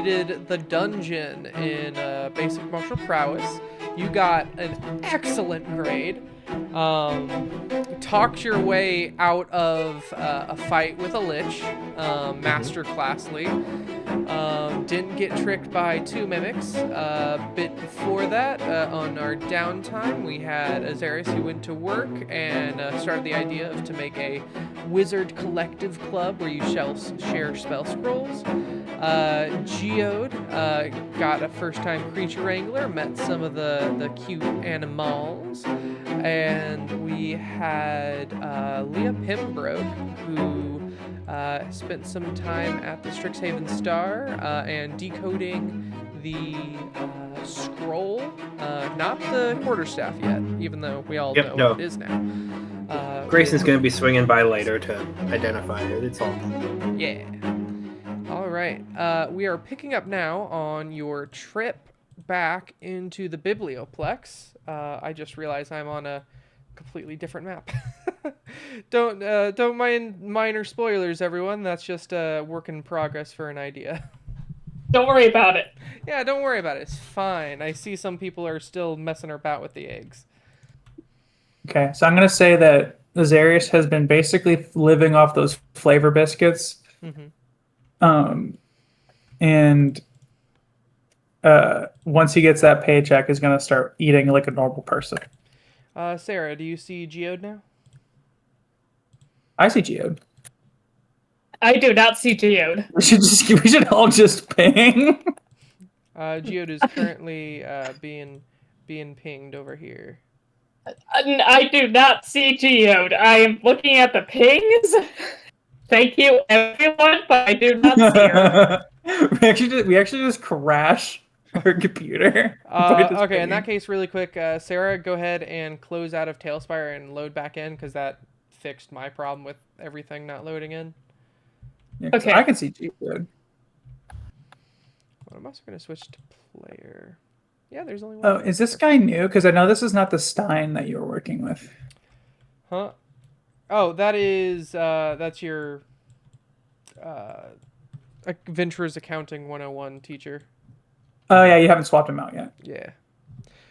completed the dungeon in basic martial prowess. You got an excellent grade. Talked your way out of a fight with a lich, master classly. Didn't get tricked by 2 mimics. Bit before that, on our downtime, we had Azarius who went to work and started the idea of to make a wizard collective club where you shall share spell scrolls. Geode got a first-time creature wrangler, met some of the cute animals, and we had Leah Pembroke, who spent some time at the Strixhaven Star and decoding the scroll, not the quarterstaff yet, even though we all know what it is now. Grayson's going to be swinging by later to identify it. It's all. Yeah. All right. We are picking up now on your trip back into the Biblioplex. I just realized I'm on a completely different map. Don't mind minor spoilers, everyone. That's just a work in progress for an idea. Don't worry about it. Yeah, don't worry about it. It's fine. I see some people are still messing about with the eggs. Okay, so I'm going to say that Azarius has been basically living off those flavor biscuits. Mm-hmm. And once he gets that paycheck, is going to start eating like a normal person. Sarah, do you see Geode now? I see Geode. I do not see Geode. We should all just ping. Geode is currently being pinged over here. I do not see Geode. I am looking at the pings. Thank you, everyone, but I do not see her. we actually just crash our computer. Okay, in that case, really quick, Sarah, go ahead and close out of Tailspire and load back in, because that fixed my problem with everything not loading in. Yeah, okay. I can see Geode. Well, I'm also going to switch to player. Yeah, there's only one. Oh, is this guy new? Because I know this is not the Stein that you were working with. Huh? Oh, that is, that's your Adventurers Accounting 101 teacher. Oh, yeah, you haven't swapped him out yet. Yeah.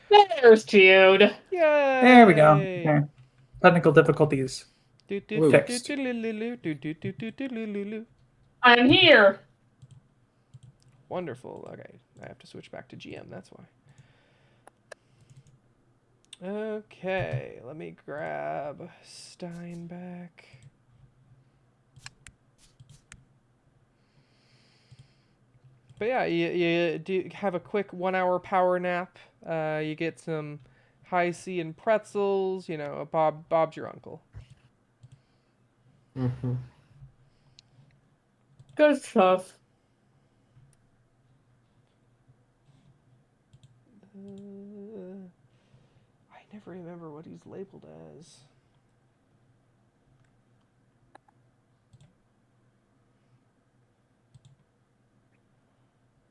There's Geode. Yay! There we go. Okay. Technical difficulties. Fixed. I'm here. Wonderful. Okay, I have to switch back to GM, that's why. Okay, let me grab Stein back. But yeah, you do have a quick 1 hour power nap. You get some high C and pretzels. You know, Bob's your uncle. Mm-hmm. Good stuff. I never remember what he's labeled as.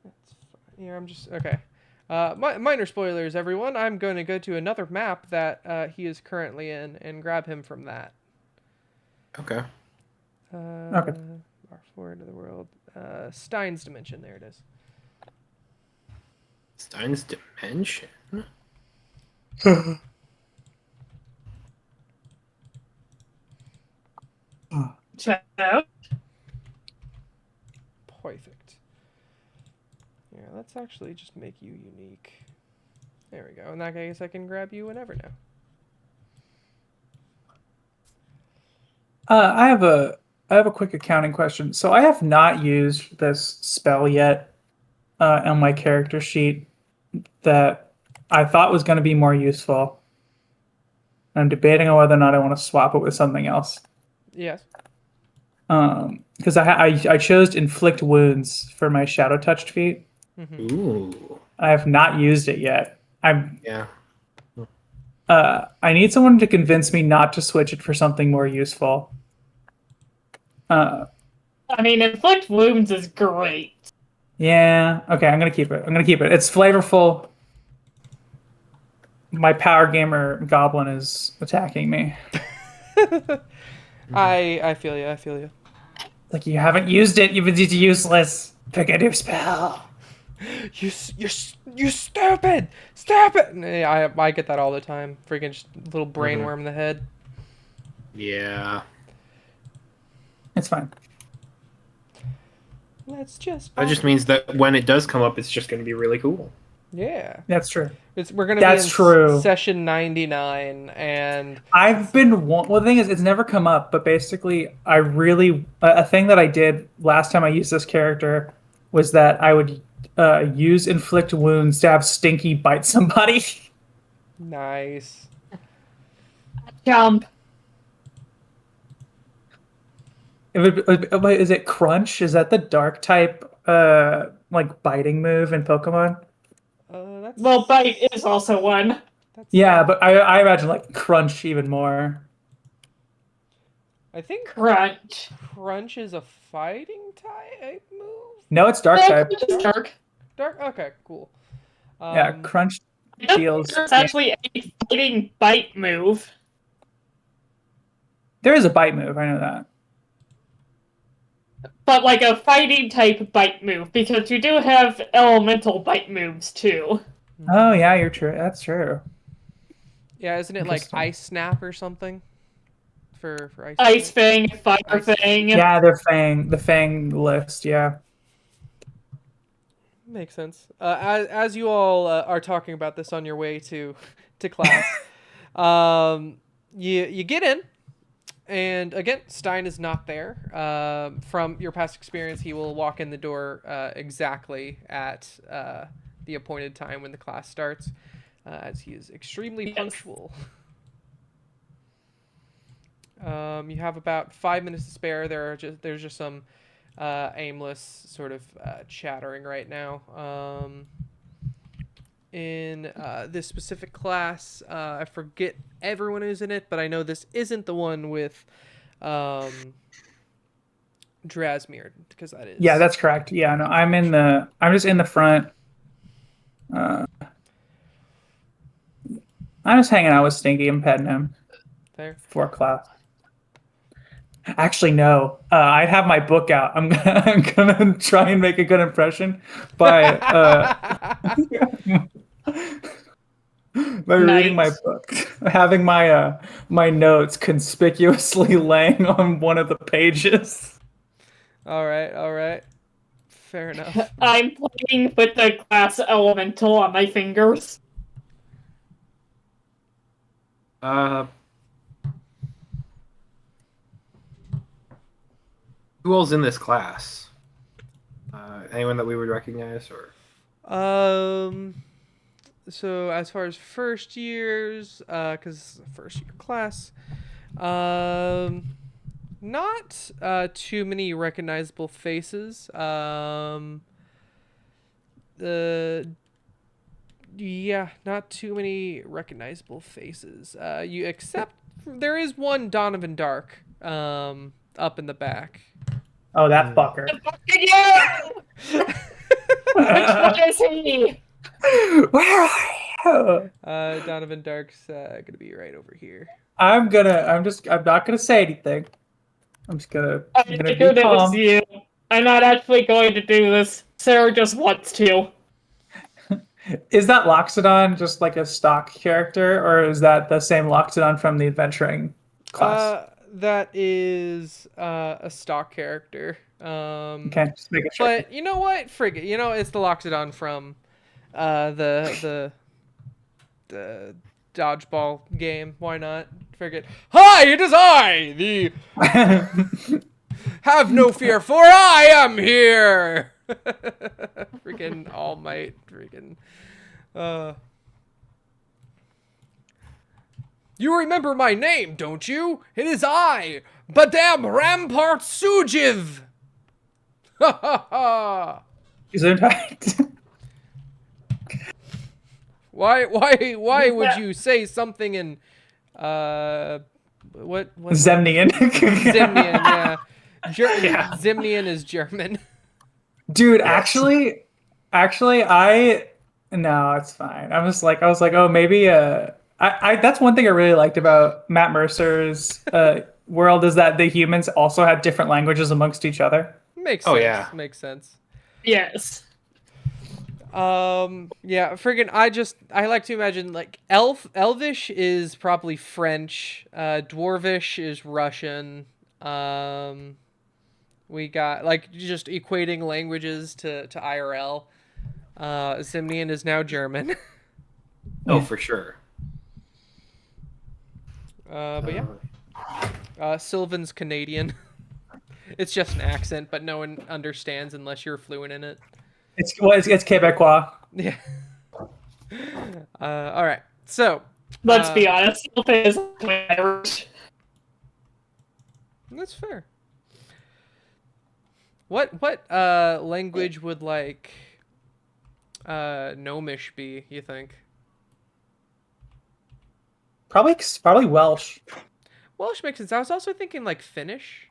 That's fine. Yeah, I'm just okay. Minor spoilers, everyone. I'm going to go to another map that he is currently in and grab him from that. Okay. Okay. R4 into the world. Stein's Dimension. There it is. Stein's Dimension? Check out. Perfect. Yeah, let's actually just make you unique. There we go. In that case, I can grab you whenever now. I have a quick accounting question. So I have not used this spell yet on my character sheet that I thought was going to be more useful. I'm debating on whether or not I want to swap it with something else. Yes. Because I chose Inflict Wounds for my Shadow Touched feat. Mm-hmm. Ooh. I have not used it yet. Yeah. I need someone to convince me not to switch it for something more useful. I mean, Inflict Wounds is great. Yeah. Okay, I'm gonna keep it. It's flavorful. My power gamer goblin is attacking me. I feel you. Like, you haven't used it. It's useless. Pick a new spell. You stupid! Stop it! I get that all the time. Freaking just little brainworm in the head. Yeah. It's fine. Let's just. That just means that when it does come up, it's just going to be really cool. Yeah. That's true. We're gonna That's be in true. session 99, and I've been well. The thing is, it's never come up. But basically, I really a thing that I did last time I used this character was that I would use inflict wounds to have Stinky bite somebody. nice. Jump. Is it Crunch? Is that the dark type like biting move in Pokemon? That's, Well, bite is also one. that's, Yeah, but I imagine like Crunch even more. I think Crunch. Crunch is a fighting type move. No, it's dark Yeah, type. Crunch is dark. Dark. Okay, cool. Yeah, Crunch deals. There's actually a fighting bite move. There is a bite move. I know that. But like a fighting type bite move, because you do have elemental bite moves too. Oh yeah, you're true. That's true. Yeah, isn't it like Interesting. Ice Snap or something? For Ice. Ice Fang, Fire Ice- Fang. Yeah, the Fang list. Yeah. Makes sense. As you all are talking about this on your way to class, you get in, and again, Stein is not there. From your past experience, he will walk in the door exactly at the appointed time when the class starts, as he is extremely punctual. You have about 5 minutes to spare. There's just some aimless sort of chattering right now. In this specific class, I forget everyone who's in it, but I know this isn't the one with Drasmere, because that is. Yeah, that's correct. Yeah, no, I'm just in the front. I'm just hanging out with Stinky and petting him There. for class. Actually, no. I have my book out. I'm gonna try and make a good impression by by reading my Nice. book, having my my notes conspicuously laying on one of the pages. All right. Fair enough. I'm playing with the class elemental on my fingers. Who all's in this class? Anyone that we would recognize, or? So as far as first years, because first year class, not too many recognizable faces. Yeah, not too many recognizable faces. You except there is one Donovan Dark, up in the back. Oh, that fucker. Yeah! Which one is he? Where are you? Donovan Dark's gonna be right over here. I'm not gonna say anything. I'm gonna I be figured it was calm. you. I'm not actually going to do this. Sarah just wants to. Is that Loxodon just like a stock character, or is that the same Loxodon from the adventuring class? That is a stock character. Okay, just making sure. But you know what? Frig it. You know, it's the Loxodon from the dodgeball game. Why not? Frig it. Hi, it is I, the have no fear, for I am here. Freaking All Might. Freaking. You remember my name, don't you? It is I, Badam Rampart Sujiv. Ha ha ha. Is it right? Why would you say something in what Zemnian. Zimnian, yeah. Yeah. Zimnian is German. Dude, Yes. actually, no, it's fine. I was like, oh, maybe I that's one thing I really liked about Matt Mercer's world is that the humans also had different languages amongst each other. Makes Oh, sense. yeah. Makes sense. Yes. Yeah, friggin' I like to imagine like Elvish is probably French, Dwarvish is Russian. We got like just equating languages to IRL. Simnian is now German. Oh, for sure. But yeah. Sylvan's Canadian. It's just an accent, but no one understands unless you're fluent in it. It's Quebecois. Yeah. All right. So Let's be honest, Sylvan is Irish. that's fair. What language would like Gnomish be, you think? Probably Welsh. Welsh makes sense. I was also thinking like Finnish.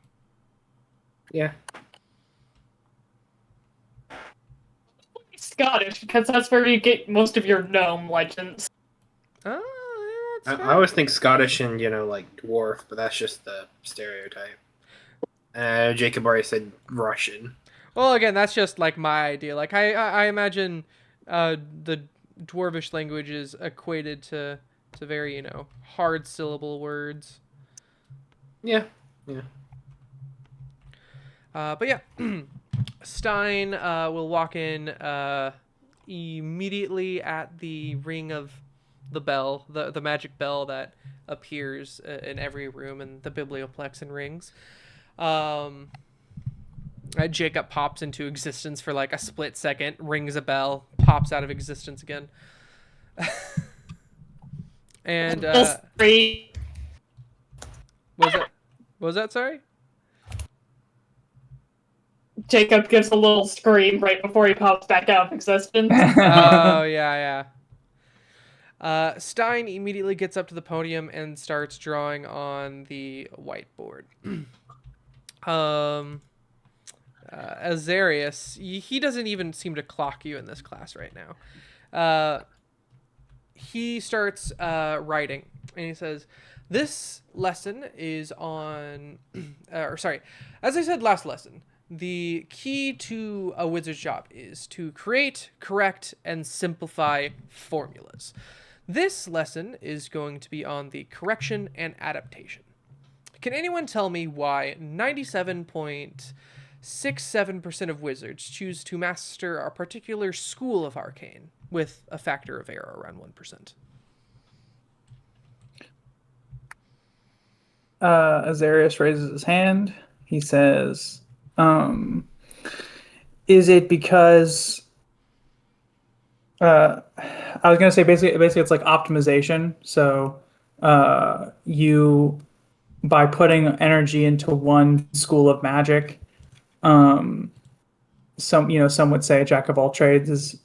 Yeah. Scottish, because that's where you get most of your gnome legends. Oh, yeah, that's I fair. always think Scottish and, like, dwarf, but that's just the stereotype. Jacob already said Russian. Well, again, that's just like my idea. Like I imagine the dwarvish language is equated to very, hard syllable words. Yeah. But yeah, Stein will walk in immediately at the ring of the bell, the magic bell that appears in every room in the biblioplex and rings. Jacob pops into existence for like a split second, rings a bell, pops out of existence again. And what was that? Sorry? Jacob gives a little scream right before he pops back out of existence. Oh, yeah. Stein immediately gets up to the podium and starts drawing on the whiteboard. Azarius, he doesn't even seem to clock you in this class right now. He starts writing, and he says, this lesson is on... as I said last lesson, the key to a wizard's job is to create, correct, and simplify formulas. This lesson is going to be on the correction and adaptation. Can anyone tell me why 97.67% of wizards choose to master a particular school of arcane with a factor of error around 1%? Azarius raises his hand. He says, is it because I was going to say basically it's like optimization. So you, by putting energy into one school of magic, some would say jack of all trades is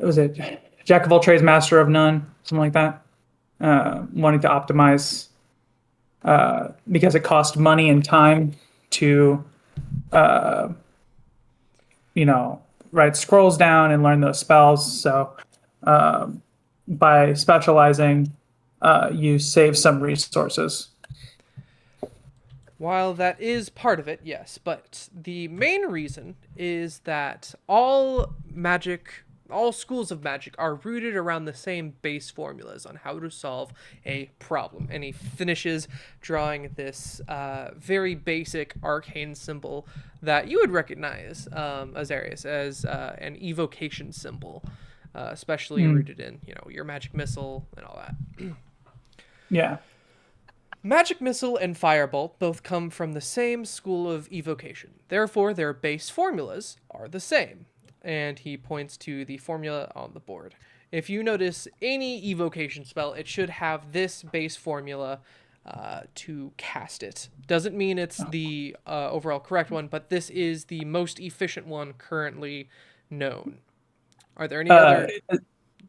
was it jack of all trades, master of none, something like that. Wanting to optimize because it costs money and time to write scrolls down and learn those spells. So by specializing, you save some resources. While that is part of it, yes, but the main reason is that all schools of magic are rooted around the same base formulas on how to solve a problem. And he finishes drawing this very basic arcane symbol that you would recognize, Azarius, as an evocation symbol, especially rooted in, your magic missile and all that. Yeah. Magic Missile and Firebolt both come from the same school of evocation. Therefore, their base formulas are the same. And he points to the formula on the board. If you notice any evocation spell, it should have this base formula to cast it. Doesn't mean it's the overall correct one, but this is the most efficient one currently known. Are there any other...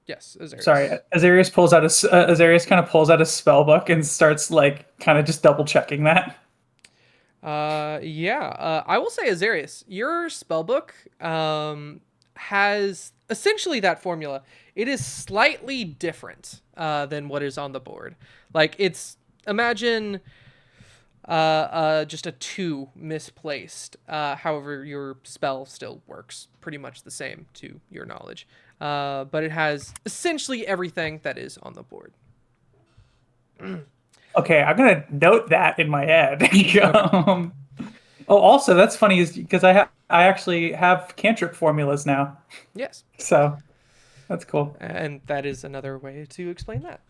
Yes, Azarius. Sorry, Azarius kind of pulls out a spell book and starts kind of just double checking that. I will say, Azarius, your spellbook has essentially that formula. It is slightly different than what is on the board. Imagine Just a 2 misplaced. However, your spell still works pretty much the same to your knowledge. But it has essentially everything that is on the board. Okay, I'm gonna note that in my head. Oh, also that's funny is because I actually have cantrip formulas now, Yes. so that's cool. And that is another way to explain that.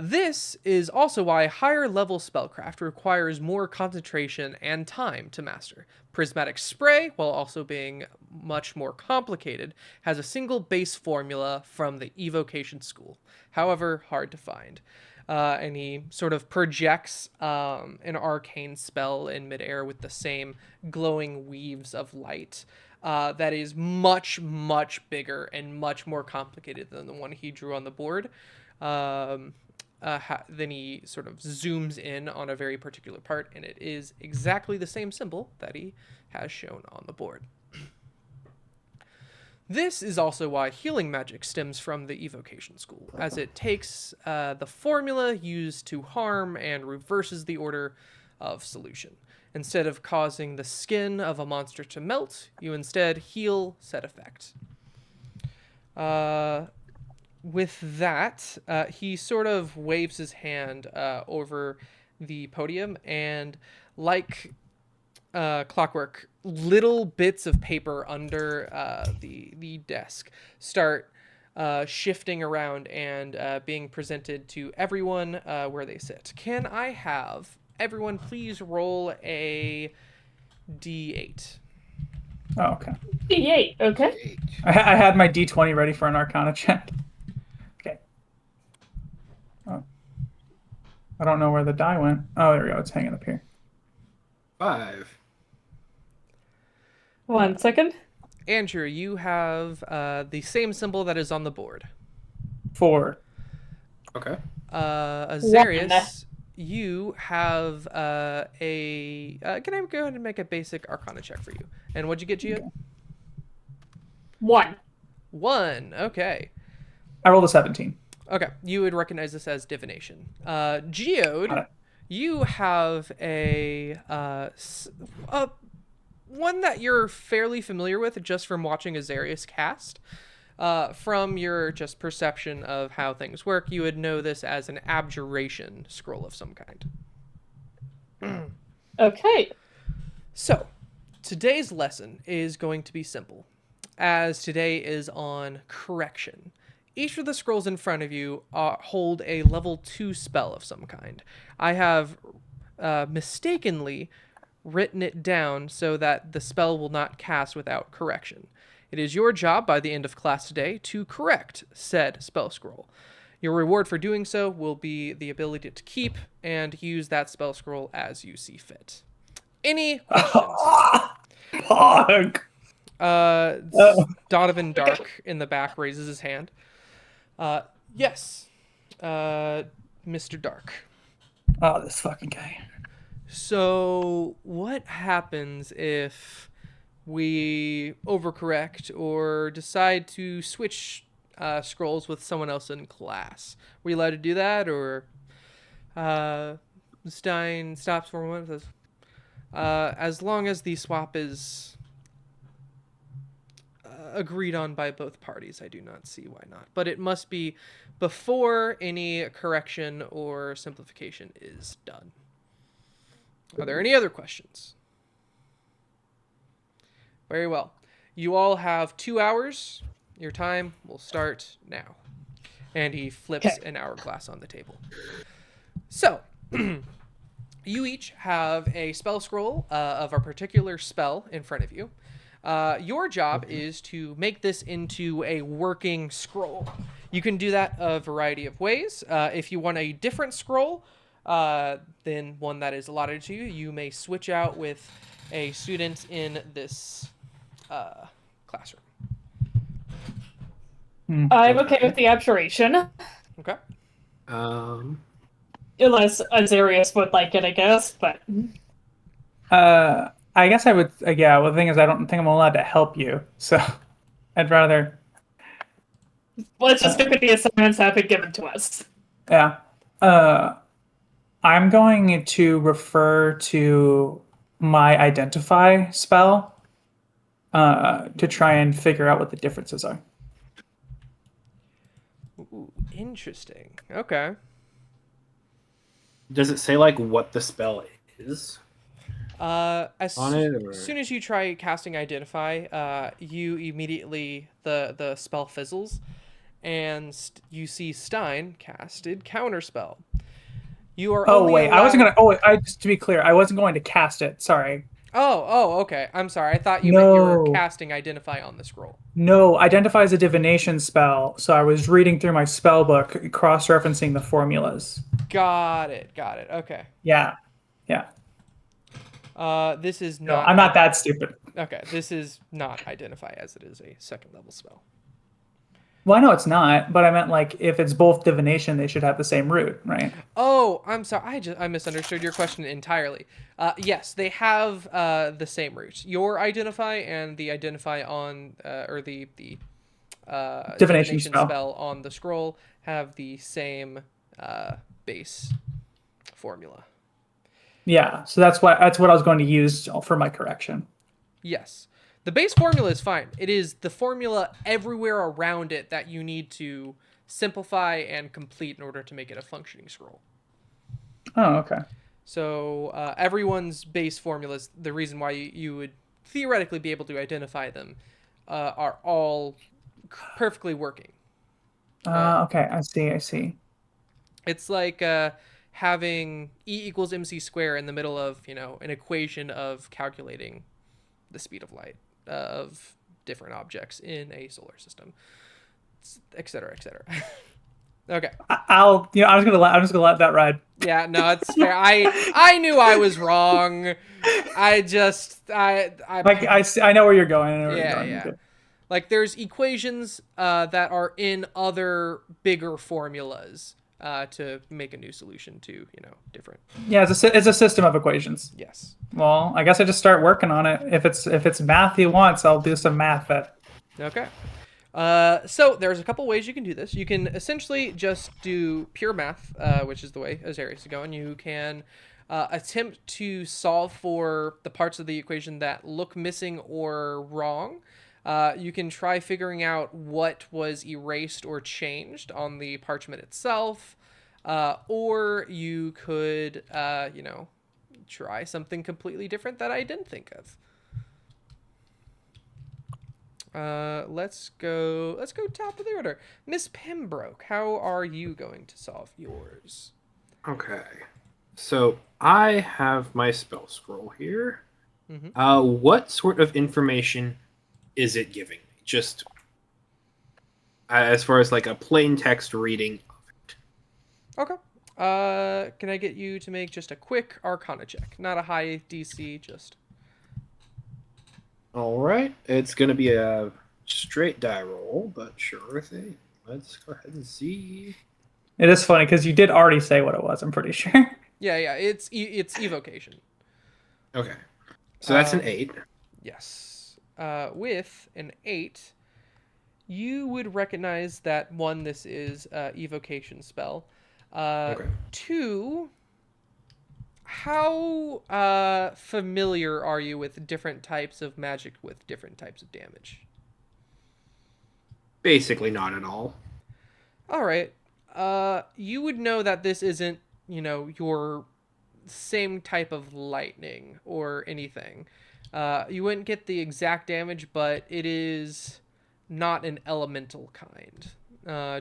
This is also why higher level spellcraft requires more concentration and time to master. Prismatic Spray, while also being much more complicated, has a single base formula from the evocation school, however hard to find. And he sort of projects an arcane spell in midair with the same glowing weaves of light that is much, much bigger and much more complicated than the one he drew on the board. Then he sort of zooms in on a very particular part, and it is exactly the same symbol that he has shown on the board. This is also why healing magic stems from the evocation school, as it takes the formula used to harm and reverses the order of solution. Instead of causing the skin of a monster to melt, you instead heal said effect. With that, he sort of waves his hand over the podium, and like clockwork, little bits of paper under the desk start shifting around and being presented to everyone where they sit. Can I have everyone please roll a D8? Oh, okay. D8, okay. I had my D20 ready for an Arcana check. Okay. Oh. I don't know where the die went. Oh, there we go. It's hanging up here. 5. 1 second. Andrew, you have the same symbol that is on the board. 4. Okay. Azarius, you have can I go ahead and make a basic Arcana check for you? And what'd you get, Geode? 1. 1. Okay. I rolled a 17. Okay. You would recognize this as divination. Geode, you have a one that you're fairly familiar with just from watching Azarius cast. From your just perception of how things work, you would know this as an abjuration scroll of some kind. Okay. So, today's lesson is going to be simple, as today is on correction. Each of the scrolls in front of you hold a level 2 spell of some kind. I have mistakenly written it down so that the spell will not cast without correction. It is your job by the end of class today to correct said spell scroll. Your reward for doing so will be the ability to keep and use that spell scroll as you see fit. Any questions? Pog! Donovan Dark in the back raises his hand. Yes, Mr. Dark. Oh, this fucking guy. So, what happens if we overcorrect or decide to switch scrolls with someone else in class? Were you allowed to do that, or Stein stops for a moment? As long as the swap is agreed on by both parties, I do not see why not. But it must be before any correction or simplification is done. Are there any other questions? Very well. You all have 2 hours. Your time will start now. And he flips an hourglass on the table. So, you each have a spell scroll of a particular spell in front of you. Your job is to make this into a working scroll. You can do that a variety of ways. If you want a different scroll than one that is allotted to you, you may switch out with a student in this classroom. I'm okay with the abjuration. Okay. Unless Azarius would like it, I guess, but... I guess I would, yeah, well, the thing is, I don't think I'm allowed to help you, so I'd rather... Let's just stick with the assignments that have been given to us. Yeah. I'm going to refer to my identify spell to try and figure out what the differences are. Ooh, interesting. Okay. Does it say like what the spell is As on it? Or... soon as you try casting identify, you immediately the spell fizzles, and you see Stein casted counterspell. You are Oh only wait, I allowed... wasn't gonna. Oh, just to be clear, I wasn't going to cast it. Sorry. Oh, okay. I'm sorry. I thought you meant you were No, casting identify on the scroll. no. Identify is a divination spell, so I was reading through my spell book, cross-referencing the formulas. Got it. Okay. Yeah, yeah. This is No, not... I'm not that stupid. Okay, this is not identify, as it is a second level spell. Well, I know it's not, but I meant like if it's both divination, they should have the same root, right? Oh, I'm sorry. I misunderstood your question entirely. Yes, they have the same root. Your identify and the identify on or the Divination divination spell on the scroll have the same base formula. Yeah, so that's what I was going to use for my correction. Yes. The base formula is fine. It is the formula everywhere around it that you need to simplify and complete in order to make it a functioning scroll. Oh, okay. So everyone's base formulas, the reason why you would theoretically be able to identify them, are all perfectly working. Okay, I see. It's like having E equals mc squared in the middle of, an equation of calculating the speed of light of different objects in a solar system, etc., etc. Okay. I'm just gonna let that ride. Yeah, no, it's fair. I knew I was wrong. I I know where you're going. Yeah. Like there's equations that are in other bigger formulas to make a new solution to, different. Yeah, it's a system of equations. Yes. Well, I guess I just start working on it. If it's math he wants, I'll do some math. Okay. So there's a couple ways you can do this. You can essentially just do pure math, which is the way Azarius is going. You can attempt to solve for the parts of the equation that look missing or wrong. You can try figuring out what was erased or changed on the parchment itself. Or you could, try something completely different that I didn't think of. Let's go top of the order. Miss Pembroke, how are you going to solve yours? Okay. So I have my spell scroll here. Mm-hmm. What sort of information is it giving me? Just as far as like a plain text reading of it. Okay. Can I get you to make just a quick Arcana check? Not a high DC, just... Alright. It's going to be a straight die roll, but sure thing. Let's go ahead and see. It is funny because you did already say what it was, I'm pretty sure. Yeah, it's evocation. Okay. So that's an 8. Yes. With an 8, you would recognize that, 1, this is evocation spell. Okay. 2, how familiar are you with different types of magic with different types of damage? Basically not at all. All right. You would know that this isn't, your same type of lightning or anything. You wouldn't get the exact damage, but it is not an elemental kind.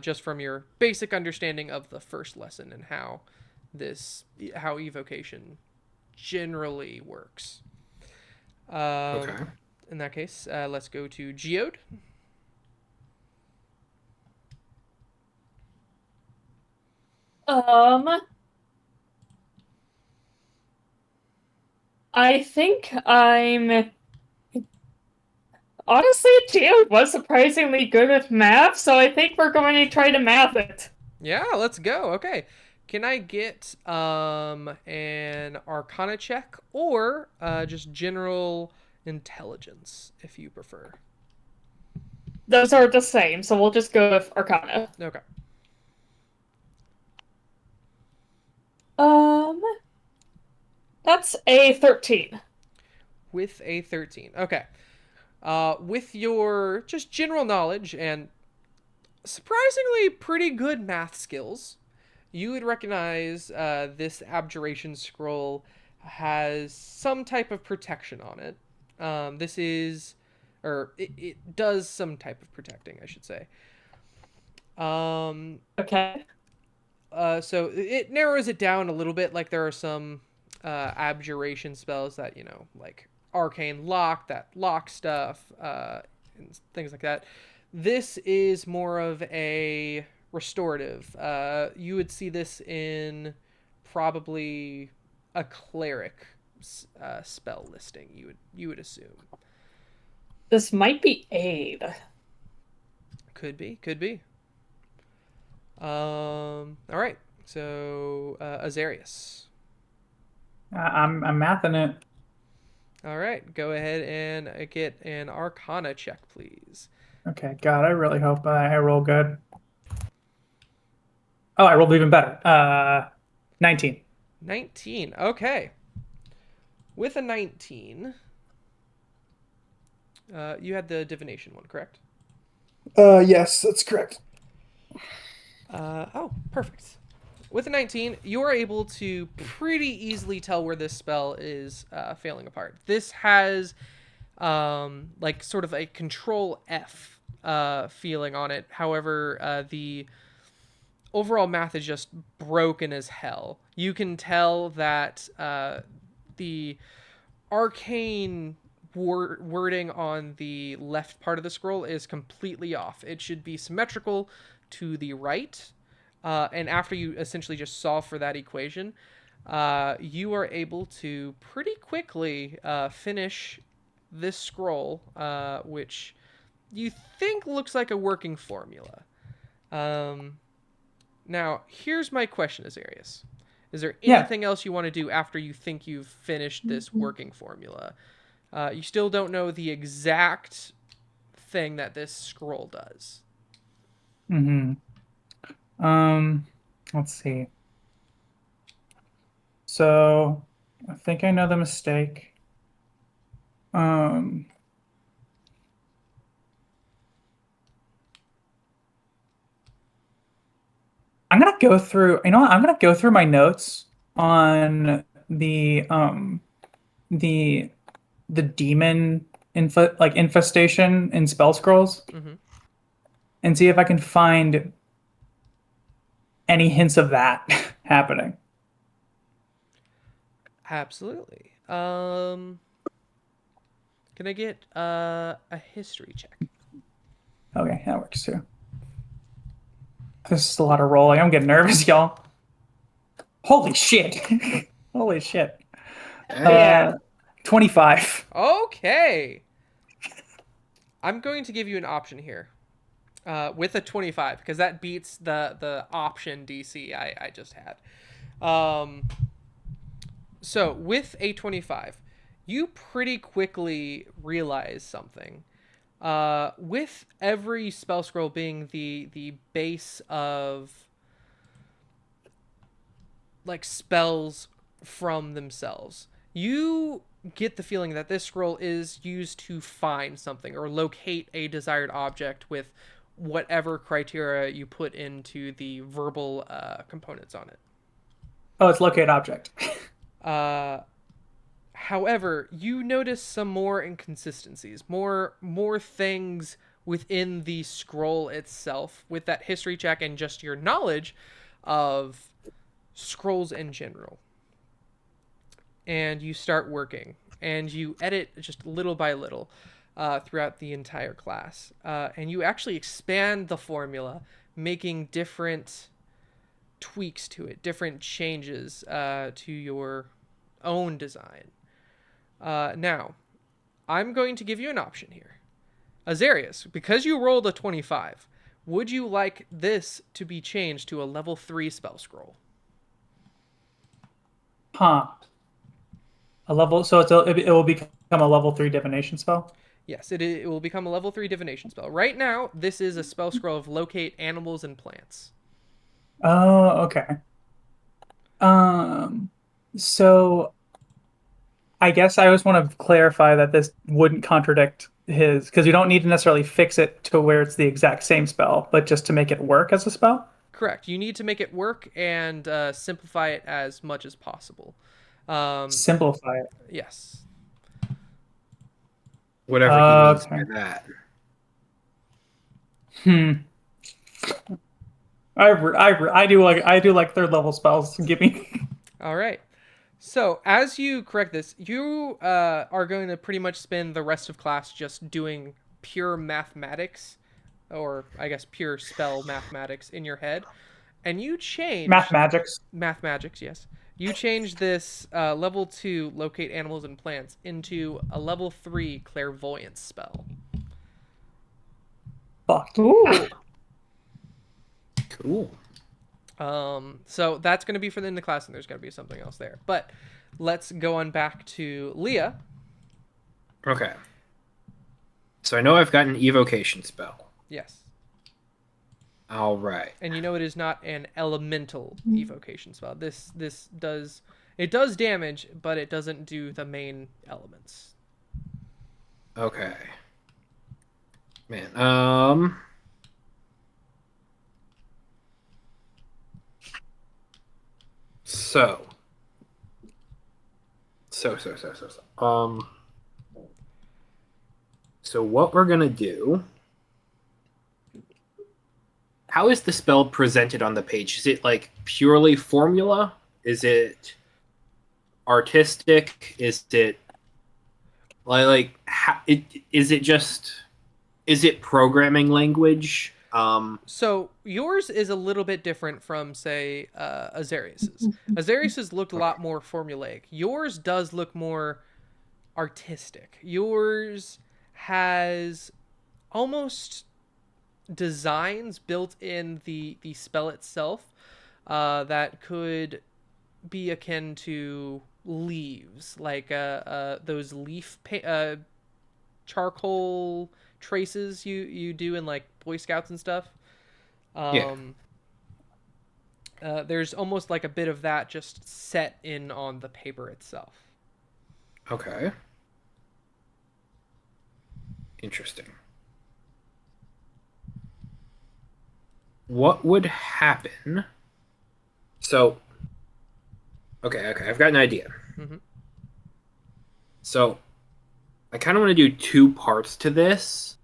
Just from your basic understanding of the first lesson and how evocation generally works. Okay. In that case, let's go to geode. I think honestly, Geode was surprisingly good with math, so I think we're going to try to math it. Yeah, let's go. Okay. Can I get an Arcana check or just general intelligence, if you prefer? Those are the same, so we'll just go with Arcana. Okay. Um, that's a 13. With a 13. Okay. With your just general knowledge and surprisingly pretty good math skills, you would recognize this abjuration scroll has some type of protection on it. It does some type of protecting, I should say. Okay. So it narrows it down a little bit. Like there are some abjuration spells that, like arcane lock, that lock stuff, and things like that. This is more of a restorative. You would see this in probably a cleric spell listing. You would assume. This might be aid. Could be. All right. So Azarius. I'm mathing it. All right, go ahead and get an Arcana check, please. Okay, God, I really hope I roll good. Oh, I rolled even better. 19. 19. Okay. With a 19, you had the divination one, correct? Yes, that's correct. Oh, perfect. With a 19, you are able to pretty easily tell where this spell is failing apart. This has like sort of a control F feeling on it. However, the overall math is just broken as hell. You can tell that the arcane wording on the left part of the scroll is completely off. It should be symmetrical to the right. And after you essentially just solve for that equation, you are able to pretty quickly finish this scroll, which you think looks like a working formula. Now, here's my question, Azarius. Is there anything else you want to do after you think you've finished this working formula? You still don't know the exact thing that this scroll does. Let's see. So, I think I know the mistake. I'm gonna go through. You know what? I'm gonna go through my notes on the demon infestation in spell scrolls, and see if I can find any hints of that happening. Absolutely. Can I get a history check? Okay, that works too. This is a lot of rolling. I'm getting nervous, y'all. Holy shit. Holy shit. Yeah. 25. Okay. I'm going to give you an option here. With a 25, because that beats the option DC I just had. So with a 25, you pretty quickly realize something. With every spell scroll being the base of like spells from themselves, you get the feeling that this scroll is used to find something or locate a desired object with whatever criteria you put into the verbal components on it. Oh, it's locate object. However, you notice some more inconsistencies, more things within the scroll itself with that history check and just your knowledge of scrolls in general. And you start working, and you edit just little by little throughout the entire class. And you actually expand the formula, making different tweaks to it, different changes to your own design. Now, I'm going to give you an option here. Azarius, because you rolled a 25, would you like this to be changed to a level 3 spell scroll? Huh. A level, so it will become a level 3 divination spell? Yes, it will become a level 3 divination spell. Right now, this is a spell scroll of locate animals and plants. Oh, okay. So I guess I just want to clarify that this wouldn't contradict his, because you don't need to necessarily fix it to where it's the exact same spell, but just to make it work as a spell. Correct. You need to make it work and simplify it as much as possible. So, Simplify it. yes. Whatever he means by Okay. that. Hmm. I do like third level spells. Give me. All right. So as you correct this, you are going to pretty much spend the rest of class just doing pure mathematics, or I guess pure spell mathematics in your head, and you Math changed magics. mathematics. Yes, you changed this level 2 locate animals and plants into a level 3 clairvoyance spell. Fuck. Ooh. Cool. So that's going to be for the end of class, and there's going to be something else there. But let's go on back to Leah. Okay. So I know I've got an evocation spell. Yes. All right. And you know it is not an elemental evocation spell. This does damage, but it doesn't do the main elements. Okay. Man. So. So what we're gonna do? How is the spell presented on the page? Is it like purely formula? Is it artistic? Is it is it just is it programming language? So yours is a little bit different from, say, Azarius's. Azarius's looked a lot more formulaic. Yours does look more artistic. Yours has almost designs built in the spell itself that could be akin to leaves, like those charcoal traces you do in like Boy Scouts and stuff. Yeah. There's almost like a bit of that just set in on the paper itself. Okay. Interesting. What would happen? So, okay, I've got an idea. Mm-hmm. So, I kind of want to do two parts to this.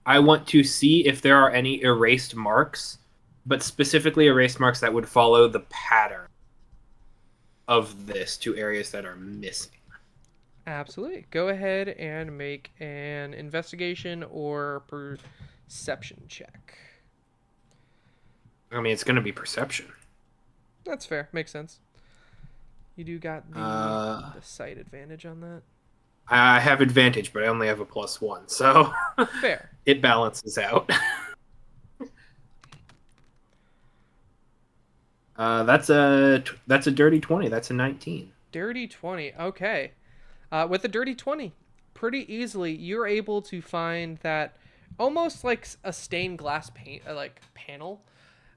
I want to see if there are any erased marks, but specifically erased marks that would follow the pattern of this to areas that are missing. Absolutely. Go ahead and make an investigation or perception check. I mean, it's going to be perception. That's fair. Makes sense. You do got the sight advantage on that. I have advantage, but I only have a +1, so Fair. it balances out. That's a dirty 20. That's a 19. Dirty 20. Okay. With a dirty 20, pretty easily you're able to find that almost like a stained glass paint like panel.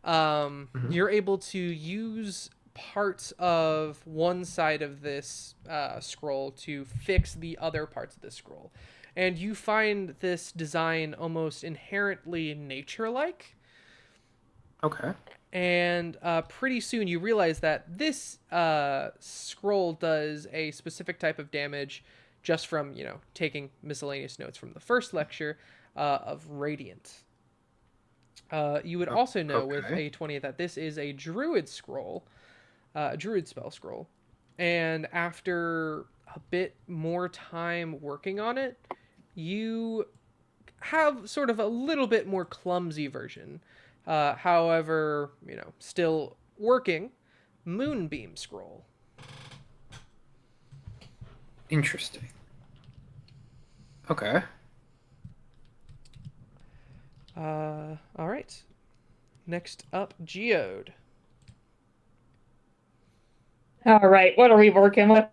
You're able to use parts of one side of this scroll to fix the other parts of the scroll, and you find this design almost inherently nature-like. Okay. And pretty soon you realize that this scroll does a specific type of damage just from, taking miscellaneous notes from the first lecture of radiant. You would also know with a 20 that this is a druid scroll, druid spell scroll. And after a bit more time working on it, you have sort of a little bit more clumsy version. However, still working, Moonbeam Scroll. Interesting. Okay. All right. Next up, Geode. All right, what are we working with?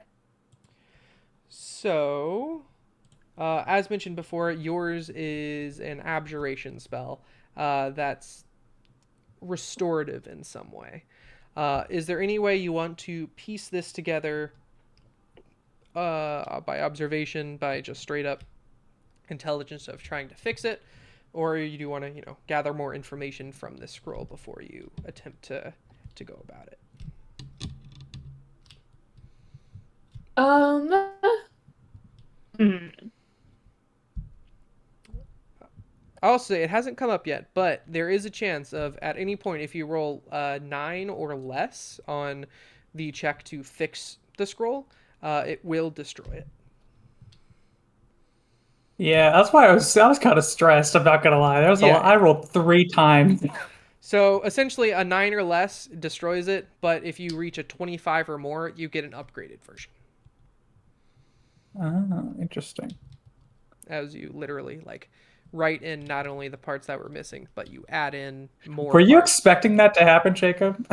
So, as mentioned before, yours is an abjuration spell that's restorative in some way. Is there any way you want to piece this together by observation, by just straight up intelligence of trying to fix it, or you do want to, gather more information from this scroll before you attempt to go about it? Hmm. I'll say it hasn't come up yet, but there is a chance of, at any point, if you roll 9 or less on the check to fix the scroll, it will destroy it. Yeah, that's why I was kind of stressed. I'm not gonna lie. There was a Yeah. lot. I rolled 3 times. So essentially, a 9 or less destroys it, but if you reach a 25 or more, you get an upgraded version. Oh, interesting. As you literally write in not only the parts that were missing, but you add in more. Were you parts. expecting that to happen, Jacob?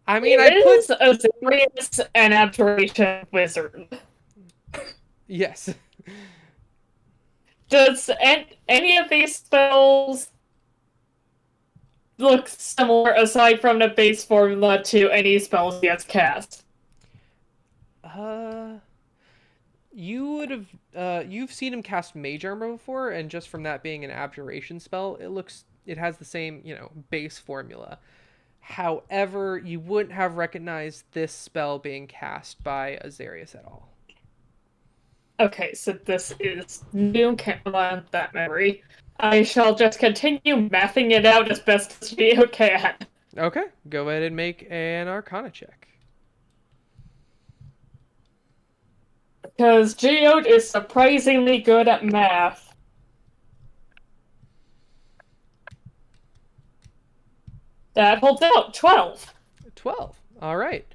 I mean, It is a serious and abjuration wizard. Yes. Does any of these spells look similar, aside from the base formula, to any spells he has cast? You would have you've seen him cast Mage Armor before, and just from that being an abjuration spell, it has the same, base formula. However, you wouldn't have recognized this spell being cast by Azarius at all. Okay, so this is new on that memory. I shall just continue mathing it out as best as we can. Okay, go ahead and make an Arcana check. Because Geode is surprisingly good at math. That holds out. 12. 12. All right.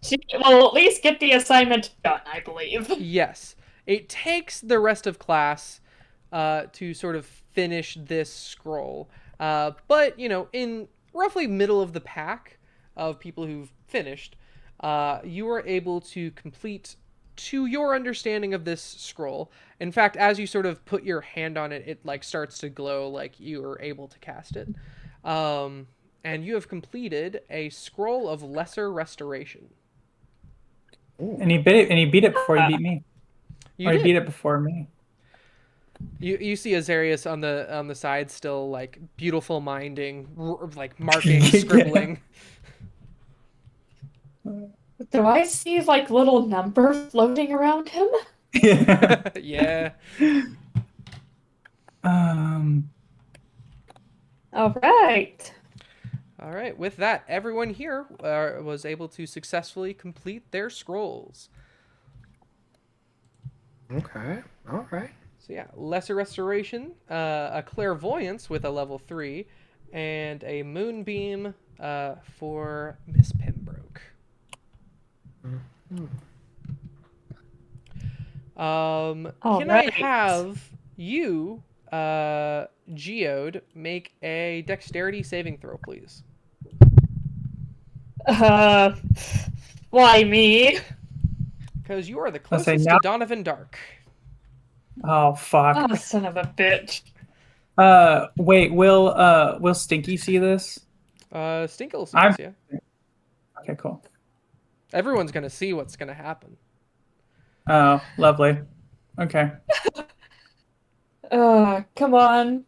She will at least get the assignment done, I believe. Yes. It takes the rest of class to sort of finish this scroll. But, in roughly middle of the pack of people who've finished, you are able to complete, to your understanding of this scroll. In fact, as you sort of put your hand on it, it starts to glow like you are able to cast it. And you have completed a scroll of lesser restoration. And he beat it before he beat me. You He did. beat it before me. You see Azarius on the side still beautiful minding, marking, scribbling. Do I see little numbers floating around him? Yeah. All right. All right. With that, everyone here was able to successfully complete their scrolls. Okay. All right. So yeah, lesser restoration, a clairvoyance with a level 3, and a moonbeam for Miss Pembroke. Can I have you, Geode, make a dexterity saving throw, please? Why me? Because you are the I'll say closest now- to Donovan Dark. Oh fuck. Oh, son of a bitch. Wait, will Stinky see this? Stinkle sees, yeah. Okay, cool. Everyone's gonna see what's gonna happen. Oh, lovely. Okay. Come on.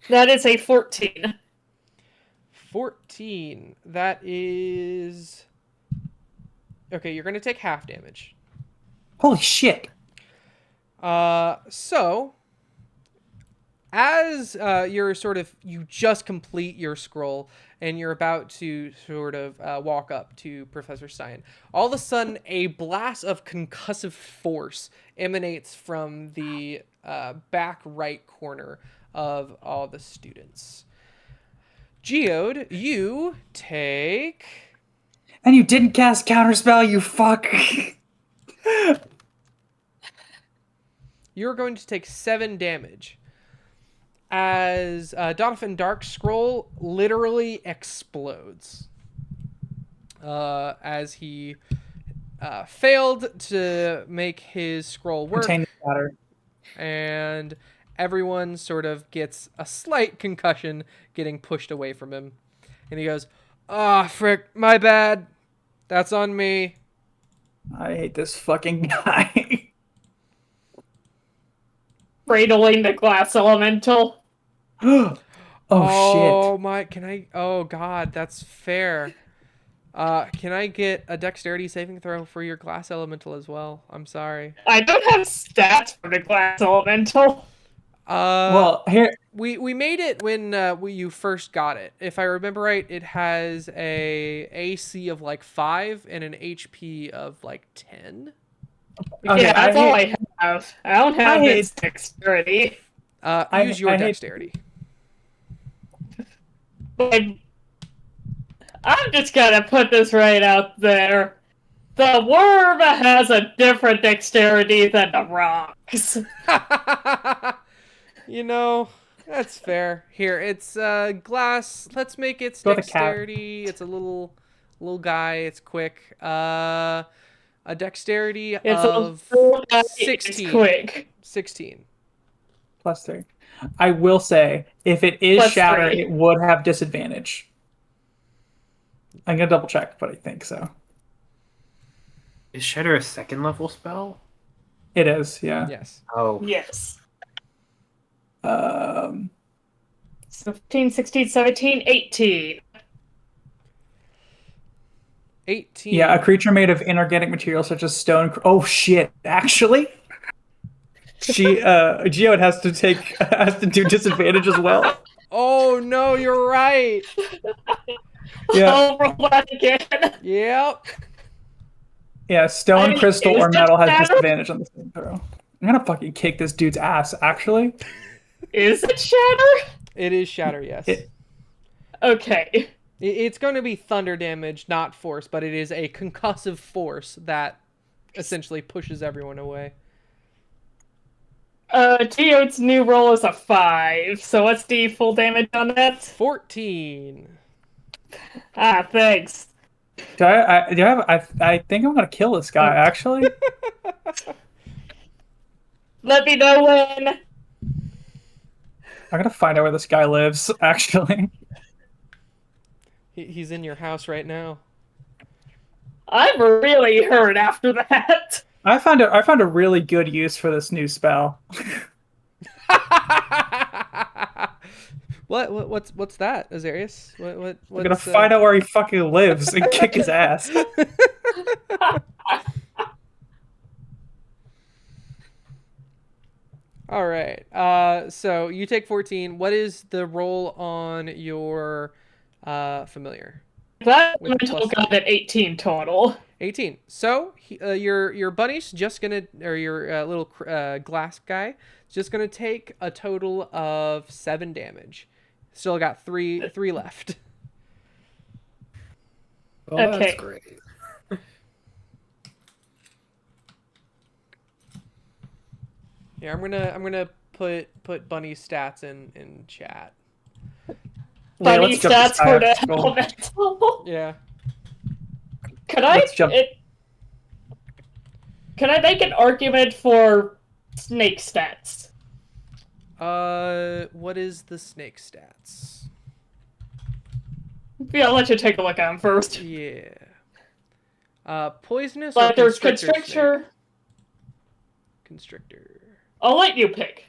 That is a 14. 14. That is... Okay, you're gonna take half damage. Holy shit. So, as you just complete your scroll and you're about to sort of walk up to Professor Stein, all of a sudden a blast of concussive force emanates from the back right corner of all the students. Geode, you take... And you didn't cast Counterspell, you fuck. You're going to take 7 damage as Donovan Dark's scroll literally explodes as he failed to make his scroll work. Contain the shatter. And everyone sort of gets a slight concussion getting pushed away from him. And he goes, Ah, frick, my bad. That's on me. I hate this fucking guy. Cradling the glass elemental. Oh shit. My, can I? Oh god, that's fair. Can I get a dexterity saving throw for your glass elemental as well? I'm sorry. I don't have stats for the glass elemental. Well, here We made it when you first got it. If I remember right, it has a AC of like 5 and an HP of like 10. Okay, Yeah, that's all I have. I don't have its dexterity. Use your dexterity. But I'm just gonna put this right out there. The worm has a different dexterity than the rocks. You know, that's fair. Here, it's glass. Let's make its Go with a cat. dexterity. It's a little guy. It's quick. A dexterity It's of a 16. It's quick. 16. +3. I will say, if it is +3. shatter, it would have disadvantage. I'm gonna double check, but I think so. Is shatter a second level spell? It is, yeah. Yes. Oh. Yes. Um, 15, 16, 17, 18. 18. yeah, a creature made of inorganic material such as stone. Oh shit! Actually, Geode has to do disadvantage as well. Oh no, you're right. Yeah, I'll roll that again. Yep. yeah. Stone, crystal, is or it metal has shatter? disadvantage on the saving throw. I'm gonna fucking kick this dude's ass. Actually, Is it shatter? It is shatter, yes. Okay. It's going to be thunder damage, not force, but it is a concussive force that essentially pushes everyone away. Geode's new roll is a 5. So what's the full damage on that? 14. Ah, thanks. I think I'm gonna kill this guy. Actually, Let me know when. I'm gonna find out where this guy lives. Actually, He's in your house right now. I'm really hurt after that. I found a really good use for this new spell. What's that, Azarius? What's I'm gonna find out where he fucking lives and kick his ass. All right. So you take 14. What is the roll on your familiar? That With mental plus got at 18 total. 18. So your bunny's just gonna, or your little glass guy is just gonna take a total of 7 damage. Still got three left. Oh, Okay. that's great. Yeah, I'm gonna put bunny's stats in chat. Yeah, Funny let's jump this stats guy for up the to school. elemental. Yeah. Could I? Let's jump. Can I make an argument for snake stats? What is the snake stats? Yeah, I'll let you take a look at them first. Yeah. Poisonous or Like there's constrictor constrictor. snake? Constrictor. I'll let you pick.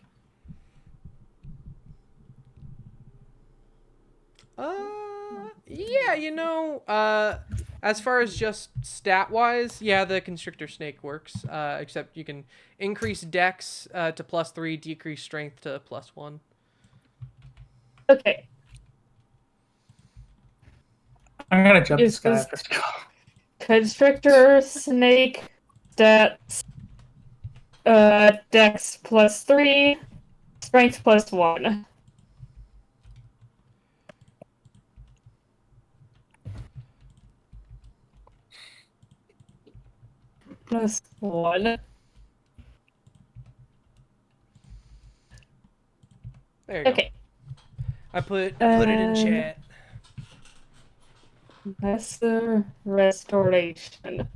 Yeah, as far as just stat-wise, yeah, the constrictor snake works, except you can increase dex to +3, decrease strength to +1. Okay. I'm gonna jump Is this guy. this constrictor snake stats? Dex +3, strength +1. +1. There you go. Okay. I put it in chat. Lesser restoration.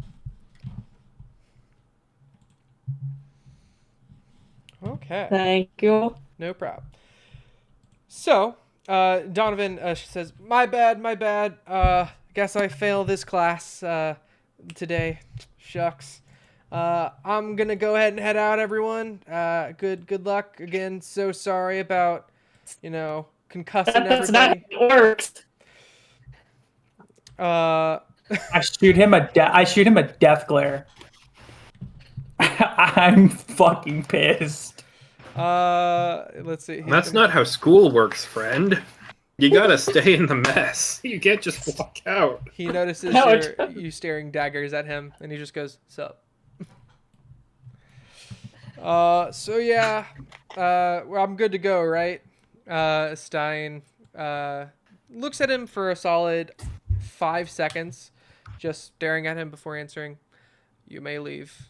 Okay. Thank you. No problem. So, Donovan, she says, my bad. Guess I fail this class today. Shucks. I'm gonna go ahead and head out, everyone. Good luck. Again, so sorry about, concussing That's not how everybody. it works. I shoot him a death glare. I'm fucking pissed. Let's see. That's not how school works, friend. You gotta stay in the mess. You can't just walk out. He notices No, you staring daggers at him, and he just goes, "Sup." So yeah, well, I'm good to go, right? Stein looks at him for a solid 5 seconds, just staring at him before answering. You may leave.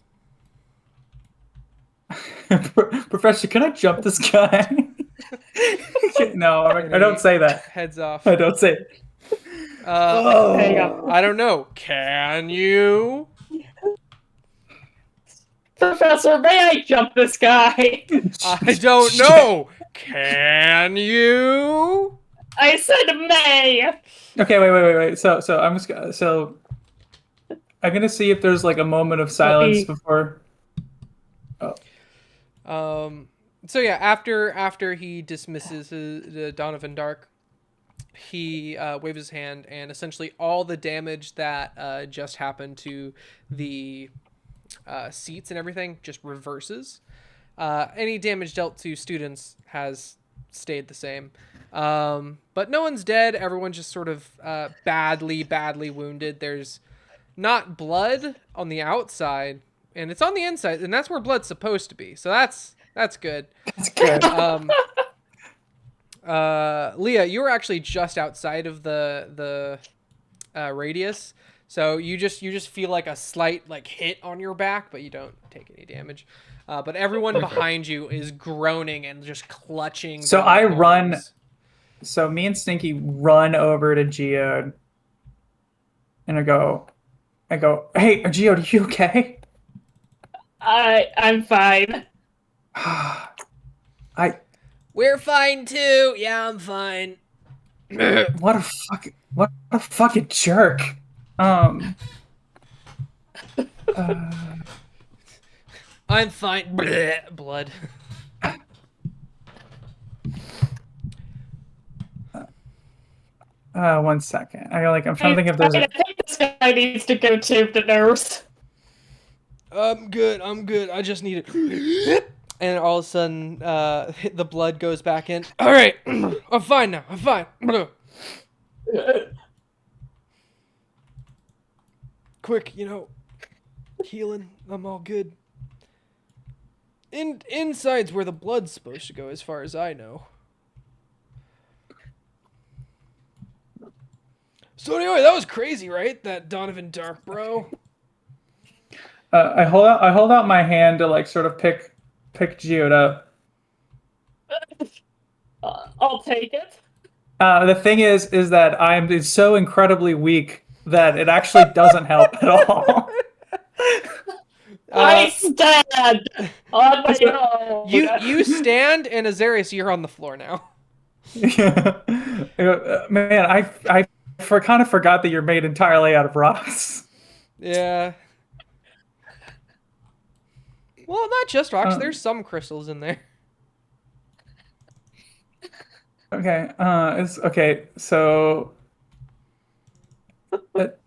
Professor, can I jump this guy? No, I don't say that. Heads off. I don't say it. Hang on. I don't know. Can you? Professor, may I jump this guy? I don't know. Can you? I said may. Okay, wait. So I'm gonna see if there's like a moment of silence before. So yeah, after he dismisses Donovan Dark, he waves his hand, and essentially all the damage that just happened to the seats and everything just reverses. Any damage dealt to students has stayed the same. But no one's dead. Everyone's just sort of badly wounded. There's not blood on the outside, and it's on the inside, and that's where blood's supposed to be. So that's good. That's good. Leah, you were actually just outside of the radius, so you just feel like a slight hit on your back, but you don't take any damage. But everyone behind you is groaning and just clutching. So their I arms. run. So me and Stinky run over to Geode, and I go, hey, Geode, are you okay? I'm fine. We're fine too. Yeah, I'm fine. What a fucking jerk. I'm fine. Blood. 1 second. I'm trying to think if there's I think this guy needs to go to the nurse. I'm good. I just need it. And all of a sudden, the blood goes back in. All right, I'm fine now. I'm fine. Quick, healing. I'm all good. Inside's where the blood's supposed to go, as far as I know. So anyway, that was crazy, right? That Donovan Dark, bro. I hold out my hand to sort of pick Geode up. I'll take it. The thing is that I'm so incredibly weak that it actually doesn't help at all. I stand on my own. You stand, and Azarius, you're on the floor now. Man, I kind of forgot that you're made entirely out of rocks. Yeah. Well, not just rocks. There's some crystals in there. Okay. It's okay. So, what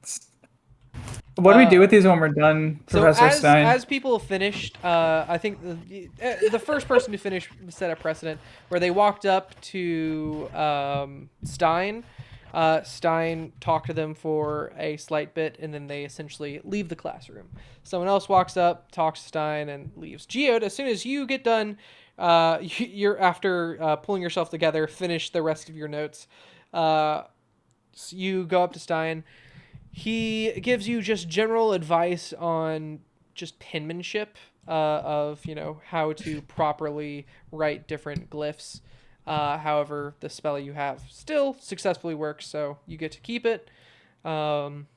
do we do with these when we're done, Professor Stein? As people finished, I think the first person to finish set a precedent where they walked up to Stein. Stein talked to them for a slight bit, and then they essentially leave the classroom. Someone else walks up, talks to Stein, and leaves. Geode, as soon as you get done, you're after pulling yourself together, finish the rest of your notes. So you go up to Stein. He gives you just general advice on just penmanship of how to properly write different glyphs. However, the spell you have still successfully works, so you get to keep it. And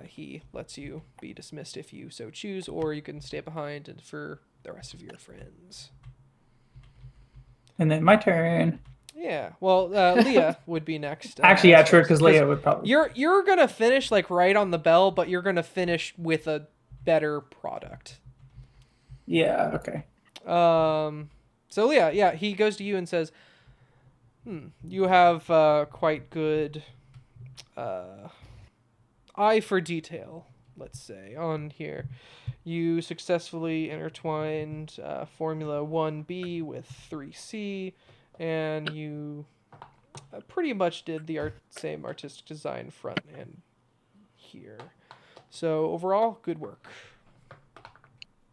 he lets you be dismissed if you so choose, or you can stay behind and for the rest of your friends. And then my turn. Yeah. Well, Leah would be next. Actually, yeah, true, because Leah would probably. You're gonna finish like right on the bell, but you're gonna finish with a better product. Yeah. Okay. So yeah, he goes to you and says, you have quite good eye for detail, let's say, on here. You successfully intertwined Formula 1B with 3C, and you pretty much did the same artistic design front and here. So overall, good work.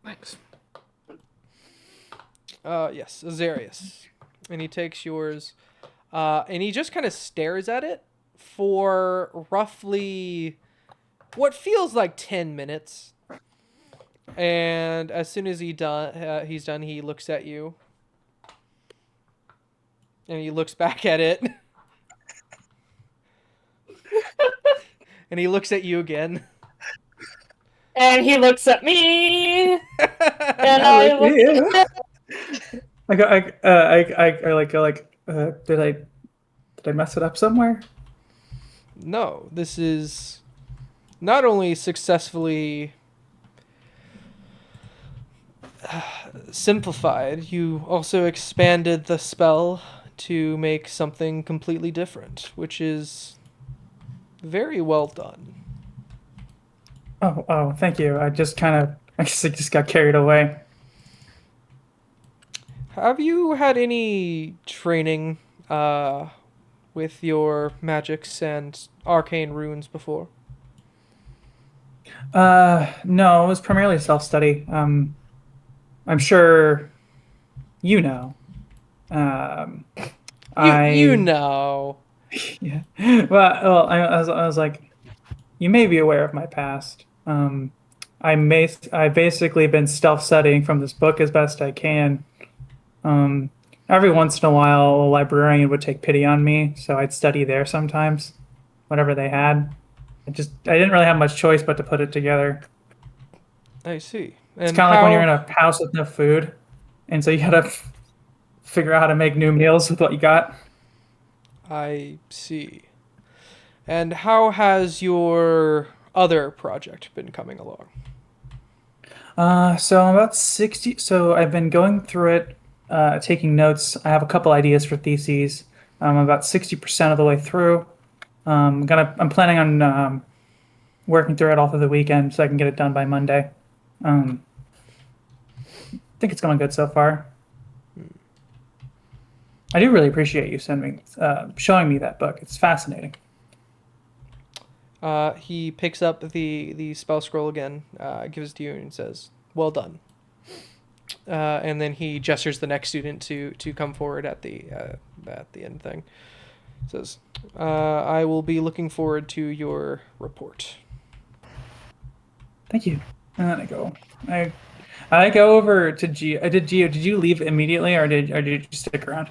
Thanks. Yes, Azarius. And he takes yours, and he just kind of stares at it for roughly what feels like 10 minutes. And as soon as he's done, he looks at you. And he looks back at it. And he looks at you again. And he looks at me. And I look at him. Did I mess it up somewhere? No, this is not only successfully simplified, you also expanded the spell to make something completely different, which is very well done. Oh, thank you. I guess I just got carried away. Have you had any training with your magics and arcane runes before? No, it was primarily self-study. I'm sure you know. You know. Yeah. Well, I was like, you may be aware of my past. I've basically been self-studying from this book as best I can. Every once in a while, a librarian would take pity on me, so I'd study there sometimes, whatever they had. I didn't really have much choice but to put it together. I see. It's kind of like when you're in a house with no food, and so you gotta figure out how to make new meals with what you got. I see. And how has your other project been coming along? So I'm about 60. So I've been going through it, taking notes. I have a couple ideas for theses. I'm about 60% of the way through. I'm planning on working through it all through the weekend so I can get it done by Monday. I think it's going good so far. I do really appreciate you showing me that book. It's fascinating. He picks up the spell scroll again, gives it to you, and says, "Well done." And then he gestures the next student to come forward at the end thing. Says, "I will be looking forward to your report." Thank you. And then I go over to Geo. Did you leave immediately, or did you stick around?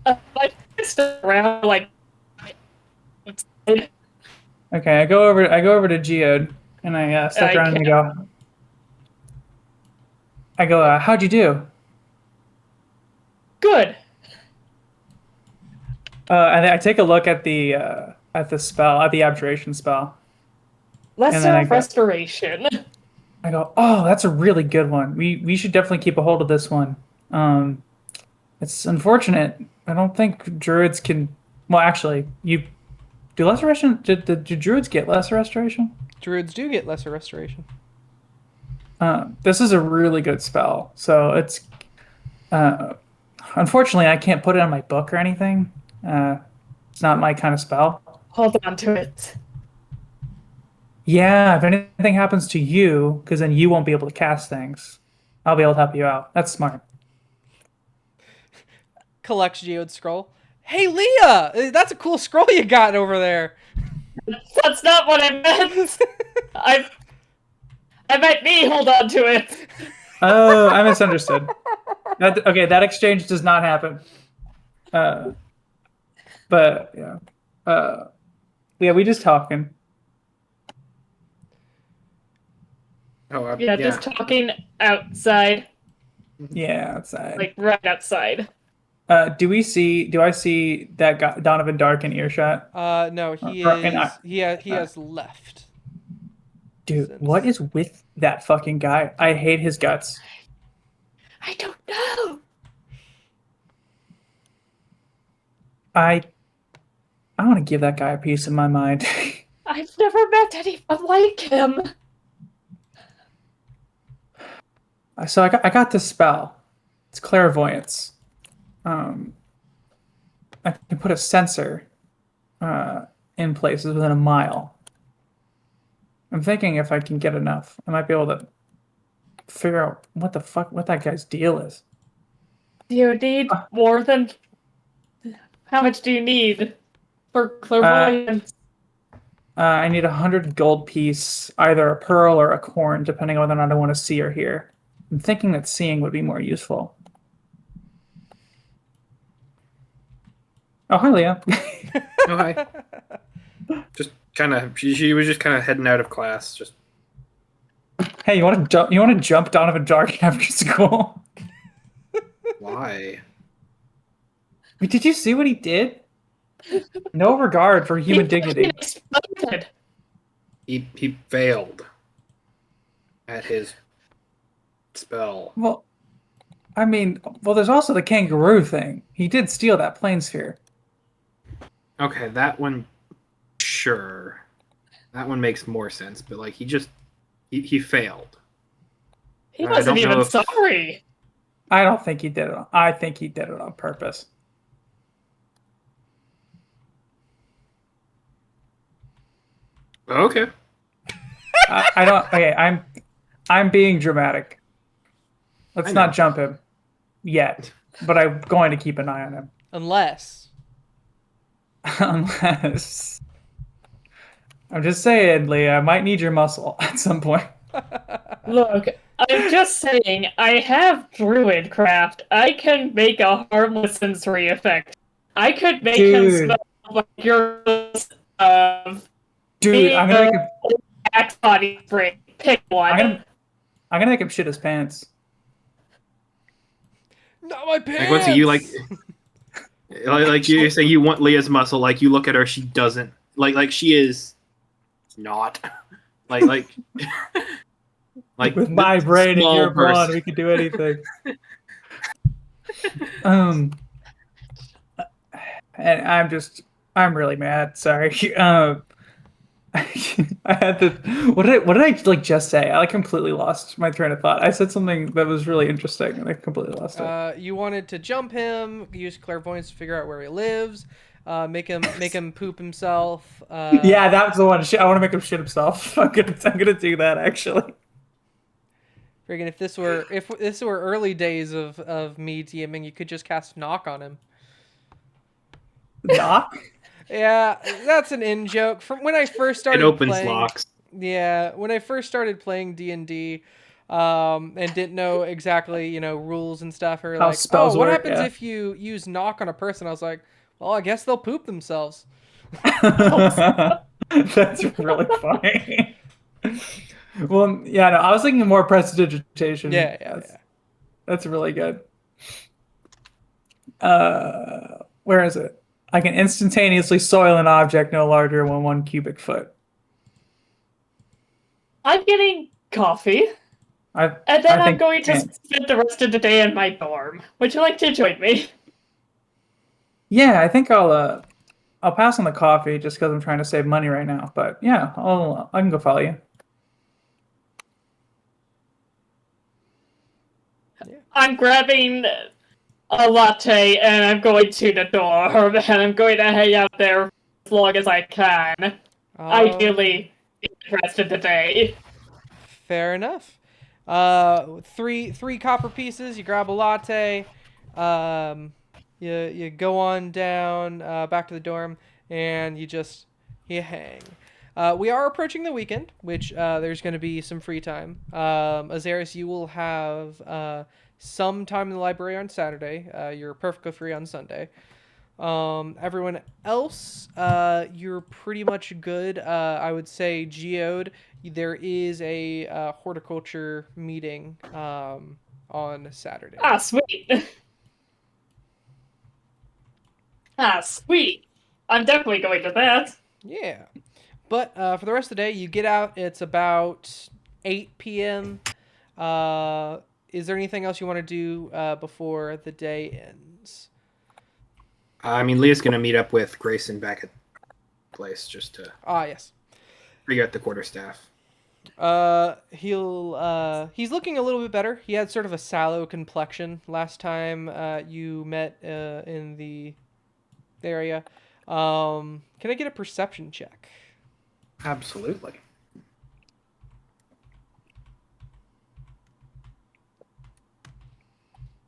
I stuck around like. Okay, I go over to Geode, and I stuck around and I go, how'd you do? Good. And I take a look at the spell, at the abjuration spell. Lesser restoration. I go, oh, that's a really good one. We should definitely keep a hold of this one. It's unfortunate. I don't think druids can. Well, actually, do lesser restoration. Do druids get lesser restoration? Druids do get lesser restoration. This is a really good spell. So it's unfortunately I can't put it on my book or anything. It's not my kind of spell. Hold on to it. Yeah, if anything happens to you, because then you won't be able to cast things, I'll be able to help you out. That's smart. Collects Geode's scroll. Hey, Leah! That's a cool scroll you got over there. That's not what I meant. I meant me hold on to it. Oh, I misunderstood. That exchange does not happen. But yeah. Yeah, we just talking. Just talking outside. Yeah, outside. Like right outside. Do I see that guy, Donovan Dark in earshot? No, he Or- and is. He uh, has left. dude, what Since is with that fucking guy? I hate his guts. I don't know. I I want to give that guy a piece of my mind. I've never met anyone like him. So I got this spell. It's clairvoyance. I can put a sensor in places within a mile. I'm thinking if I can get enough, I might be able to figure out what that guy's deal is. Do you need more than... How much do you need for Uh, clairvoyance? I need 100 gold piece, either a pearl or a corn, depending on whether or not I want to see or hear. I'm thinking that seeing would be more useful. Oh, hi, Leah. Oh, hi. Just kind of, she was just kind of heading out of class. Just Hey, you want to jump? You want to jump Donovan Dark after school? why? Wait, did you see what he did? No regard for human dignity. Exploded. He failed at his spell. Well, I mean, there's also the kangaroo thing. He did steal that planesphere. Okay, that one, sure, that one makes more sense. But like, he failed. He I wasn't don't know even if- sorry. I don't think he did it. I think he did it on purpose. Okay. I don't. Okay, I'm being dramatic. Let's I know. not jump him yet, but I'm going to keep an eye on him. unless Unless I'm just saying, Leah, I might need your muscle at some point. Look, I'm just saying, I have Druidcraft. I can make a harmless sensory effect. I could make him Dude. smell like your Dude, I'm gonna make him. Axe body spray. Pick one. I'm gonna make him shit his pants. not my pants. Like, what's you like? Like you're saying you want Leah's muscle. Like you look at her, she doesn't. Like she is not. Like like With my this brain and small your blood, person. we could do anything. And I'm really mad. Sorry. I had to. What did I like just say? I like completely lost my train of thought. I said something that was really interesting, and I completely lost it. You wanted to jump him, use clairvoyance to figure out where he lives, make him poop himself. Yeah, that was the one. I want to make him shit himself. I'm gonna do that actually. Friggin' if this were early days of me DMing, you could just cast knock on him. Knock. Yeah, that's an in joke. From when I first started It opens playing, locks. Yeah, when I first started playing D&D, and didn't know exactly, rules and stuff, or How like, spells what work, happens yeah. if you use knock on a person? I was like, well, I guess they'll poop themselves. That's really funny. Well, yeah, no, I was thinking more prestidigitation. Yeah. That's really good. Where is it? I can instantaneously soil an object no larger than 1 cubic foot. I'm getting coffee, and then I'm going to spend the rest of the day in my dorm. Would you like to join me? Yeah, I think I'll pass on the coffee just because I'm trying to save money right now. But yeah, I can go follow you. I'm grabbing a latte and I'm going to the dorm and I'm going to hang out there as long as I can. Ideally, the rest of the day. Fair enough. Three copper pieces. You grab a latte. You go on down back to the dorm, and you hang. We are approaching the weekend, which there's going to be some free time. Azaris, you will have some time in the library on Saturday. You're perfectly free on Sunday. Everyone else, you're pretty much good. I would say geode. There is a horticulture meeting on Saturday. Ah, sweet. Ah, sweet. I'm definitely going to that. Yeah. But for the rest of the day, you get out. It's about 8 p.m. Is there anything else you want to do before the day ends? I mean, Leah's gonna meet up with Grayson back at the place just to Ah, yes. figure out the quarterstaff. He's looking a little bit better. He had sort of a sallow complexion last time you met in the area. Can I get a perception check? Absolutely.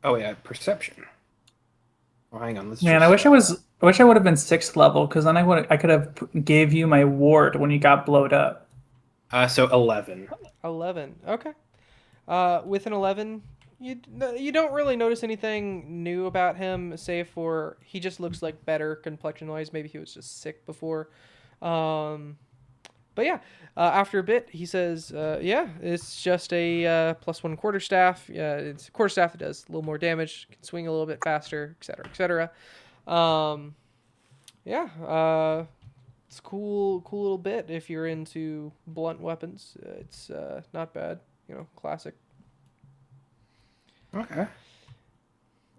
Oh yeah, perception. Oh, hang on. Man, I wish I would have been 6th level, because then I could have gave you my ward when you got blowed up. So 11. 11. Okay. With an 11, you don't really notice anything new about him, save for he just looks like better complexion-wise. Maybe he was just sick before. But yeah, after a bit, he says, yeah, it's just a +1 quarterstaff. Yeah, it's a quarterstaff that does a little more damage, can swing a little bit faster, etc., etc. Yeah, it's cool little bit if you're into blunt weapons. It's not bad, classic. Okay.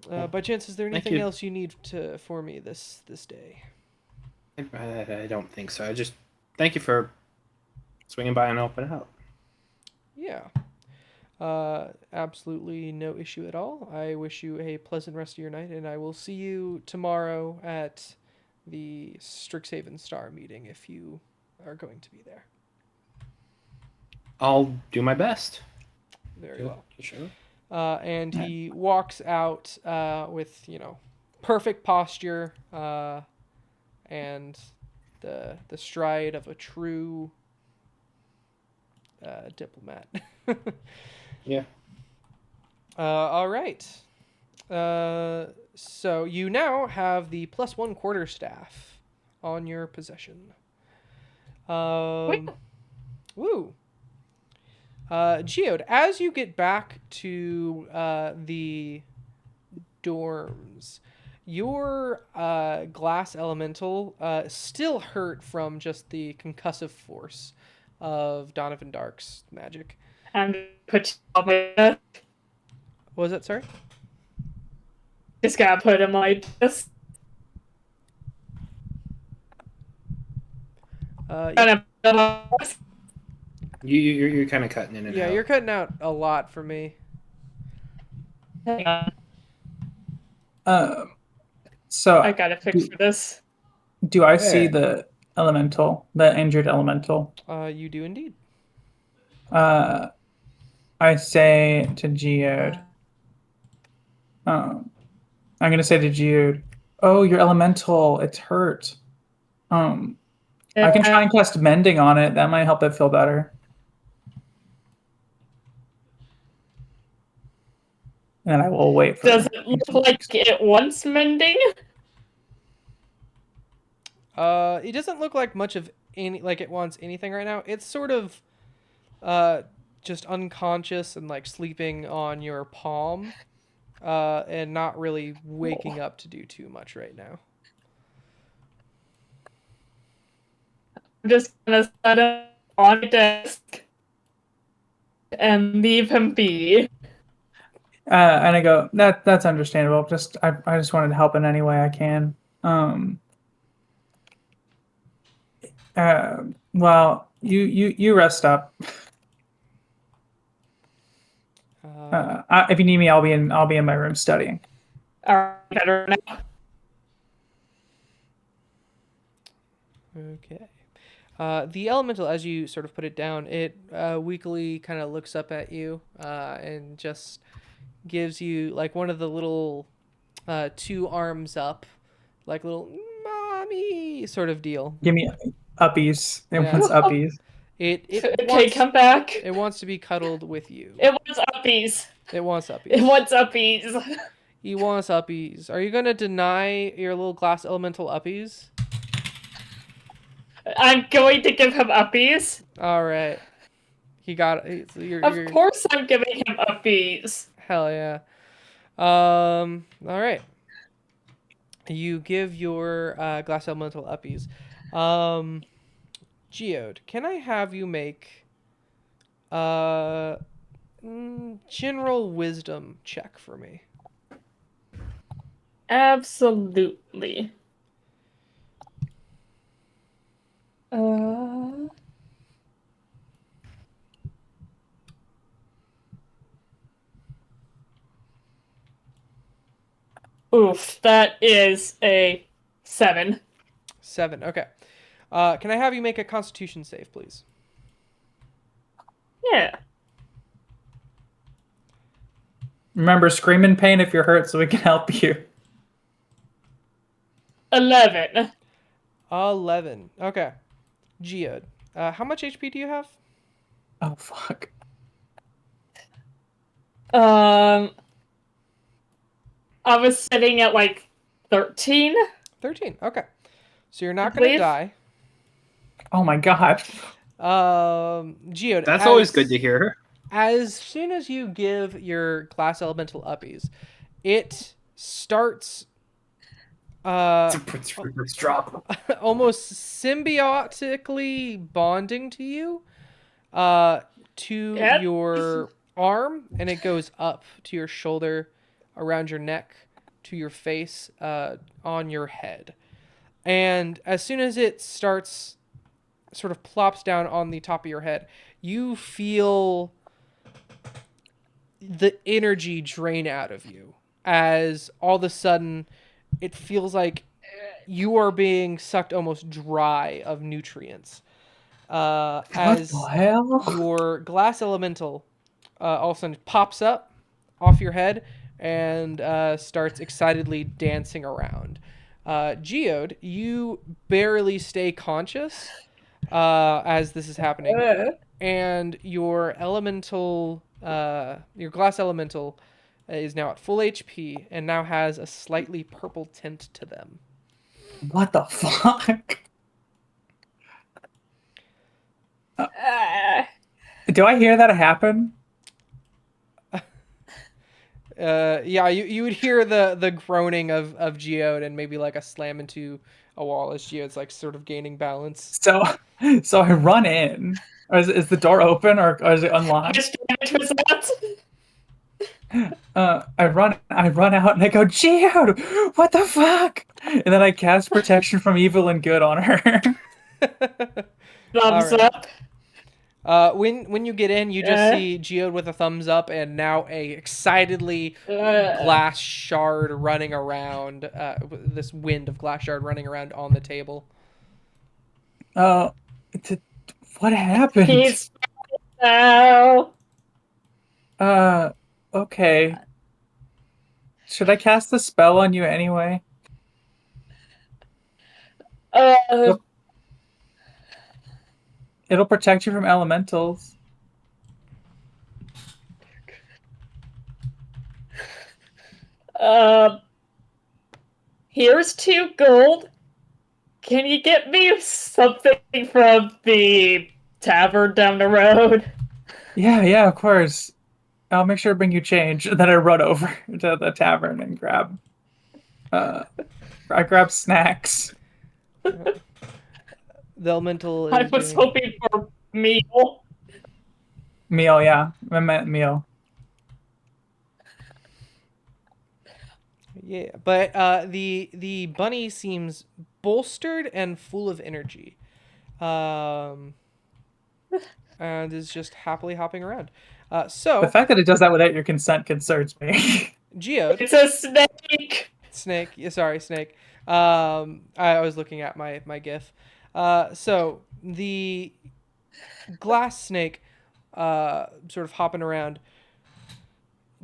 By chance, is there Thank anything you. else you need for me this day? I don't think so. I just thank you for swinging by and helping out. Yeah. Absolutely no issue at all. I wish you a pleasant rest of your night, and I will see you tomorrow at the Strixhaven Star meeting if you are going to be there. I'll do my best. Very well. Sure. And he walks out with, perfect posture and the stride of a true diplomat. Yeah. All right. So you now have the +1 quarterstaff on your possession. Woo. Geode, as you get back to the dorms, your glass elemental still hurt from just the concussive force of Donovan Dark's magic. And put on my desk. What was that, sorry? Just gotta put him on my desk. You're kind of cutting in and out. Yeah, you're cutting out a lot for me. Hang on. So I gotta fix for this. do I see the injured elemental? You do indeed. I say to Geode. I'm gonna say to Geode, "Oh, your elemental, it's hurt. I can try and cast mending on it. That might help it feel better." And I will wait for. Does it look like it wants mending? It doesn't look like much of it wants anything right now. It's sort of just unconscious and like sleeping on your palm and not really waking up to do too much right now. I'm just gonna set him on a desk and leave him be. And I go, that's understandable. I just wanted to help in any way I can. Well, you rest up. If you need me, I'll be in my room studying. Better now. Okay. The elemental, as you sort of put it down, it weakly kind of looks up at you and just gives you like one of the little 2 arms up, like little mommy sort of deal. Give me uppies. It wants uppies. Okay, come back. It wants to be cuddled with you. It wants uppies. It wants uppies. It wants uppies. He wants uppies. Are you gonna deny your little glass elemental uppies? I'm going to give him uppies. All right. He got it. Of course I'm giving him uppies. Hell yeah. All right. You give your glass elemental uppies. Geode, can I have you make general wisdom check for me? Absolutely. Oof, that is a 7. 7. Okay. Can I have you make a Constitution save, please? Yeah. Remember, scream in pain if you're hurt so we can help you. 11. 11. Okay. Geode, how much HP do you have? Oh, fuck. I was sitting at like 13. 13. Okay. So you're not I going to believe. die. Oh my god. Geode, That's always good to hear. As soon as you give your glass elemental uppies, it starts Drop. almost symbiotically bonding to you, to Yep. your arm, and it goes up to your shoulder, around your neck, to your face, on your head. And as soon as it starts, sort of plops down on the top of your head, you feel the energy drain out of you, as all of a sudden it feels like you are being sucked almost dry of nutrients. As What the hell? your glass elemental all of a sudden pops up off your head and starts excitedly dancing around. Geode, you barely stay conscious as this is happening, and your elemental, your glass elemental, is now at full HP and now has a slightly purple tint to them. What the fuck? Do I hear that happen? Yeah, you would hear the groaning of Geode and maybe like a slam into a wall as Geode's like sort of gaining balance. So I run in. Or is the door open or is it unlocked? Which damage was that? I run out and I go, Geode, what the fuck? And then I cast protection from evil and good on her. Thumbs Alright. up. When you get in, you just see Geode with a thumbs up and now a excitedly glass shard running around. This wind of glass shard running around on the table. Oh, what happened? He's now. Okay. Should I cast the spell on you anyway? It'll protect you from elementals. Here's 2 gold. Can you get me something from the tavern down the road? Yeah, of course. I'll make sure to bring you change. Then I run over to the tavern and grab. I grab snacks. The elemental. I was hoping for meal. Meal, yeah. I meant meal. Yeah, but the bunny seems bolstered and full of energy, and is just happily hopping around. So The fact that it does that without your consent concerns me. Geode, It's a snake. snake. Yeah, sorry, snake. I was looking at my GIF. So the glass snake, sort of hopping around.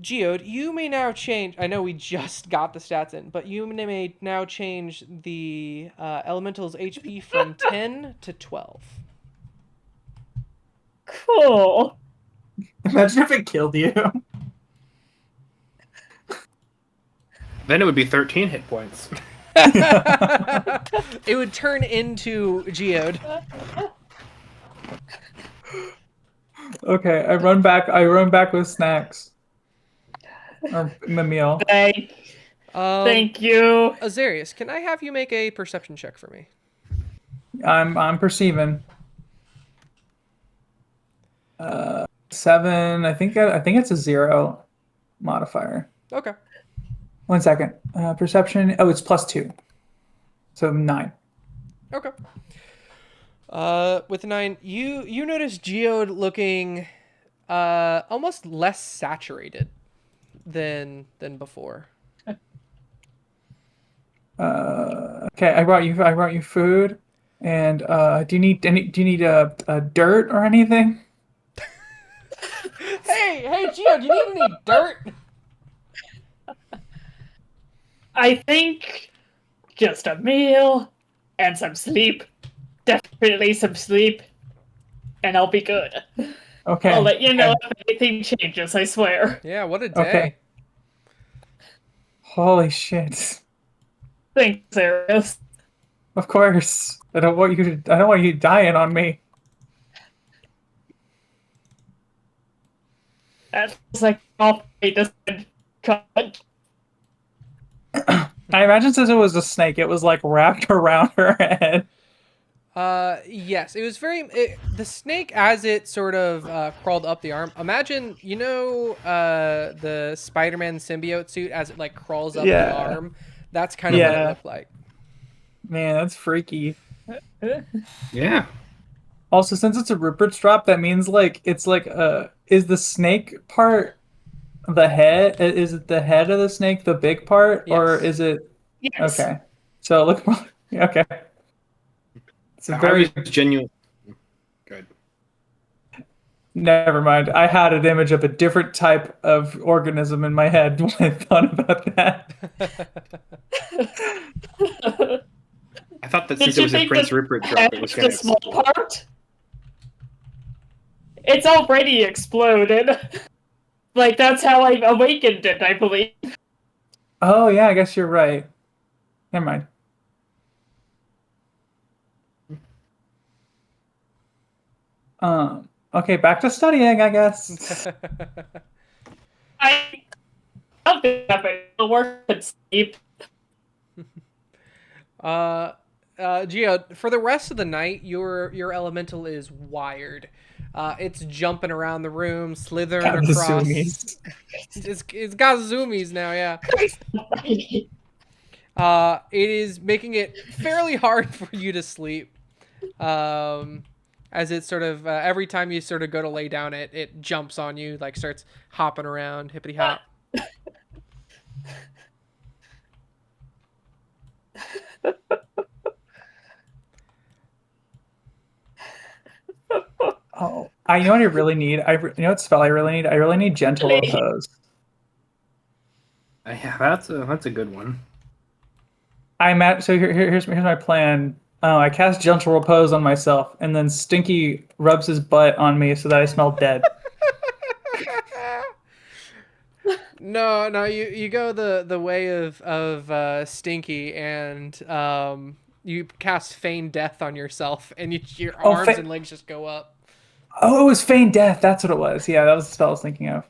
Geode, you may now change. I know we just got the stats in, but you may now change the elemental's HP from 10 to 12. Cool. Imagine if it killed you. Then it would be 13 hit points. It would turn into Geode. Okay, I run back with snacks. Or the meal. Thank Thank you. Azarius, can I have you make a perception check for me? I'm perceiving. 7. I think it's a 0 modifier. Okay. 1 second. Perception. Oh, it's +2. So 9. Okay. With 9, you notice geode looking almost less saturated than before. Okay, I brought you food, and do you need a dirt or anything? Hey, Geode, do you need any dirt? I think just a meal and some sleep. Definitely some sleep. And I'll be good. Okay. I'll let you know if anything changes, I swear. Yeah, what a day. Okay. Holy shit. Thanks, Arius. Of course. I don't want you dying on me. That feels like just cut. I imagine since it was a snake, it was like wrapped around her head. Yes, it was the snake as it sort of crawled up the arm. Imagine, the Spider-Man symbiote suit as it like crawls up the arm. That's kind of what it looked like. Man, that's freaky. Yeah. Also, since it's a Rupert's drop, that means like it's like is the snake part the head? Is it the head of the snake the big part, or is it? Yes. Okay, so look. Okay. It's a very genuine. Good. Never mind. I had an image of a different type of organism in my head when I thought about that. I thought that since it was a Prince Rupert drop, it was going to small part. It's already exploded. Like, that's how I awakened it, I believe. Oh, yeah, I guess you're right. Never mind. Okay, back to studying, I guess. I'll be up and work and sleep. Gio, for the rest of the night, your elemental is wired. It's jumping around the room, slithering across. It's got zoomies now, yeah. It is making it fairly hard for you to sleep. As it sort of every time you sort of go to lay down, it jumps on you, like starts hopping around, hippity hop. Oh, you know what I really need? You know what spell I really need? I really need gentle repose. Yeah, that's a good one. So here's my plan. I cast gentle repose on myself, and then Stinky rubs his butt on me so that I smell dead. No, you go the way of Stinky, and you cast feign death on yourself, and your arms and legs just go up. Oh, it was feign death. That's what it was. Yeah, that was the spell I was thinking of.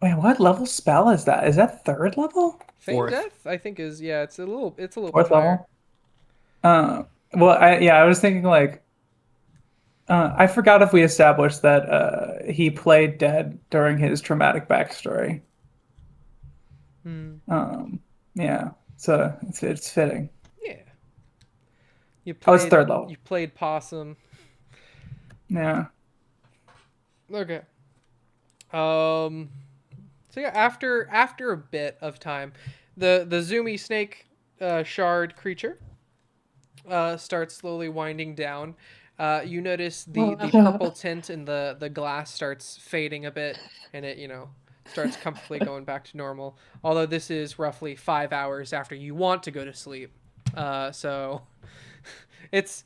Wait, what level spell is that? Is that 3rd level? Feign death, I think is it's a little 4th bit higher. level. Well, I was thinking like. I forgot if we established that he played dead during his traumatic backstory. Yeah, so it's fitting. Yeah. It's 3rd level. You played possum. Yeah. Okay. So yeah, after a bit of time, the zoomy snake shard creature starts slowly winding down. You notice the purple tint in the glass starts fading a bit, and it starts comfortably going back to normal. Although this is roughly 5 hours after you want to go to sleep, so it's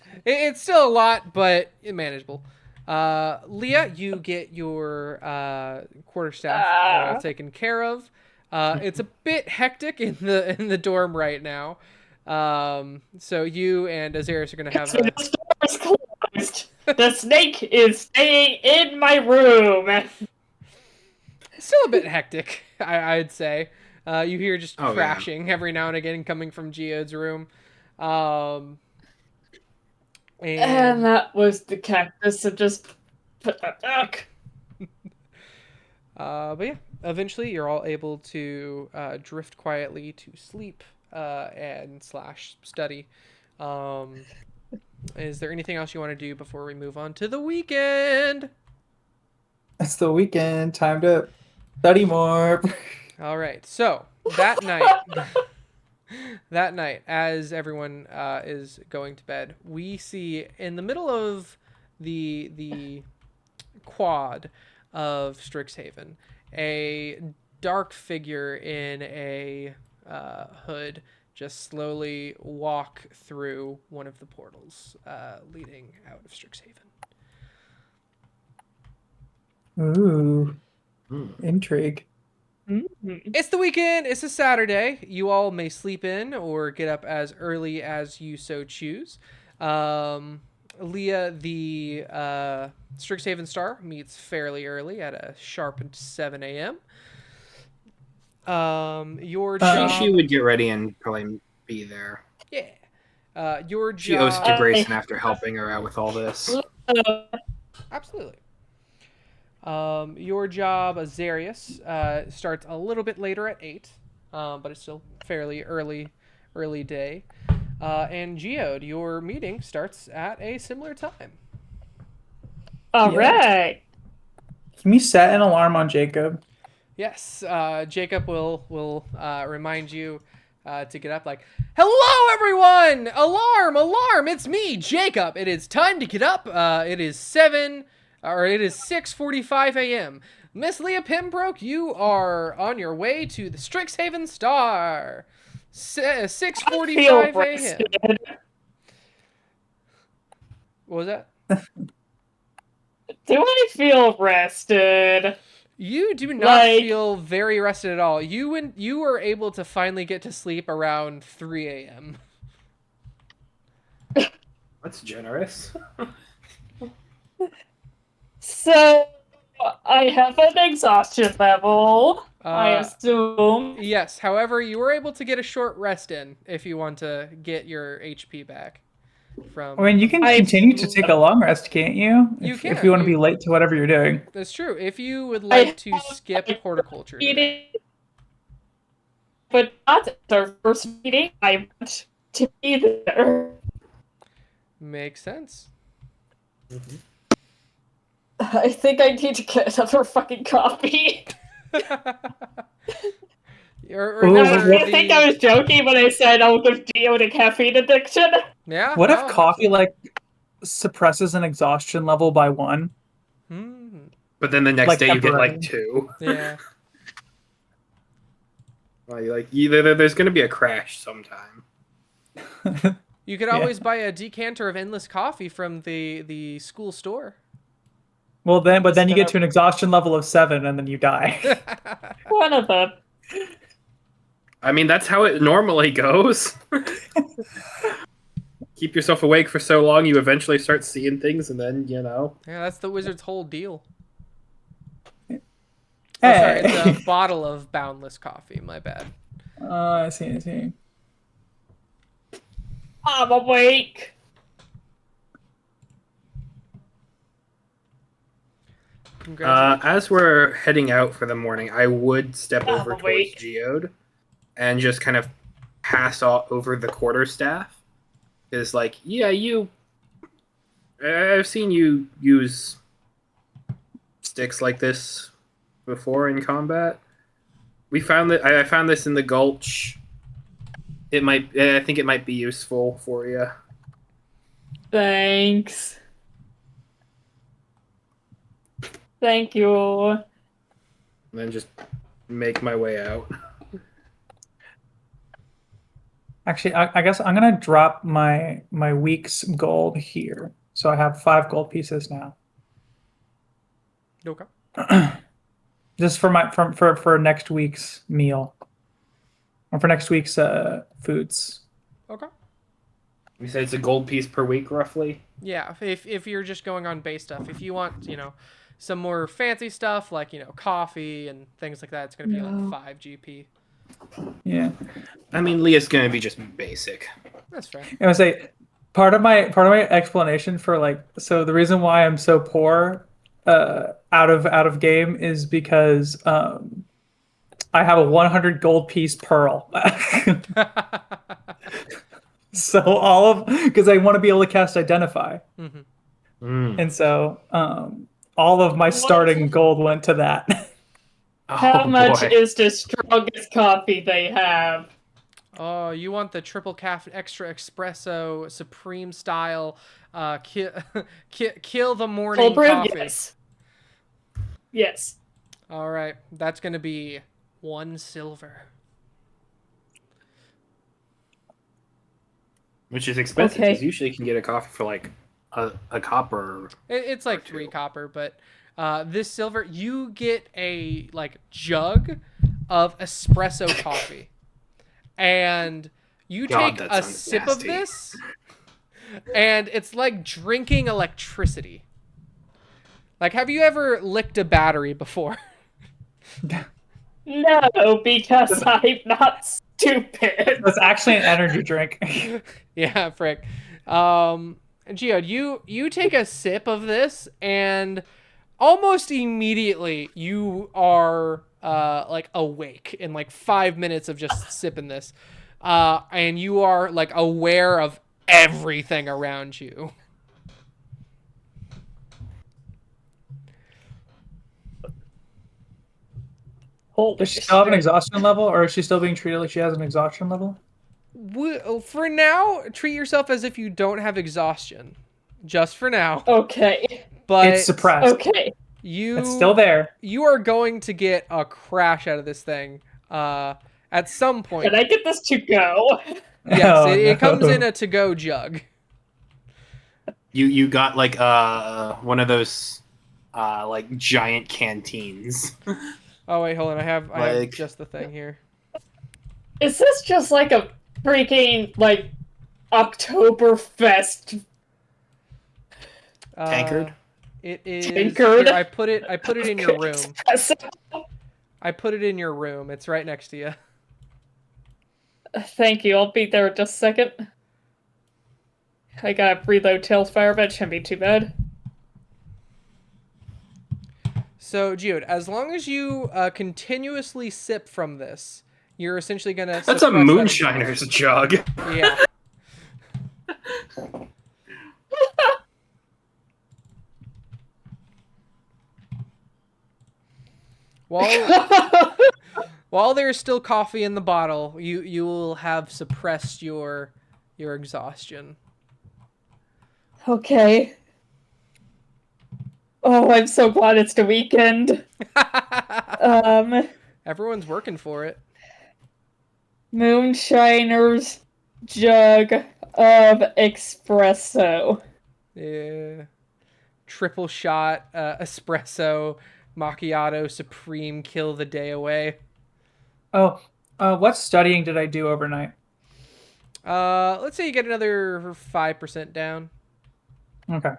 still a lot, but manageable. Leah, you get your quarterstaff taken care of. It's a bit hectic in the dorm right now. So you and Azarius are gonna have the door is closed. The snake is staying in my room. still a bit hectic, I'd say. You hear just Oh, yeah. crashing every now and again coming from Geode's room. And And that was the cactus that just put that back. but yeah, eventually you're all able to drift quietly to sleep and / study. Is there anything else you want to do before we move on to the weekend? It's the weekend. Time to study more. All right. So that night, as everyone is going to bed, we see in the middle of the quad of Strixhaven a dark figure in a hood just slowly walk through one of the portals leading out of Strixhaven. Ooh, intrigue. It's the weekend. It's a Saturday. You all may sleep in or get up as early as you so choose. Leah, the Strixhaven Star, meets fairly early at a sharp 7 a.m. Your job... She would get ready and probably be there. Yeah. Your job... She owes it to Grayson after helping her out with all this. Absolutely. Your job, Azarius, starts a little bit later at 8, but it's still fairly early day. And Geode, your meeting starts at a similar time. All right. Can we set an alarm on J.A.C.O.B? Yes, Jacob will remind you to get up like, "Hello, everyone! Alarm! It's me, Jacob. It is time to get up. It is 6:45 a.m. Miss Leah Pembroke, you are on your way to the Strixhaven Star. 6:45 a.m. What was that? Do I feel rested? You do not feel very rested at all. You were able to finally get to sleep around 3 a.m. That's generous. So, I have an exhaustion level, I assume. Yes, however, you were able to get a short rest in if you want to get your HP back. I mean, you can continue to take a long rest, can't you? If you want to be late to whatever you're doing. That's true. If you would like to skip horticulture. But not our first meeting. I want to be there. Makes sense. Mm-hmm. I think I need to get another fucking coffee. You think I was joking when I said I'll give Geode a caffeine addiction? Yeah. What if coffee suppresses an exhaustion level by 1? But then the next day you get 2. Yeah. Well, there's gonna be a crash sometime. You could always buy a decanter of endless coffee from the school store. Well, then you get to an exhaustion level of 7 and then you die. One of them. I mean, that's how it normally goes. Keep yourself awake for so long, you eventually start seeing things, and then, Yeah, that's the wizard's whole deal. Hey. Oh, sorry, it's a bottle of boundless coffee. My bad. I see. I'm awake. As we're heading out for the morning, I would step over towards Geode and just kind of pass over the quarterstaff. Because, I've seen you use sticks like this before in combat. I found this in the gulch. I think it might be useful for you. Thanks. Thank you. And then just make my way out. Actually, I guess I'm gonna drop my week's gold here, so I have 5 gold pieces now. Okay. Just for next week's meal, or for next week's foods. Okay. You say it's a gold piece per week, roughly. Yeah, if you're just going on base stuff, if you want, some more fancy stuff like, coffee and things like that, it's going to be No. like 5 GP. Yeah. I mean, Leah's gonna be just basic. That's fair. I would say part of my explanation for so the reason why I'm so poor out of game is because I have a 100 gold piece pearl. So because I want to be able to cast identify. And so all of my starting gold went to that. How much boy. is the strongest coffee they have? Oh, you want the triple caffeine extra espresso supreme style kill the morning Cold brew? coffee. Yes. Yes. All right, that's going to be 1 silver. Which is expensive, Okay. because usually you can get a coffee for like a copper. It's like 3 copper, but this silver, you get a jug of espresso coffee, and you God, take that a sounds sip of nasty. this, and it's like drinking electricity. Like, have you ever licked a battery before? No, because I'm not stupid. It's actually an energy drink. Yeah, frick. Geode, you take a sip of this, and almost immediately you are awake in 5 minutes of just sipping this, and you are aware of everything around you. Holy Does she still have an shit. exhaustion level, or is she still being treated like she has an exhaustion level? For now, treat yourself as if you don't have exhaustion. Just for now. Okay. But It's suppressed. Okay. It's still there. You are going to get a crash out of this thing at some point. Can I get this to go? Yes, Oh, it comes no. in a to-go jug. You got one of those giant canteens. Oh wait, hold on. I have Like- just the thing here. Is this just like a freaking Oktoberfest? Tankard? It is. Tankard? Here, I put it in your room. Espresso? I put it in your room. It's right next to you. Thank you. I'll be there in just a second. I gotta reload Tails Fire, but it shouldn't be too bad. So, Geode, as long as you continuously sip from this, you're essentially gonna. That's a suppress that moonshiner's jug. Yeah. While there's still coffee in the bottle, you will have suppressed your exhaustion. Okay. Oh, I'm so glad it's the weekend. Everyone's working for it. Moonshiner's jug of espresso. Yeah. Triple shot, espresso, macchiato, supreme, kill the day away. Oh, what studying did I do overnight? Let's say you get another 5% down. Okay. I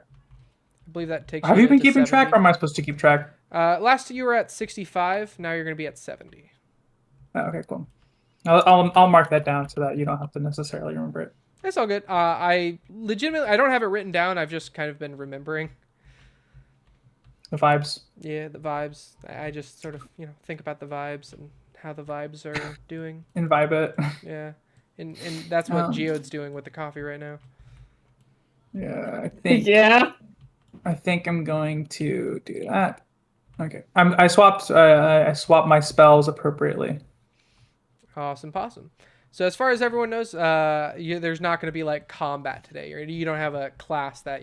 believe that takes Have you been to keeping track, 70. or am I supposed to keep track? Last you were at 65. Now you're going to be at 70. Oh, okay, cool. I'll mark that down so that you don't have to necessarily remember it. It's all good. I don't have it written down. I've just kind of been remembering. The vibes. Yeah, the vibes. I just sort of, think about the vibes and how the vibes are doing. Imbibe it. Yeah. And that's what Geode's doing with the coffee right now. Yeah, I think I'm going to do that. Okay. I swapped my spells appropriately. Awesome possum. So as far as everyone knows, there's not going to be combat today. You don't have a class that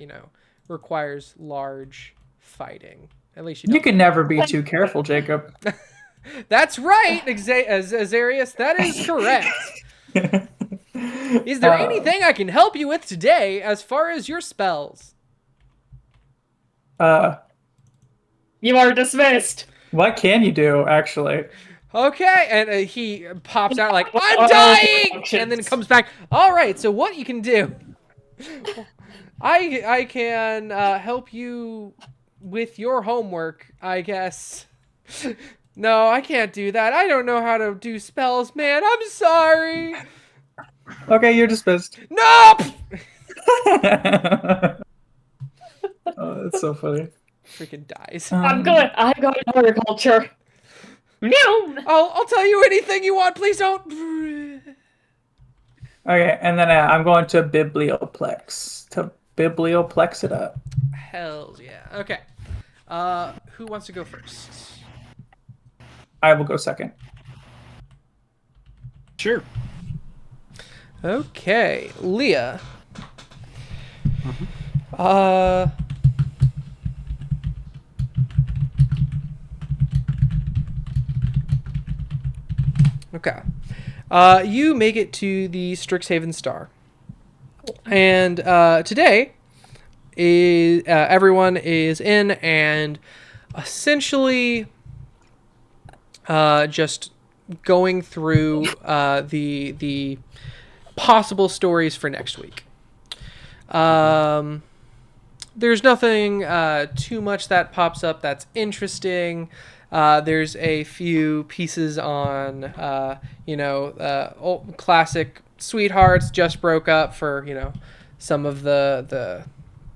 requires large fighting. At least you don't. You can never be too careful, Jacob. That's right, Azarius. That is correct. Is there anything I can help you with today as far as your spells? You are dismissed. What can you do, actually? Okay, and he pops out I'm dying, and then comes back. All right, so what you can do? I can help you with your homework, I guess. No, I can't do that. I don't know how to do spells, man. I'm sorry. Okay, you're dismissed. Nope! Oh, that's so funny. Freaking dies. I'm going horticulture. No. I'll tell you anything you want. Please don't. Okay, and then I'm going to biblioplex. To biblioplex it up. Hells yeah. Okay. Who wants to go first? I will go second. Sure. Okay, Leah. Okay. You make it to the Strixhaven Star. And today is everyone is in and essentially just going through the possible stories for next week. There's nothing too much that pops up that's interesting. There's a few pieces on, old classic sweethearts just broke up for, some of the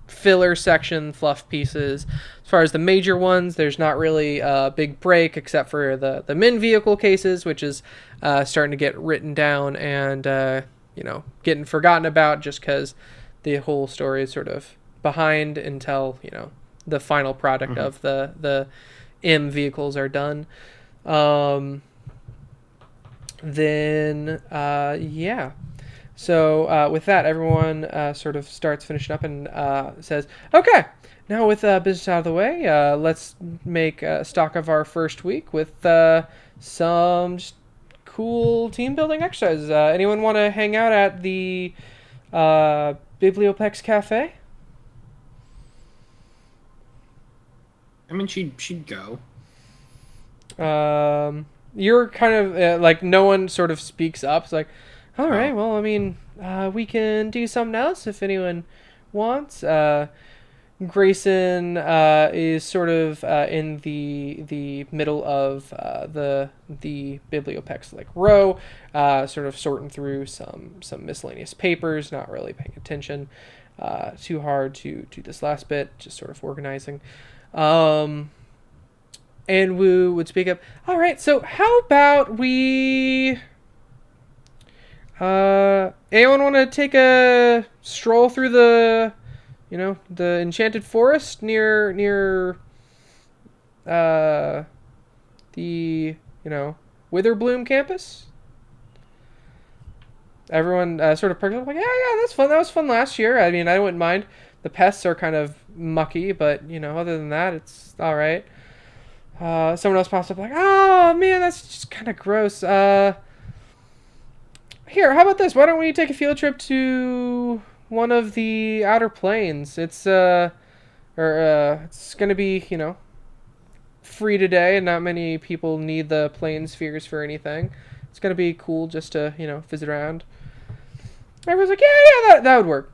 filler section fluff pieces. As far as the major ones, there's not really a big break except for the min vehicle cases, which is starting to get written down and, getting forgotten about just because the whole story is sort of behind until, the final product of the M vehicles are done. So with that, everyone sort of starts finishing up and says, okay, now with business out of the way, let's make stock of our first week with some just cool team building exercises. Anyone want to hang out at the Biblioplex Cafe? I mean, she'd go. You're kind of like no one sort of speaks up. It's like, all right, well, I mean, we can do something else if anyone wants. Grayson is sort of in the middle of the Biblioplex like row, sort of sorting through some miscellaneous papers, not really paying attention too hard to this last bit, just sort of organizing. And Wu would speak up. All right, so how about we? Anyone want to take a stroll through the enchanted forest near the Witherbloom campus? Everyone sort of perks up like, yeah, that's fun. That was fun last year. I mean, I wouldn't mind. The pests are kind of mucky, but other than that, it's all right. Someone else pops up like, oh man, that's just kind of gross. Here, how about this? Why don't we take a field trip to one of the outer planes? It's it's gonna be free today, and not many people need the planespheres for anything. It's gonna be cool just to visit around. Everyone's like, yeah, that would work.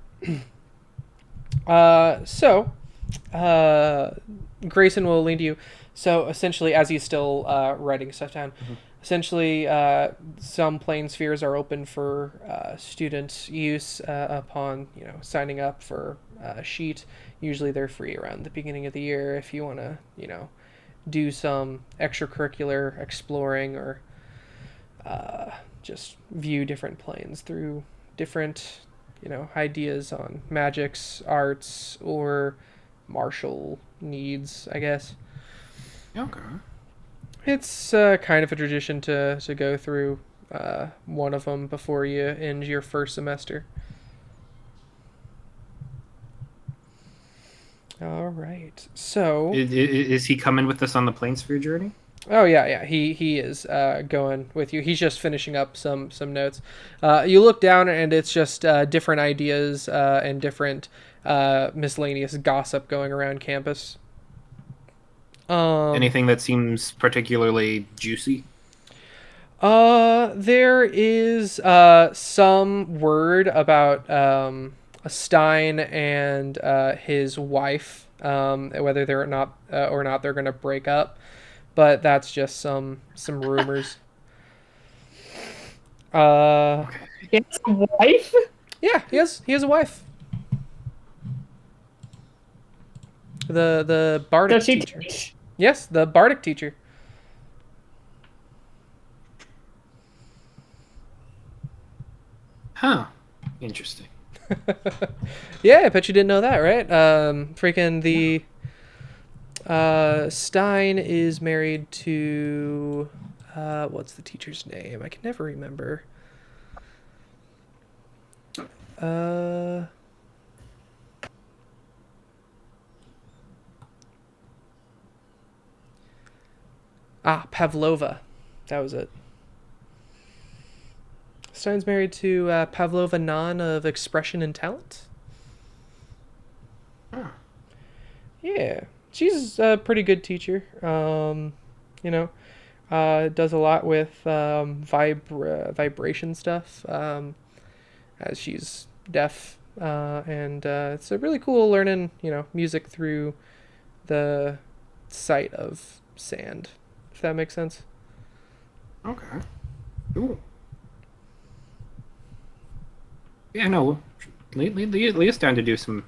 So Grayson will lean to you. So essentially, as he's still writing stuff down, essentially some planespheres are open for student use upon signing up for a sheet. Usually they're free around the beginning of the year if you want to do some extracurricular exploring or just view different planes through different ideas on magics, arts, or martial needs, I guess. Okay. It's kind of a tradition to go through one of them before you end your first semester. All right. So is he coming with us on the planesphere journey? Oh yeah. He is going with you. He's just finishing up some notes. You look down and it's just different ideas and different miscellaneous gossip going around campus. Anything that seems particularly juicy? There is some word about a Stein and his wife whether they're not or not they're going to break up. But that's just some rumors. He has a wife? Yeah, he has a wife. The bardic Does she teacher. teach? Yes, the bardic teacher. Huh. Interesting. Yeah, I bet you didn't know that, right? Freaking the Stein is married to what's the teacher's name? I can never remember. Pavlova. That was it. Stein's married to Pavlova Nan of Expression and Talent. Huh. Yeah, she's a pretty good teacher. You know, does a lot with vibration stuff, as she's deaf, and it's a really cool learning, music through the sight of sand, if that makes sense. Okay. Cool. Yeah, no. Lead us down to do some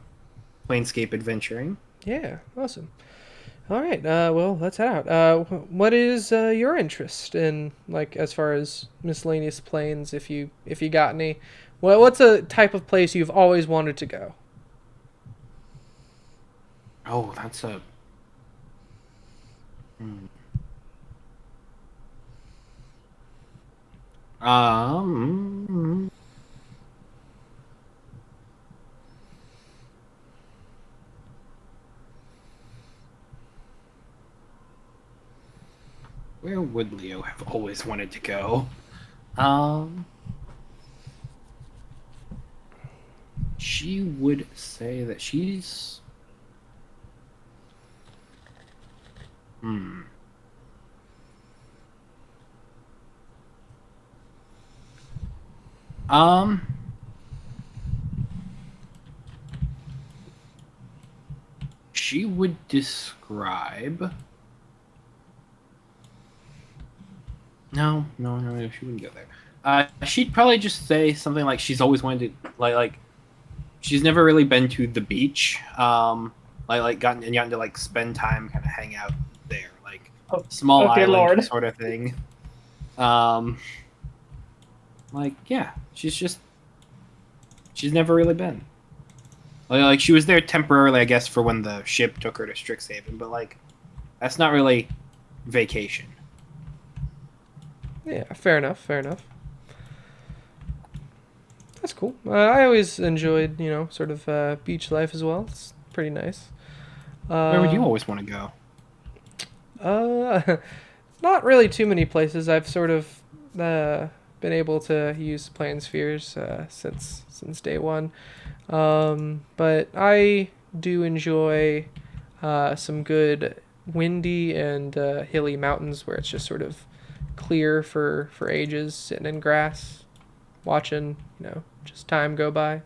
planescape adventuring. Yeah, awesome. All right, well, let's head out. What is your interest in, like, as far as miscellaneous planes, if you got any? Well, what's a type of place you've always wanted to go? Oh, that's a... Where would Leo have always wanted to go? She would say that she's... She would describe... No, she wouldn't go there. She'd probably just say something like she's always wanted to, like she's never really been to the beach, gotten to like spend time, kind of hang out there, like small island Lord. sort of thing. She's never really been. Like she was there temporarily, I guess, for when the ship took her to Strixhaven, but like that's not really vacation. Yeah, fair enough. That's cool. I always enjoyed, sort of beach life as well. It's pretty nice. Where would you always want to go? Not really too many places. I've sort of been able to use planespheres since day one. But I do enjoy some good windy and hilly mountains where it's just sort of clear for ages, sitting in grass, watching, just time go by.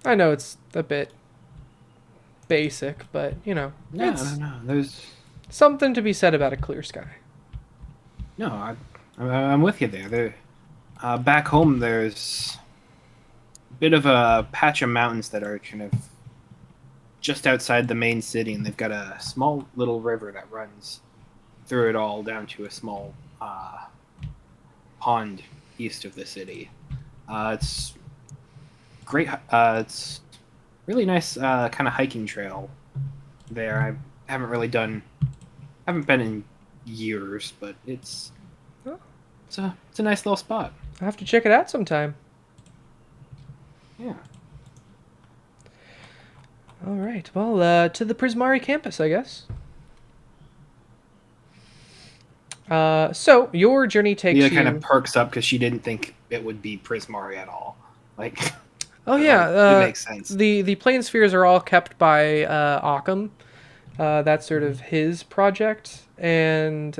I know it's a bit basic, but it's There's something to be said about a clear sky. No, I'm with you there. Back home, there's a bit of a patch of mountains that are kind of just outside the main city, and they've got a small little river that runs through it all down to a small pond east of the city. It's great. It's really nice kind of hiking trail there. I haven't been in years, but it's a nice little spot. I have to check it out sometime. Yeah. All right. Well, to the Prismari campus, I guess. So your journey takes you. Leah kind of perks up because she didn't think it would be Prismari at all. Like. Oh yeah, it makes sense. The planespheres are all kept by Occam. That's sort of his project, and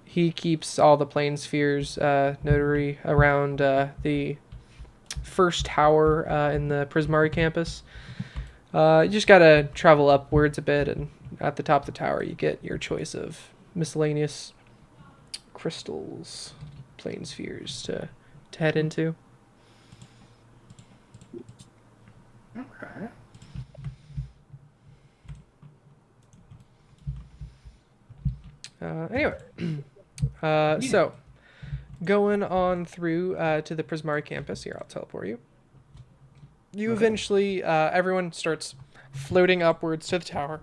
he keeps all the planespheres notary around the first tower in the Prismari campus. You just gotta travel upwards a bit, and at the top of the tower, you get your choice of miscellaneous crystals, plane spheres to head into. Okay. Anyway, so going on through to the Prismari campus. Here, I'll teleport you. You eventually, everyone starts floating upwards to the tower.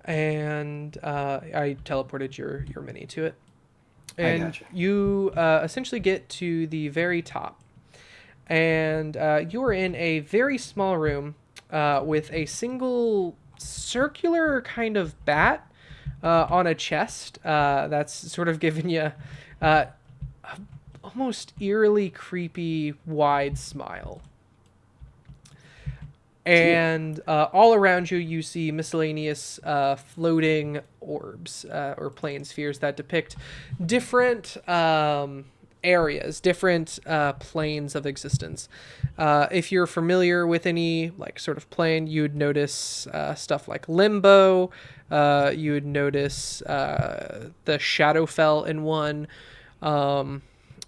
And I teleported your mini to it. And I gotcha. you essentially get to the very top. And you are in a very small room with a single circular kind of bat on a chest that's sort of giving you almost eerily creepy wide smile. And all around you, you see miscellaneous floating orbs or plane spheres that depict different areas, different planes of existence. If you're familiar with any like sort of plane, you would notice stuff like limbo. You would notice the Shadowfell in one.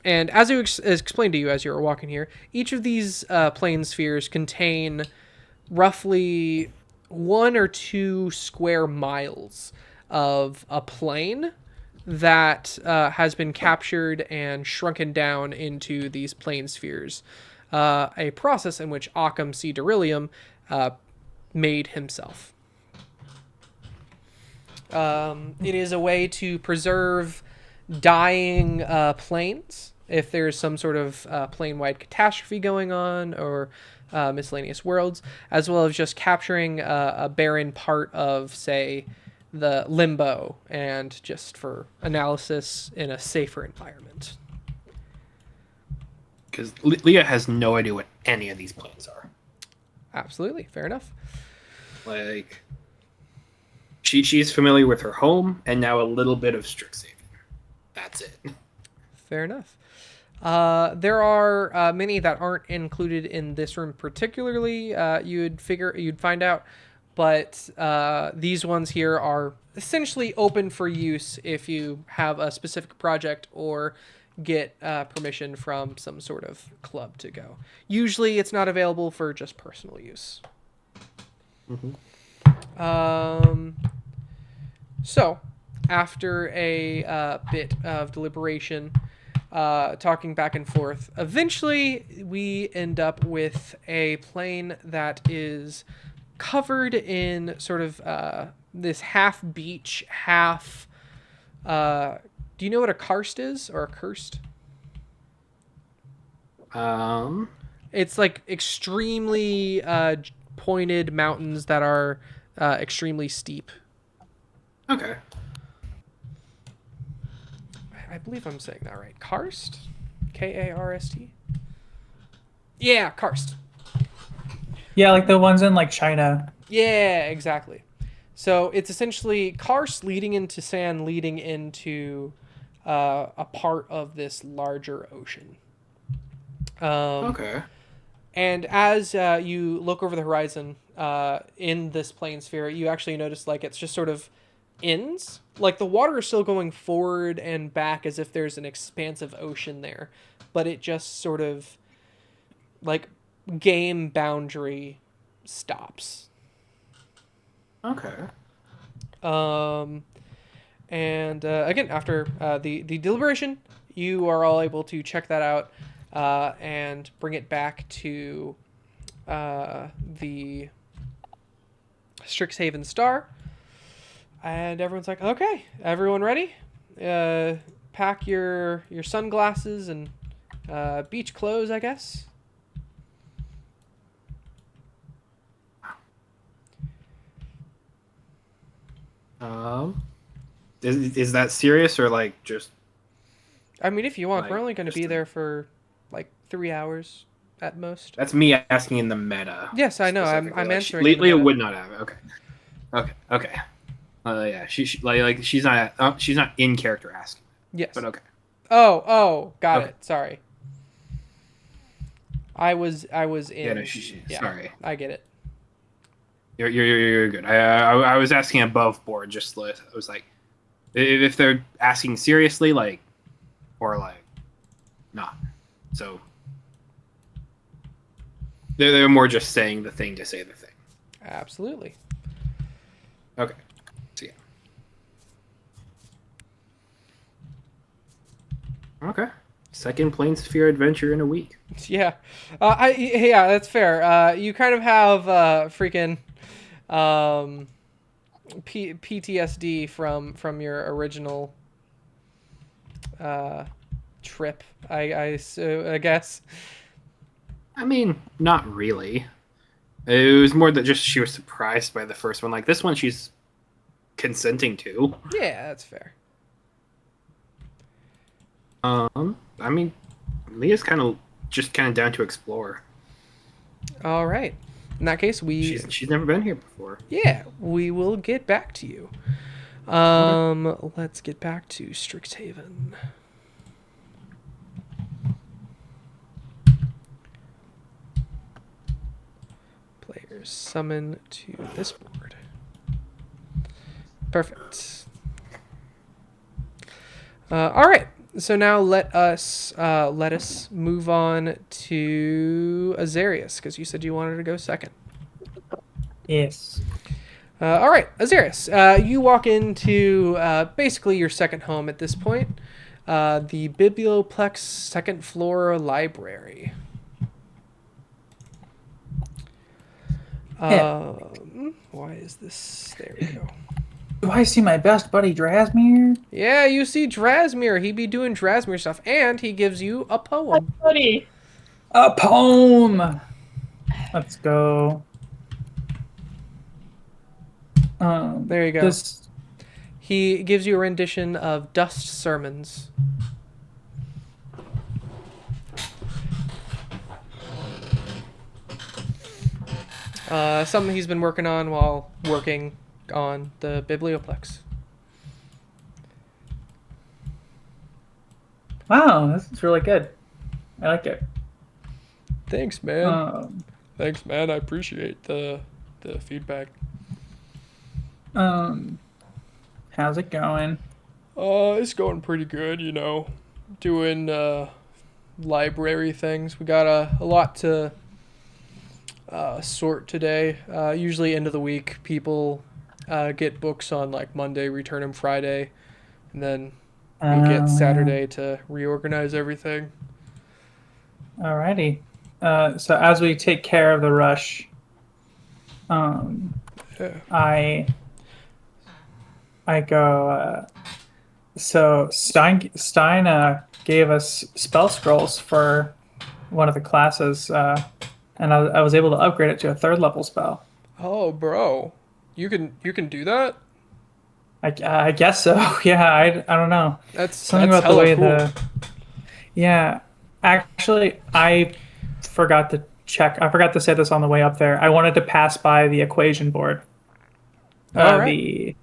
And as I explained to you as you were walking here, each of these plane spheres contain roughly 1 or 2 square miles of a plane that has been captured and shrunken down into these plane spheres. A process in which Occam C. Beryllium made himself. It is a way to preserve dying planes if there's some sort of plane-wide catastrophe going on or miscellaneous worlds, as well as just capturing a barren part of, say, the limbo, and just for analysis in a safer environment. Because Leah has no idea what any of these planes are. Absolutely, fair enough. Like, she's familiar with her home and now a little bit of Strixhaven. That's it. Fair enough. There are many that aren't included in this room particularly. You'd find out, but these ones here are essentially open for use if you have a specific project or get permission from some sort of club to go. Usually, it's not available for just personal use. Mm-hmm. So, after a bit of deliberation, talking back and forth, eventually we end up with a plane that is covered in sort of this half beach, half... do you know what a karst is, or a karst? It's like extremely pointed mountains that are extremely steep. Okay. I believe I'm saying that right. Karst? K-A-R-S-T? Yeah, karst. Yeah, like the ones in like China. Yeah, exactly. So it's essentially karst leading into sand, leading into a part of this larger ocean. Okay. And as you look over the horizon in this plane sphere, you actually notice like it's just sort of ends. Like the water is still going forward and back as if there's an expansive ocean there, but it just sort of like game boundary stops. Okay. And again, after the deliberation, you are all able to check that out and bring it back to the Strixhaven Star. And everyone's like, okay, everyone ready? Pack your sunglasses and beach clothes, I guess. Is that serious or like just... I mean, if you want, Like, we're only going to be just there for like 3 hours at most. That's me asking in the meta. Yes, I know. I'm specifically. answering. in the Leah meta. would not have it. Okay. Yeah, she's not in character asking. Yes. But okay. Oh, got Okay. it. Sorry. I was in. Yeah, no, yeah, sorry. I get it. You're good. I was asking above board. Just I was like, if they're asking seriously, like, or like, not. So they're more just saying the thing to say the thing. Absolutely. Okay. So yeah. Okay. Second planesphere adventure in a week. Yeah, yeah, that's fair. You kind of have freaking PTSD from your original trip. I guess. I mean, not really. It was more that just she was surprised by the first one. Like this one, she's consenting to. Yeah, that's fair. I mean, Leah's kind of down to explore. All right. In that case, she's never been here before. Yeah, we will get back to you. Let's get back to Strixhaven. Players summon to this board. Perfect. All right. So now let us move on to Azarius, because you said you wanted to go second. Yes. All right, Azarius, you walk into basically your second home at this point, the Biblioplex second floor library. Why is this? There we go. Do I see my best buddy Drasmir? Yeah, you see Drasmir. He be doing Drasmir stuff, and he gives you a poem. Buddy. A poem! Let's go. There you go. He gives you a rendition of Dust Sermons. Something he's been working on while working on the Biblioplex. Wow, this is really good. I like it. Thanks, man. Thanks, man. I appreciate the feedback. How's it going? It's going pretty good, you know. Doing library things. We got a lot to sort today. Usually end of the week, people get books on like Monday, return them Friday, and then we get Saturday to reorganize everything. Alrighty. So as we take care of the rush, I go. So Stein gave us spell scrolls for one of the classes, and I was able to upgrade it to a 3rd level spell. Oh, bro, you can do that? I guess so. Yeah, I don't know. That's something that's about the way cool. Yeah, actually, I forgot to check. I forgot to say this on the way up there. I wanted to pass by the equation board, the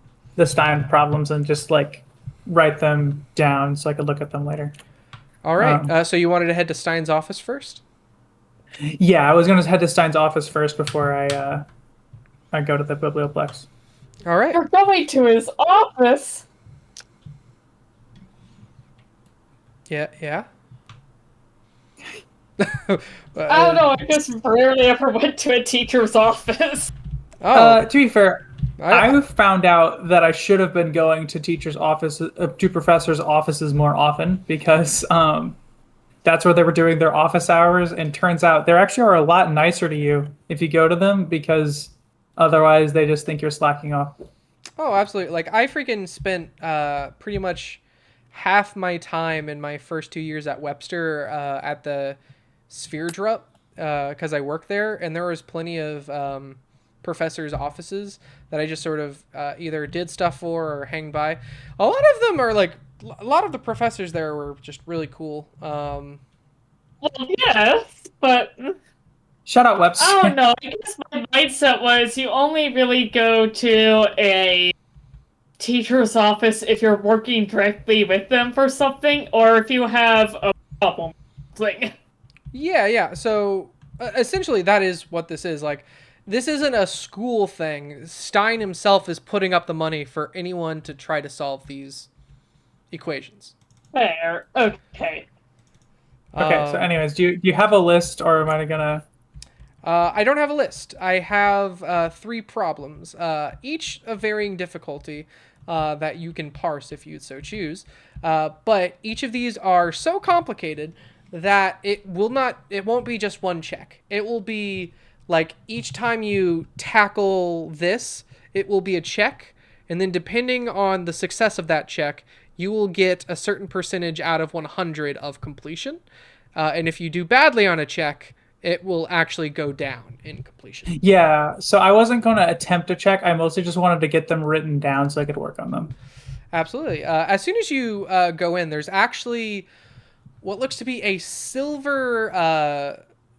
Stein problems, and just like write them down so I could look at them later. All right. So you wanted to head to Stein's office first? Yeah, I was going to head to Stein's office first before I go to the Biblioplex. All right. You're going to his office? Yeah. I don't know, I just rarely ever went to a teacher's office. To be fair, I found out that I should have been going to teachers' offices, to professors' offices more often, because that's where they were doing their office hours, and turns out they actually are a lot nicer to you if you go to them, because otherwise they just think you're slacking off. Oh, absolutely. Like, I freaking spent pretty much half my time in my first 2 years at Webster at the Sphere Drop, because I worked there, and there was plenty of professors' offices that I just sort of either did stuff for or hang by. A lot of them are like, a lot of the professors there were just really cool. Well, yes, but Shut up, Webster. I don't know. I guess my mindset was you only really go to a teacher's office if you're working directly with them for something, or if you have a problem. Like, Yeah. So essentially, that is what this is. Like, this isn't a school thing. Stein himself is putting up the money for anyone to try to solve these equations. Fair. Okay. Okay, so anyways, do you have a list, or am I gonna? I don't have a list. I have 3 problems, each of varying difficulty that you can parse if you so choose. But each of these are so complicated that it won't be just one check. It will be like each time you tackle this, it will be a check. And then depending on the success of that check, you will get a certain percentage out of 100 of completion. And if you do badly on a check, it will actually go down in completion. Yeah, so I wasn't going to attempt to check. I mostly just wanted to get them written down so I could work on them. Absolutely. As soon as you go in, there's actually what looks to be a silver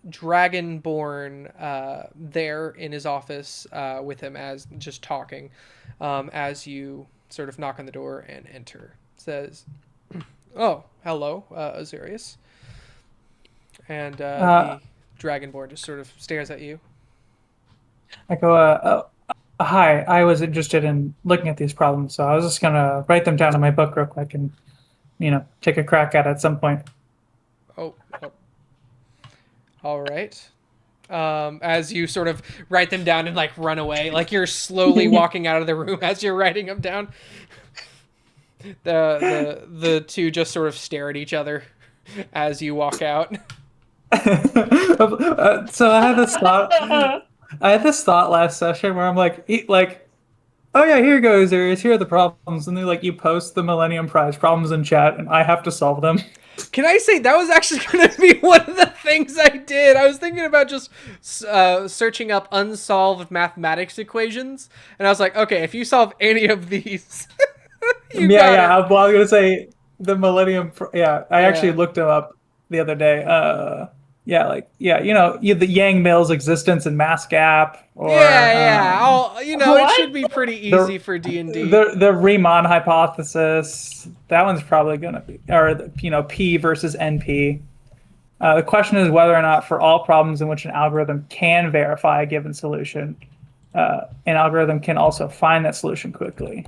dragonborn there in his office with him as just talking as you sort of knock on the door and enter. It says, "Oh, hello, Azurius." And the dragonborn just sort of stares at you. I go, hi, I was interested in looking at these problems, so I was just going to write them down in my book real quick and, take a crack at some point. Oh. All right. As you sort of write them down and like run away, like you're slowly walking out of the room as you're writing them down. The two just sort of stare at each other as you walk out. So I had this thought. I had this thought last session where I'm like, oh yeah, here goes. Here are the problems, and then you post the Millennium Prize problems in chat, and I have to solve them. Can I say that was actually going to be one of the things I did? I was thinking about just searching up unsolved mathematics equations, and I was like, okay, if you solve any of these, yeah. I was gonna say the Millennium. I actually looked them up the other day. The Yang Mills existence and mass gap. Or, it should be pretty easy for D&D. The Riemann hypothesis. That one's probably gonna be, or P versus NP. The question is whether or not for all problems in which an algorithm can verify a given solution, an algorithm can also find that solution quickly.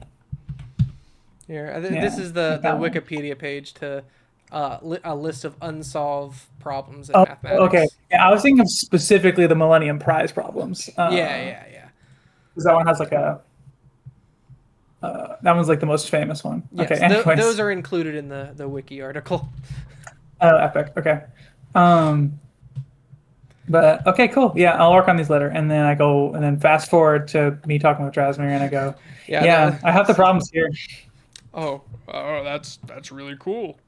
Here, this is the Wikipedia page to a list of unsolved problems in mathematics. Okay. Yeah, I was thinking of specifically the Millennium Prize problems. Yeah. Because that one has that one's the most famous one. Yes, okay, those are included in the wiki article. Oh, epic. Okay. But okay, cool. Yeah, I'll work on these later, and then I go, and then fast forward to me talking with Drasmir, and I go, I have the problems here. Oh, that's really cool.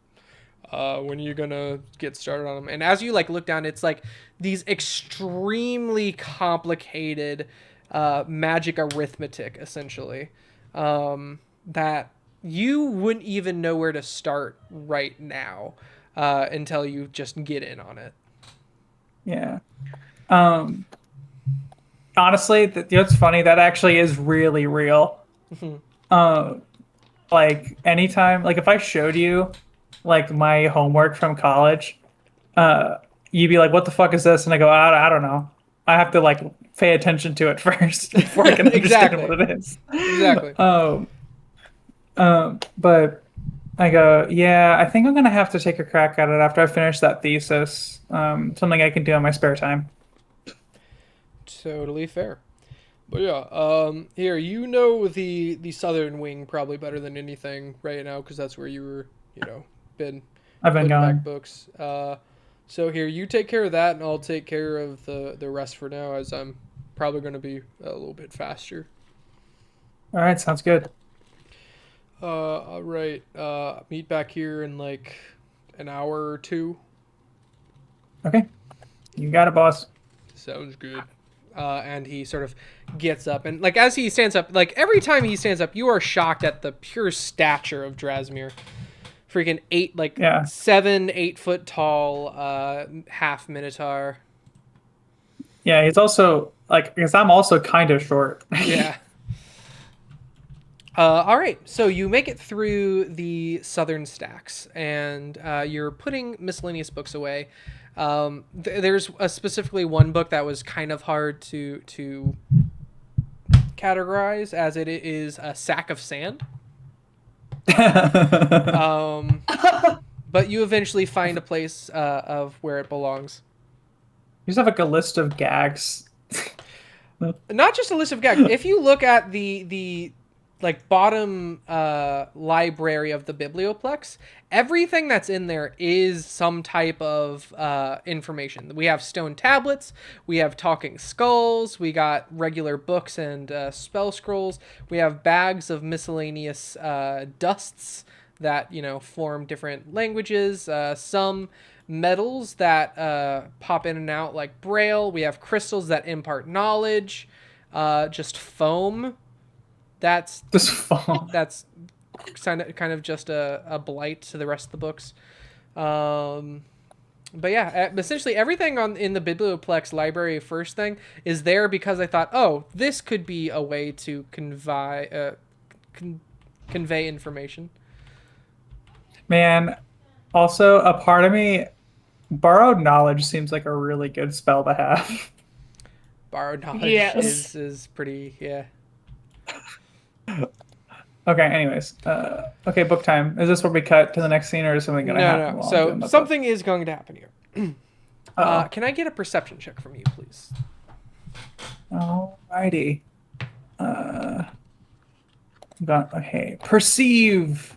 When are you gonna get started on them? And as you look down, it's these extremely complicated magic arithmetic, essentially, that you wouldn't even know where to start right now until you just get in on it. Yeah. Honestly, it's funny. That actually is really real. Anytime, if I showed you my homework from college, you'd be like, what the fuck is this? And I go, I don't know. I have to pay attention to it first before I can understand what it is. Exactly. But I go, I think I'm gonna have to take a crack at it after I finish that thesis. Something I can do in my spare time. Totally fair. But here, the southern wing probably better than anything right now, because that's where you were, I've been going back books. So here, you take care of that, and I'll take care of the rest for now, as I'm probably going to be a little bit faster. All right, sounds good. All right. Meet back here in an hour or two. Okay, you got it, boss. Sounds good. And he sort of gets up, and as he stands up, every time he stands up, you are shocked at the pure stature of Drasmir. Freaking 7-8 foot tall, half minotaur. Yeah, he's also because I'm also kind of short. Yeah. All right, so you make it through the southern stacks, and you're putting miscellaneous books away There's specifically one book that was kind of hard to categorize, as it is a sack of sand. But you eventually find a place of where it belongs. You just have like a list of gags. Not just a list of gags. If you look at the like bottom library of the biblioplex, everything that's in there is some type of information. We have stone tablets, we have talking skulls, we got regular books and spell scrolls, we have bags of miscellaneous dusts that, you know, form different languages, some metals that pop in and out like braille, we have crystals that impart knowledge, just foam that's Just fall. that's kind of just a blight to the rest of the books. But yeah, essentially everything in the biblioplex library first thing is there because I thought, oh, this could be a way to convey information. Man, also a part of me, borrowed knowledge seems like a really good spell to have. Borrowed knowledge Yes. is pretty, yeah. Okay, anyways. Okay, book time. Is this where we cut to the next scene, or is something going to happen? No. while I'm So doing the something is going to happen here. book? Uh-oh. Can I get a perception check from you, please? Alrighty. Okay. Perceive.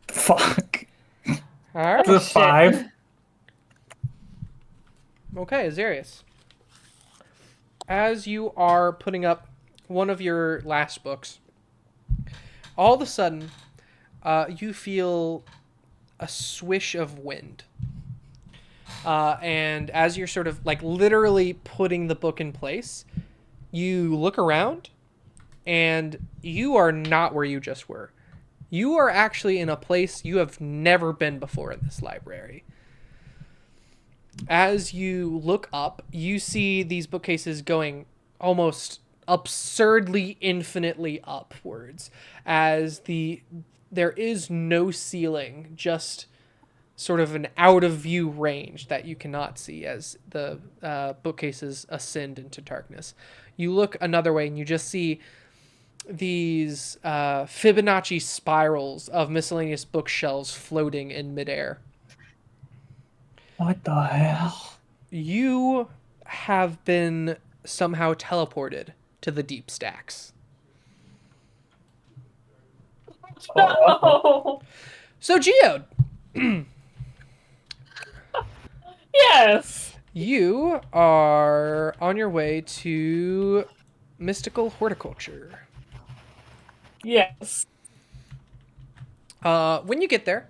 Fuck. All right. The shit. 5. Okay, Azarius. As you are putting up one of your last books, all of a sudden, you feel a swish of wind. And as you're sort of like literally putting the book in place, you look around and you are not where you just were. You are actually in a place you have never been before in this library. As you look up, you see these bookcases going almost absurdly infinitely upwards, as there is no ceiling, just sort of an out of view range that you cannot see as the bookcases ascend into darkness. You look another way and you just see these Fibonacci spirals of miscellaneous bookshelves floating in midair. What the hell? You have been somehow teleported to the deep stacks. No. So, Geode, Yes. you are on your way to mystical horticulture. Yes. When you get there,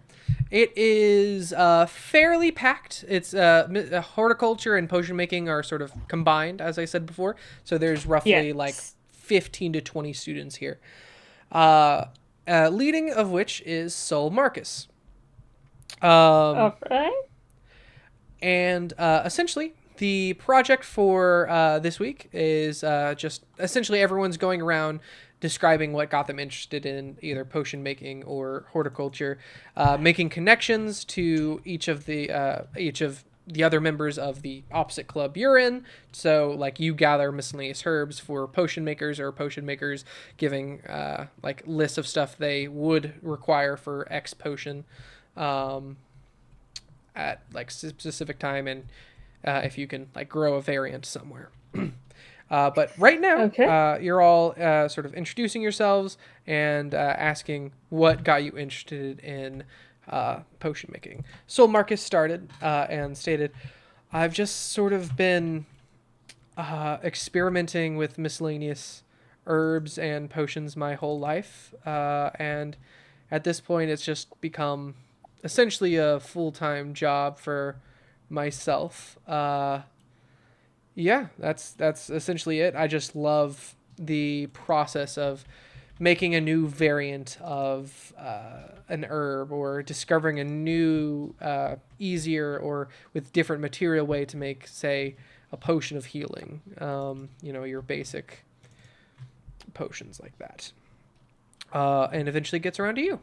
it is fairly packed. It's horticulture and potion making are sort of combined, as I said before. So there's roughly Yes. like 15 to 20 students here. Leading of which is Sol Marcus. Okay. And essentially, the project for this week is just essentially everyone's going around describing what got them interested in either potion making or horticulture, making connections to each of the other members of the opposite club you're in. So, like, you gather miscellaneous herbs for potion makers, or potion makers giving like lists of stuff they would require for X potion at like specific time, and if you can like grow a variant somewhere. But right now, Okay. you're all sort of introducing yourselves and asking what got you interested in potion making. So Marcus started and stated, I've just sort of been experimenting with miscellaneous herbs and potions my whole life. And at this point, it's just become essentially a full-time job for myself. Yeah, that's essentially it. I just love the process of making a new variant of an herb, or discovering a new, easier or with different material way to make, say, a potion of healing. Your basic potions like that. And eventually gets around to you.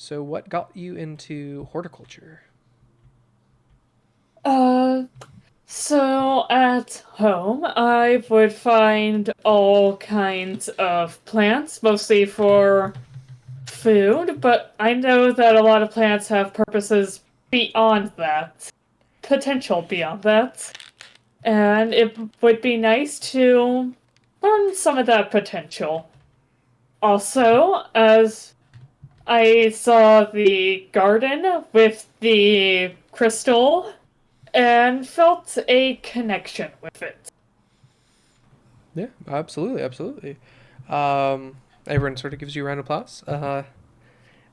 So what got you into horticulture? So at home, I would find all kinds of plants, mostly for food, but I know that a lot of plants have purposes beyond that, potential beyond that, and it would be nice to learn some of that potential. Also, as I saw the garden with the crystal and felt a connection with it. Yeah, absolutely, absolutely. Everyone sort of gives you a round of applause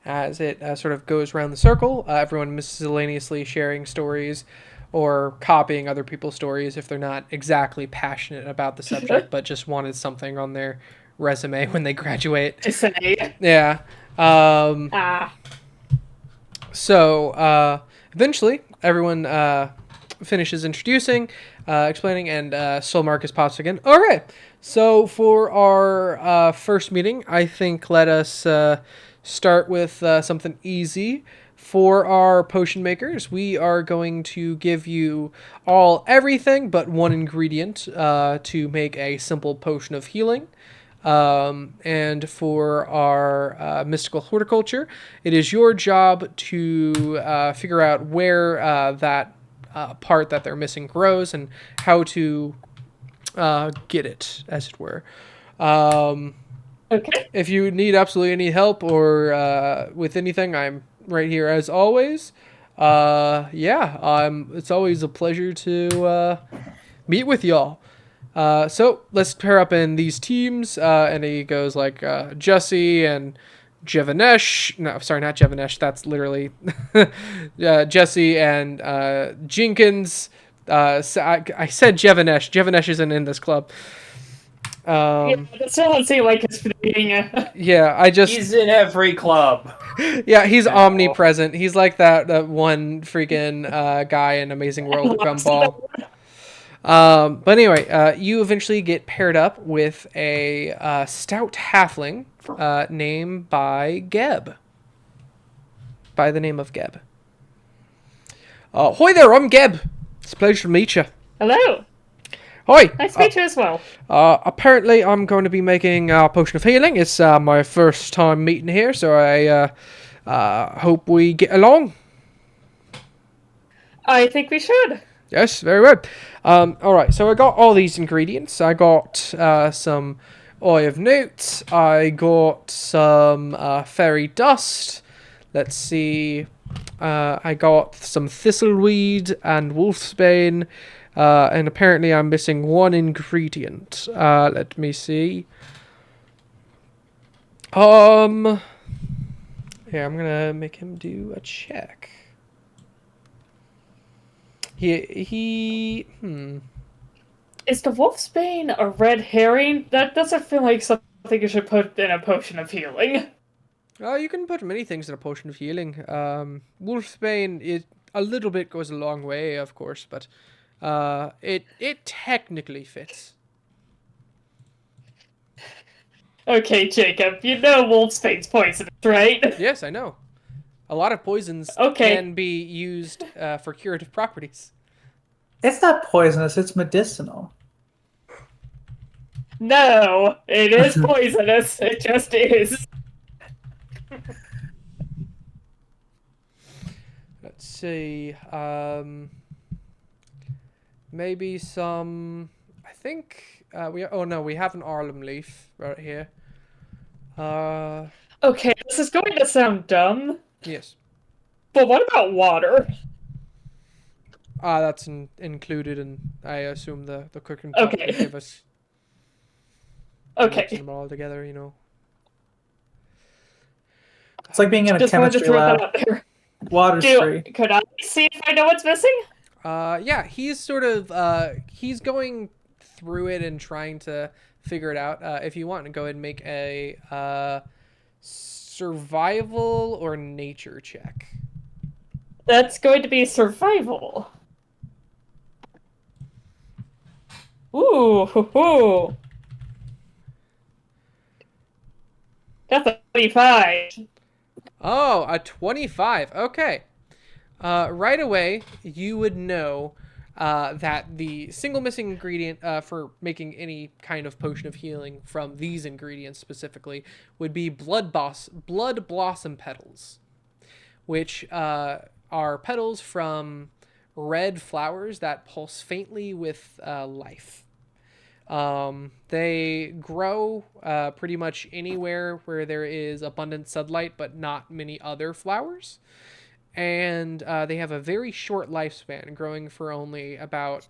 as it sort of goes around the circle. Everyone miscellaneously sharing stories or copying other people's stories if they're not exactly passionate about the subject, but just wanted something on their resume when they graduate. To say, Yeah. So eventually, everyone finishes introducing, explaining, and Soul Marcus pops again. All right. So for our first meeting, I think let us start with something easy. For our potion makers, we are going to give you all everything but one ingredient to make a simple potion of healing. And for our mystical horticulture, it is your job to figure out where that part that they're missing grows and how to get it, as it were. okay. If you need absolutely any help or with anything, I'm right here as always. It's always a pleasure to meet with y'all. So let's pair up in these teams, and he goes like Jesse and Jevanesh. No, sorry, not Jevanesh. That's literally Jesse and Jenkins. So I said Jevanesh. Jevanesh isn't in this club. Yeah, that still doesn't seem like it's being Yeah, I just He's in every club. yeah, he's No. omnipresent. He's like that one freaking guy in Amazing World of Gumball. But anyway, you eventually get paired up with a stout halfling named by Geb. By the name of Geb. Hi there, I'm Geb. It's a pleasure to meet you. Hello. Hi. Nice to meet you as well. Apparently, I'm going to be making a potion of healing. It's my first time meeting here, so I hope we get along. I think we should. Yes, very well. Alright, so I got all these ingredients. I got some Eye of Newt. I got some fairy dust. Let's see. I got some thistleweed and wolfsbane. And apparently I'm missing one ingredient. Let me see. Yeah, I'm gonna make him do a check. Is the wolfsbane a red herring? That doesn't feel like something you should put in a potion of healing. You can put many things in a potion of healing. Wolfsbane, a little bit goes a long way, of course, but it technically fits. Okay, Jacob, you know wolfsbane's poisonous, right? Yes, I know. A lot of poisons Okay. can be used for curative properties. It's not poisonous, it's medicinal. No, it is poisonous. It just is. Let's see. Maybe some. I think we. Oh no, we have an Arlem leaf right here. Okay, this is going to sound dumb, Yes. but what about water? That's included in, I assume, the cooking pot Okay. they give us. Okay. Mixing them all together, you know. It's like being in a Just wanted to chemistry throw lab. that out there. Water's free. Could I see if I know what's missing? Yeah, he's sort of he's going through it and trying to figure it out. If you want to go ahead and make a survival or nature check. That's going to be survival. Ooh, hoo, hoo. That's a 35. Oh, a 25. Okay. Right away, you would know that the single missing ingredient for making any kind of potion of healing from these ingredients specifically would be blood blossom petals, which are petals from red flowers that pulse faintly with life. They grow pretty much anywhere where there is abundant sunlight, but not many other flowers. And they have a very short lifespan, growing for only about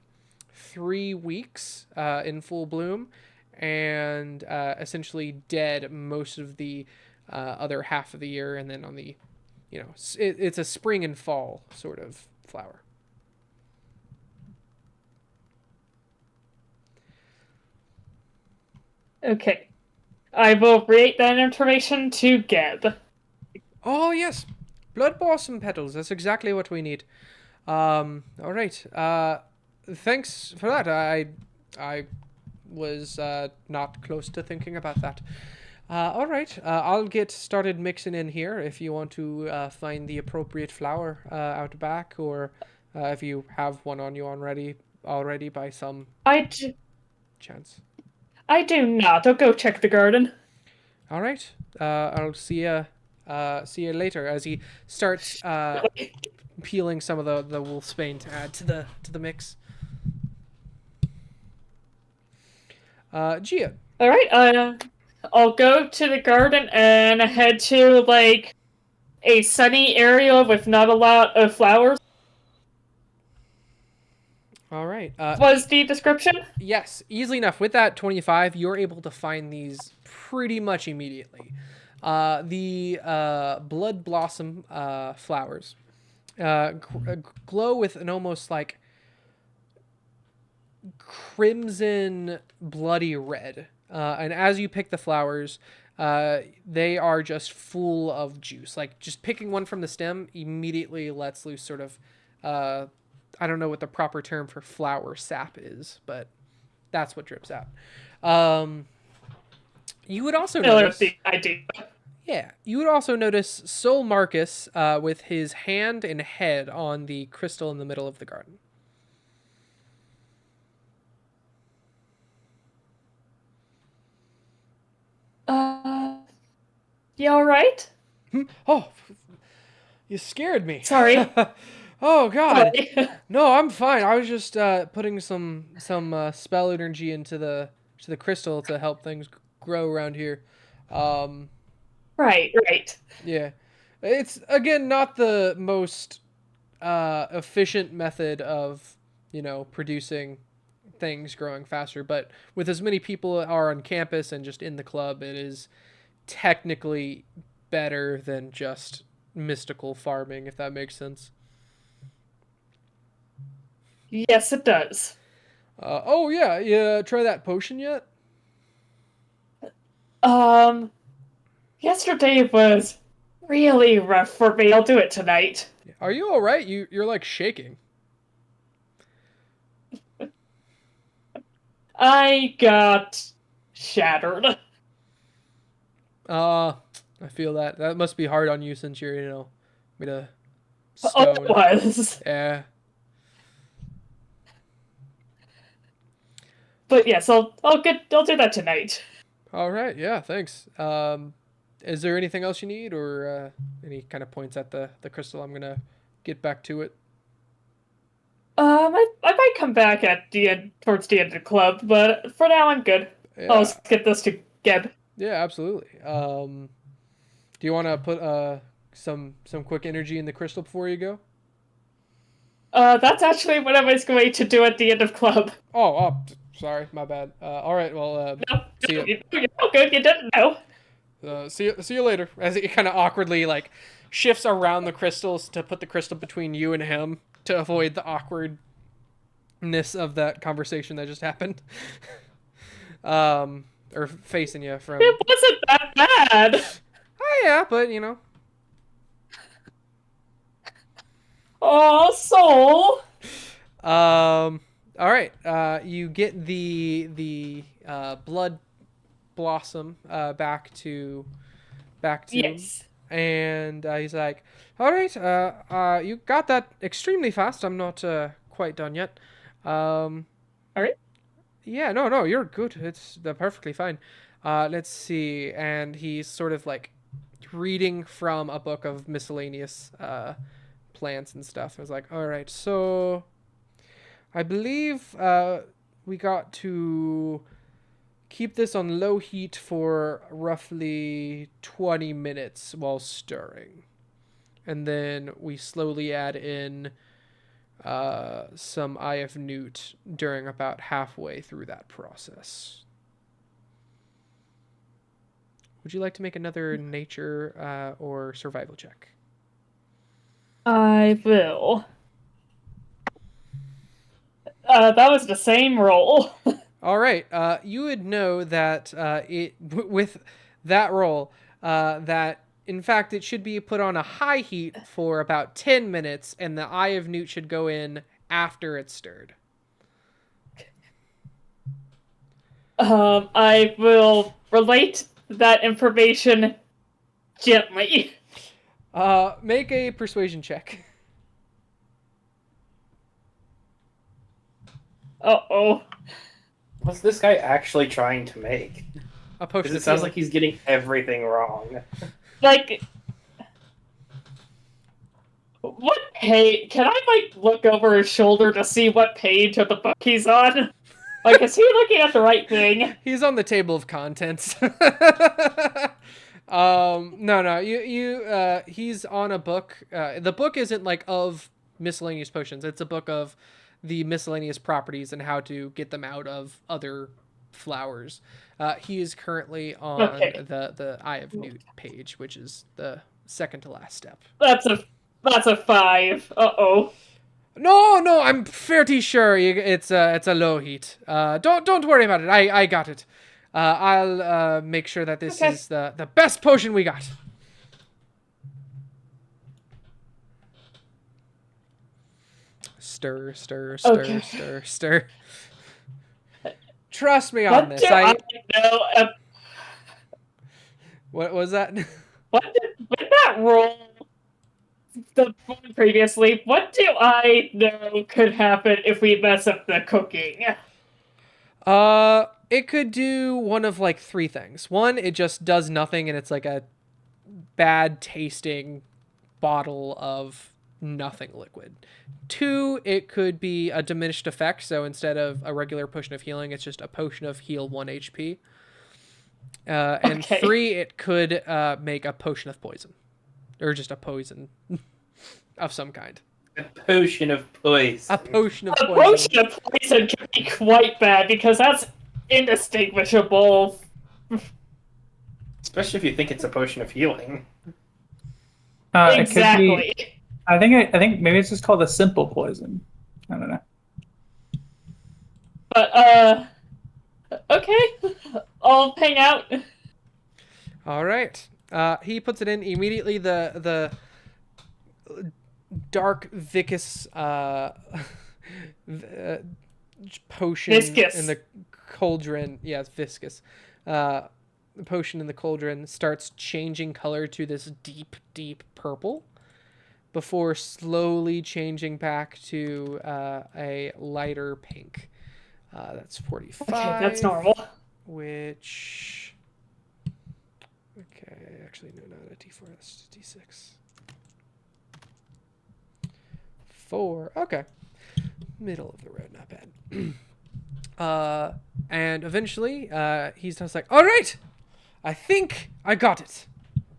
3 weeks in full bloom, and essentially dead most of the other half of the year. And then on the, it's a spring and fall sort of flower. Okay. I will relate that information to Geb. Oh, yes. Blood blossom petals. That's exactly what we need. All right. Thanks for that. I was not close to thinking about that. All right. I'll get started mixing in here if you want to find the appropriate flower out back, or if you have one on you already by some chance. I do not. I'll go check the garden. All right. I'll see you later as he starts peeling some of the wolfsbane to add to the mix. Gia. All right. I'll go to the garden and head to like a sunny area with not a lot of flowers. All right. Was the description? Yes, easily enough. With that 25, you're able to find these pretty much immediately. The blood blossom flowers glow with an almost like crimson bloody red. And as you pick the flowers, they are just full of juice. Like just picking one from the stem immediately lets loose sort of I don't know what the proper term for flower sap is, but that's what drips out. You would also notice... I do. Yeah, you would also notice Sol Marcus with his hand and head on the crystal in the middle of the garden. You alright? Oh, you scared me. Sorry. Oh God, no, I'm fine. I was just putting some spell energy into the crystal to help things grow around here. Right. Yeah, it's again not the most efficient method of producing things growing faster, but with as many people are on campus and just in the club, it is technically better than just mystical farming, if that makes sense. Yes, it does. Oh yeah, try that potion yet? Yesterday was really rough for me. I'll do it tonight. Are you all right? You're like shaking. I got shattered. I feel that. That must be hard on you since you're, made of stone. Oh, it was. Yeah. But yes, I'll do that tonight. All right. Yeah. Thanks. Is there anything else you need, or any kind of points at the crystal? I'm gonna get back to it. I might come back at the end, towards the end of the club, but for now I'm good. Yeah. I'll skip this to Geb. Yeah, absolutely. Do you want to put some quick energy in the crystal before you go? That's actually what I was going to do at the end of club. Oh, sorry, my bad. All right, well, see you. You're all good. You didn't know. See you later. As it kind of awkwardly like shifts around the crystals to put the crystal between you and him to avoid the awkwardness of that conversation that just happened. Or facing you from. It wasn't that bad. Oh yeah, but Oh, soul. All right. You get the blood blossom back to Yes. And he's like, all right, you got that extremely fast. I'm not quite done yet. All right. Yeah, no, you're good. It's perfectly fine. Let's see. And he's sort of like reading from a book of miscellaneous plants and stuff. I was like, all right, so I believe we got to keep this on low heat for roughly 20 minutes while stirring. And then we slowly add in some Eye of Newt during about halfway through that process. Would you like to make another nature or survival check? I will. That was the same roll. All right. You would know that with that roll, that in fact it should be put on a high heat for about 10 minutes, and the Eye of Newt should go in after it's stirred. I will relate that information gently. Make a persuasion check. Uh-oh. What's this guy actually trying to make? A potion. Because it sounds like he's getting everything wrong. Like, what page? Can I, like, look over his shoulder to see what page of the book he's on? Like, is he looking at the right thing? He's on the table of contents. No. He's on a book. The book isn't like of miscellaneous potions. It's a book of the miscellaneous properties and how to get them out of other flowers. He is currently on the Eye of Newt page, which is the second to last step. That's a 5. Uh-oh. No, I'm fairly sure it's a low heat. Don't worry about it. I got it. I'll make sure that this is the best potion we got. Stir. Trust me on this. I know? What was that? With that roll, the one previously, what do I know could happen if we mess up the cooking? It could do one of like 3 things. One, it just does nothing and it's like a bad tasting bottle of nothing liquid. 2, it could be a diminished effect. So instead of a regular potion of healing, it's just a potion of heal 1 HP. And 3, it could make a potion of poison. Or just a poison of some kind. A potion of poison. A potion of poison. A potion of poison can be quite bad because that's indistinguishable. Especially if you think it's a potion of healing. Exactly. I think maybe it's just called a simple poison. I don't know. But okay, I'll hang out. All right. He puts it in immediately. The dark viscous potion in the cauldron. Yeah, it's viscous. The potion in the cauldron starts changing color to this deep purple before slowly changing back to a lighter pink. That's 45. Okay, that's normal. Which... Okay, actually, no, not a D4. That's a D6. 4. Okay. Middle of the road, not bad. And eventually, he's just like, all right, I think I got it.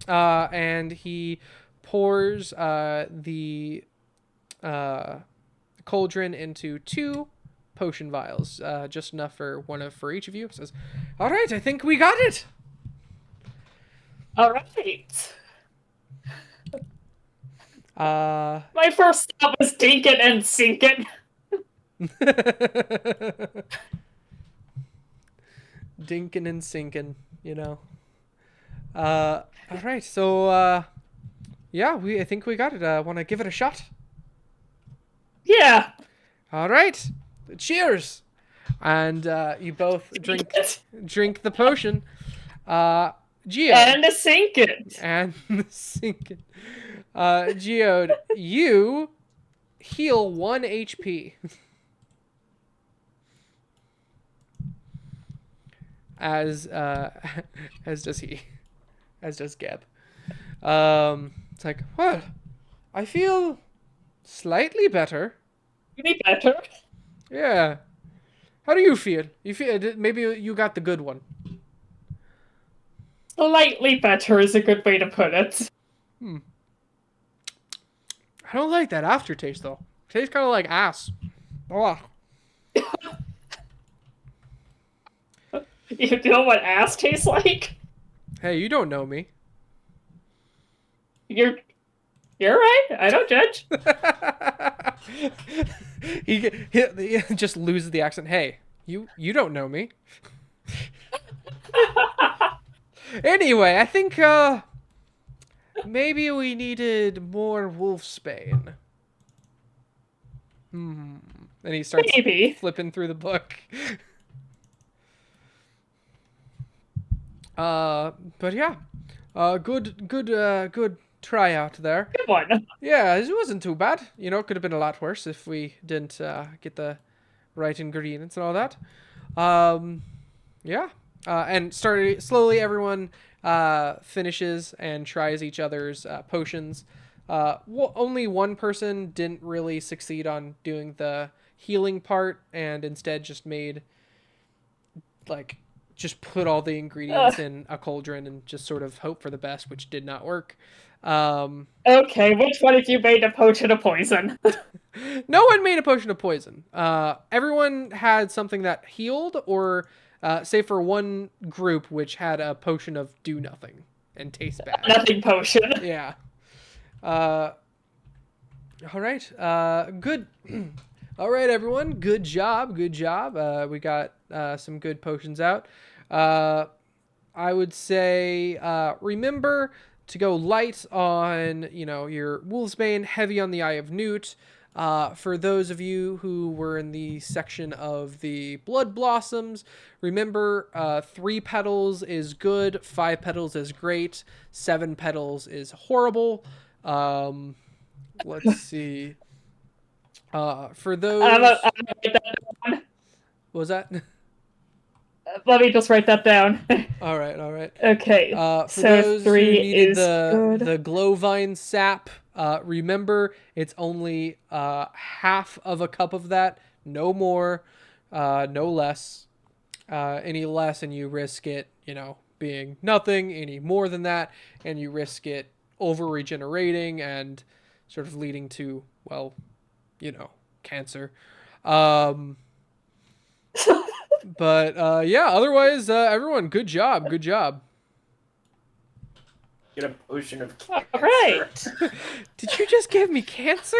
And he pours the cauldron into 2 potion vials, just enough for for each of you. Says, all right, I think we got it. All right. My first stop was dinking and sinking. Dinking and sinking, you know. All right, so yeah, I think we got it. Want to give it a shot? Yeah. All right, cheers. And you both drink the potion. Geode. And sink it. And sink it. Geode, you heal 1 HP. As does he. As does Geb. It's like, well, I feel slightly better. Maybe better. Yeah. How do you feel? You feel maybe you got the good one. Slightly better is a good way to put it. I don't like that aftertaste though. Tastes kind of like ass. Oh. You know what ass tastes like? Hey, you don't know me. You're right. I don't judge. he just loses the accent. Hey, you don't know me. Anyway, I think maybe we needed more wolfsbane. And he starts Maybe. flipping through the book. But yeah, good tryout there. Good one. Yeah, it wasn't too bad. You know, it could have been a lot worse if we didn't get the right ingredients and all that. Yeah. And slowly everyone finishes and tries each other's potions. Only one person didn't really succeed on doing the healing part and instead just put all the ingredients in a cauldron and just sort of hope for the best, which did not work. Okay, which one of you made a potion of poison? No one made a potion of poison. Everyone had something that healed, or save for one group which had a potion of do nothing and taste bad. Nothing potion. Yeah. All right. Good. All right, everyone. Good job. Good job. We got some good potions out. I would say remember to go light on, your wolfsbane, heavy on the Eye of Newt. For those of you who were in the section of the blood blossoms, remember 3 petals is good, 5 petals is great, 7 petals is horrible. Let's see. For those, I'm gonna write that down. what was that? Let me just write that down. All right. Okay. For so those 3 who needed is good. the glowvine sap, remember it's only half of a cup of that, no more, no less. Any less and you risk it, being nothing. Any more than that, and you risk it over regenerating and sort of leading to, well, cancer. But yeah, otherwise, everyone, good job. Good job. Get a potion of All cancer. right. Did you just give me cancer?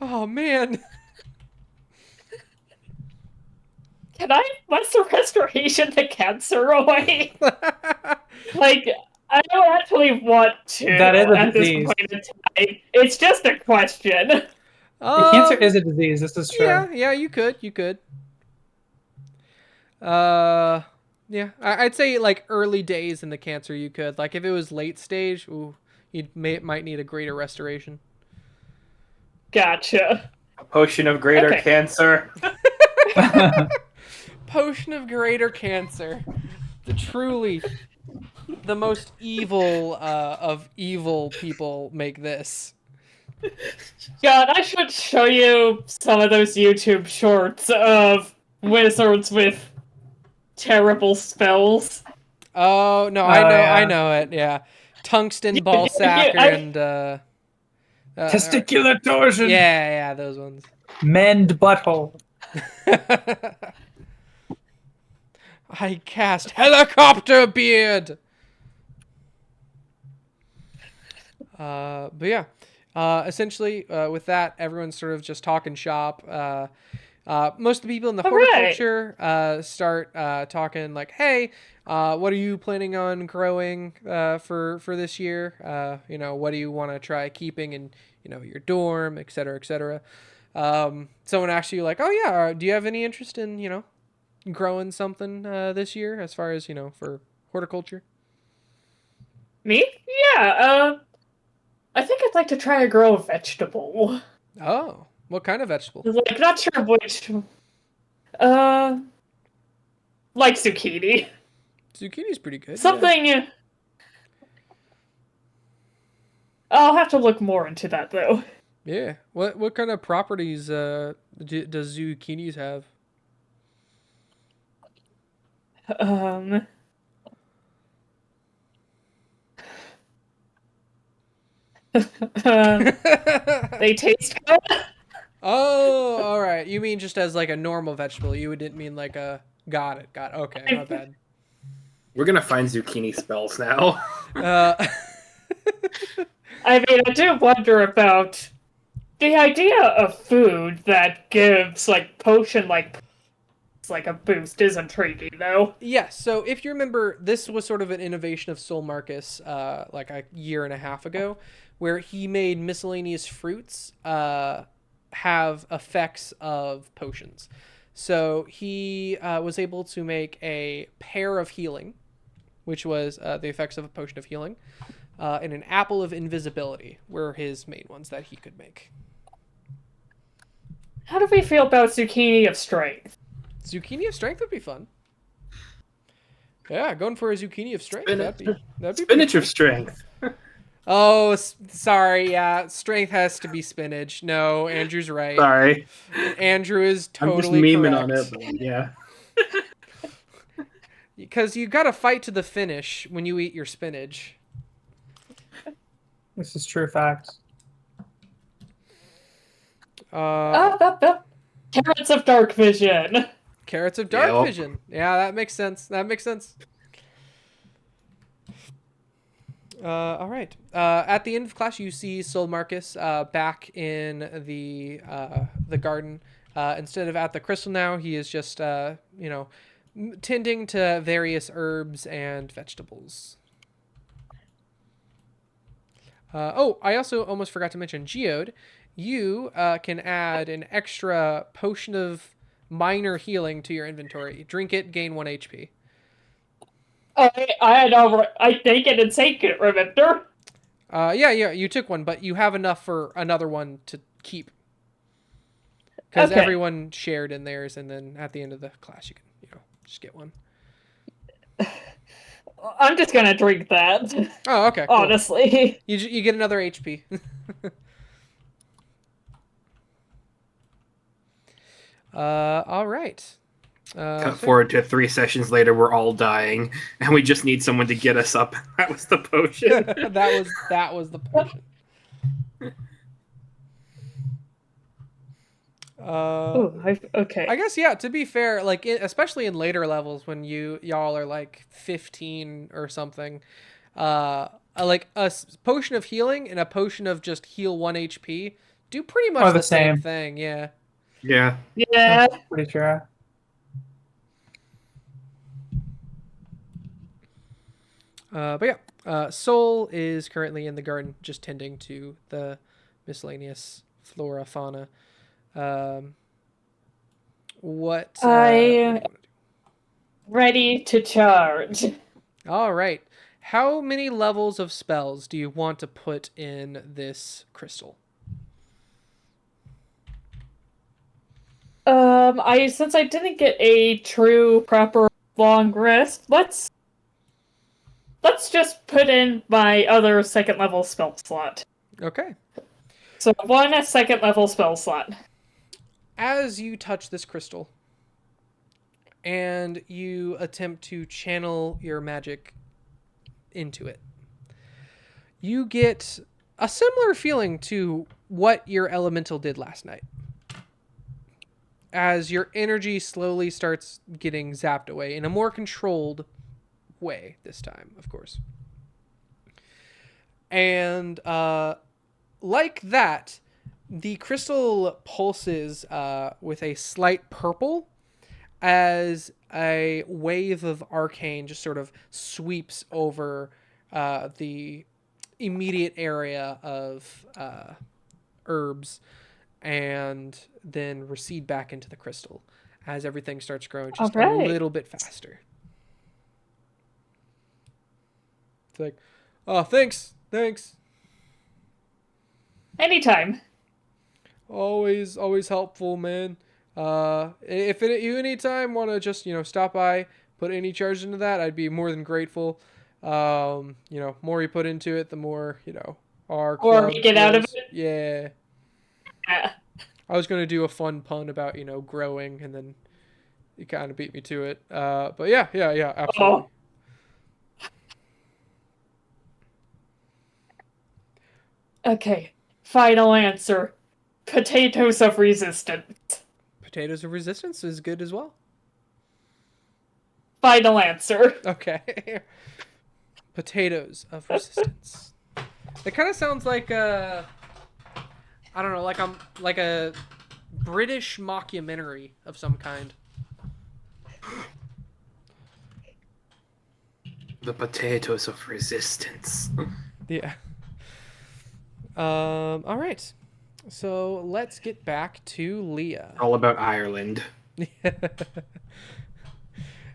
Oh, man. Can I? What's the restoration to cancer away? Like, I don't actually want to. That is a at disease. this point in time. It's just a question. Cancer is a disease. This is true. Yeah, you could. Yeah, I'd say like early days in the cancer you could. Like if it was late stage, might need a greater restoration. Gotcha. A potion of greater Okay. cancer. Potion of greater cancer. The most evil of evil people make this. God, I should show you some of those YouTube shorts of wizards with terrible spells. Oh no, I know it. Yeah, tungsten ball sack and Testicular torsion. yeah, those ones. Mend butthole. I cast helicopter beard. But yeah, essentially, with that, everyone's sort of just talking shop. Most of the people in the horticulture start talking like, "Hey, what are you planning on growing for this year? What do you want to try keeping in your dorm, et cetera, et cetera." Someone asks you like, "Oh yeah, do you have any interest in growing something this year as far as, for horticulture? Me? Yeah, I think I'd like to try to grow a vegetable. Oh, what kind of vegetable? Like, not sure which. Uh, like zucchini. Zucchini's pretty good. Something. I'll have to look more into that, though. Yeah. What kind of properties does zucchinis have? Um. They taste good. Oh, all right. You mean just as like a normal vegetable? You didn't mean like a. Got it. Okay, my bad. We're gonna find zucchini spells now. I mean, I do wonder about the idea of food that gives like potion like a boost is intriguing, though. Yes. So if you remember, this was sort of an innovation of Sol Marcus, like a year and a half ago, where he made miscellaneous fruits have effects of potions. So he was able to make a pear of healing, which was the effects of a potion of healing, and an apple of invisibility were his main ones that he could make. How do we feel about zucchini of strength? Zucchini of strength would be fun. Yeah, going for a zucchini of strength. That'd be Spinach of strength. Oh, sorry. Yeah, strength has to be spinach. No, Andrew's right. Sorry. Andrew is I'm just totally memeing correct. on it, but yeah. Because you got to fight to the finish when you eat your spinach. This is true fact. Carrots of dark vision. Carrots of dark Yep. vision. Yeah, that makes sense. All right. At the end of class, you see Sol Marcus back in the garden. Instead of at the crystal now, he is just tending to various herbs and vegetables. I also almost forgot to mention Geode. You can add an extra potion of minor healing to your inventory. Drink it, gain 1 HP. I take it and take it, remember? Yeah, you took one, but you have enough for another one to keep. Because Okay. everyone shared in theirs, and then at the end of the class, you can, just get one. I'm just gonna drink that. Oh, okay. Cool. Honestly. You get another HP. All right. Cut forward to 3 sessions later, we're all dying, and we just need someone to get us up. That was the potion. that was the potion. Okay. I guess, yeah, to be fair, like especially in later levels when y'all are like 15 or something, like a potion of healing and a potion of just heal 1 HP do pretty much the same thing. Yeah. Yeah. Yeah. That's pretty true. But yeah, Sol is currently in the garden just tending to the miscellaneous flora, fauna. What do you want to do? Ready to charge. All right. How many levels of spells do you want to put in this crystal? Since I didn't get a true proper long rest, let's just put in my other 2nd level spell slot. Okay. So 1 2nd level spell slot. As you touch this crystal and you attempt to channel your magic into it, you get a similar feeling to what your elemental did last night. As your energy slowly starts getting zapped away in a more controlled way this time, of course. And like that, the crystal pulses with a slight purple as a wave of arcane just sort of sweeps over the immediate area of herbs and then recede back into the crystal as everything starts growing just a Alright. little bit faster. It's like, oh, thanks. Anytime. Always helpful, man. If you anytime want to just, stop by, put any charge into that, I'd be more than grateful. More you put into it, the more, our Or club you get out of grows. it. Yeah. I was going to do a fun pun about, growing, and then you kind of beat me to it. But yeah, absolutely. Oh. Okay. Final answer. Potatoes of resistance. Potatoes of resistance is good as well. Final answer. Okay. Potatoes of resistance. It kind of sounds like I don't know, like a British mockumentary of some kind. The potatoes of resistance. Yeah. All right. So let's get back to Leah. All about Ireland.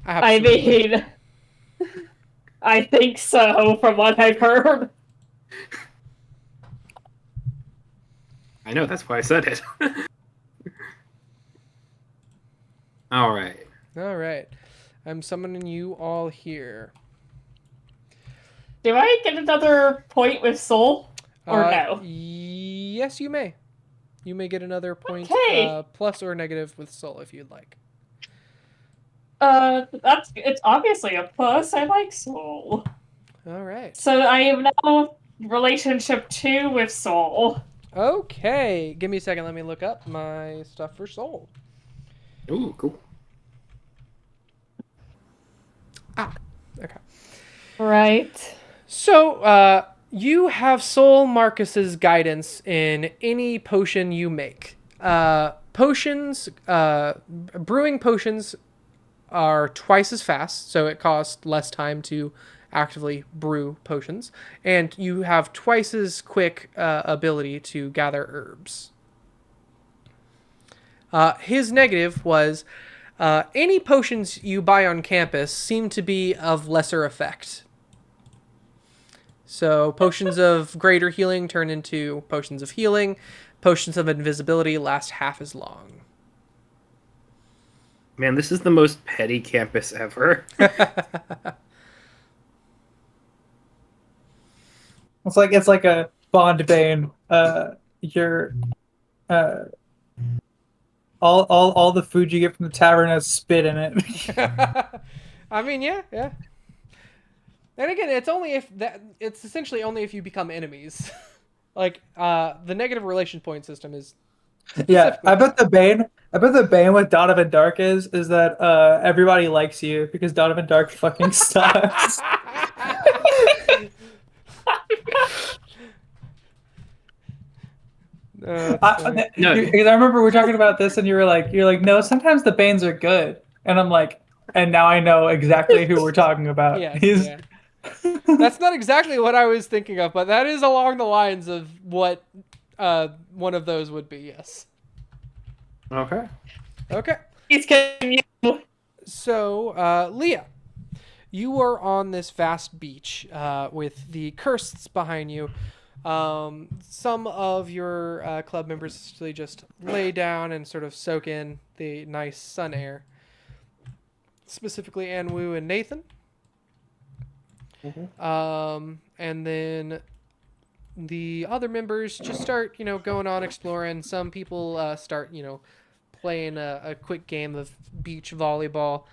I mean, I think so, from what I've heard. I know, that's why I said it. All right. I'm summoning you all here. Do I get another point with soul? Or no? Yes, you may. You may get another point, Okay. plus or negative with soul if you'd like. It's obviously a plus. I like soul. All right. So I am now relationship 2 with soul. Okay. Give me a second. Let me look up my stuff for soul. Ooh, cool. Okay. Right. So, you have Soul Marcus's guidance in any potion you make. Potions, brewing potions are twice as fast, so it costs less time to actively brew potions, and you have twice as quick ability to gather herbs. His negative was any potions you buy on campus seem to be of lesser effect. So potions of greater healing turn into potions of healing. Potions of invisibility last half as long. Man, this is the most petty campus ever. It's like a Bond Bane. You're all the food you get from the tavern has spit in it. I mean, yeah. And again, it's essentially only if you become enemies. Like the negative relation point system is. Yeah, I bet the Bane with Donovan Dark is that everybody likes you because Donovan Dark fucking sucks. No, Because I remember we were talking about this, and you're like, no, sometimes the Banes are good, and I'm like, and now I know exactly who we're talking about. Yes, yeah. That's not exactly what I was thinking of, but that is along the lines of what one of those would be. Yes. Okay. He's getting you. So, Leah, you are on this vast beach with the curses behind you. Some of your club members actually just lay down and sort of soak in the nice sun air. Specifically, Anwu and Nathan. Mm-hmm. And then the other members just start, going on exploring. Some people start, playing a quick game of beach volleyball.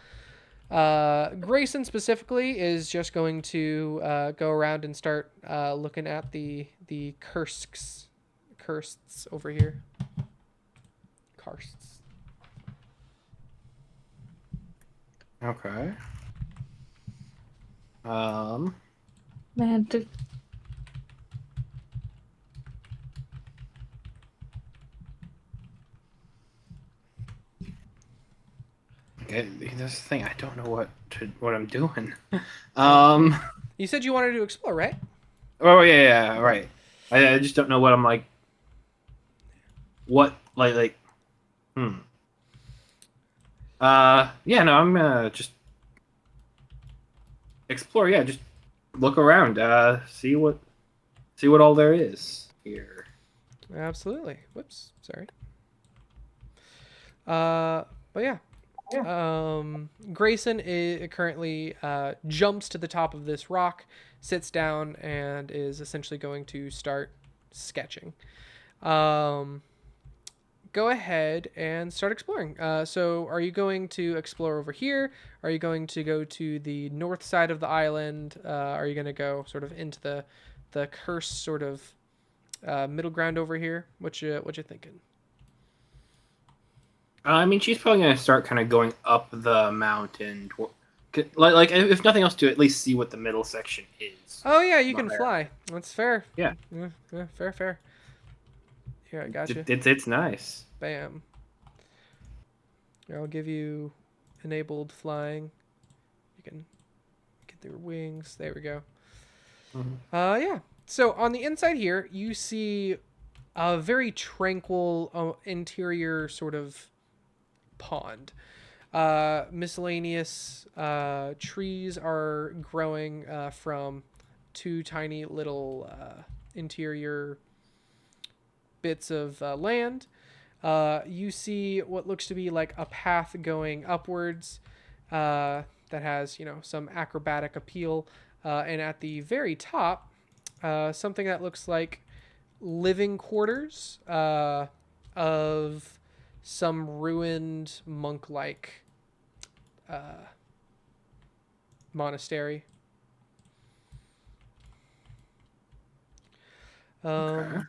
Grayson specifically is just going to go around and start looking at the curses over here. Karsts. Okay. Man, Okay, that's the thing. I don't know what I'm doing. You said you wanted to explore, right? Oh yeah, right. I just don't know what I'm like. What like. Yeah, no, I'm gonna just explore. Yeah, just look around. See what all there is here. Absolutely. Whoops. Sorry. But yeah. Grayson currently jumps to the top of this rock, sits down, and is essentially going to start sketching. Go ahead and start exploring. So are you going to explore over here? Are you going to go to the north side of the island? Are you going to go sort of into the cursed sort of middle ground over here? What you thinking? I mean, she's probably gonna start kind of going up the mountain, like if nothing else, to at least see what the middle section is. Oh yeah, you can fly. That's fair. Yeah. Yeah, fair. Here, I got you. It's nice. Bam. Here, I'll give you enabled flying. You can get their wings. There we go. Yeah. So on the inside here, you see a very tranquil interior sort of pond. Miscellaneous trees are growing from two tiny little interior bits of land. You see what looks to be like a path going upwards that has, some acrobatic appeal. And at the very top, something that looks like living quarters of some ruined monk-like monastery. Okay.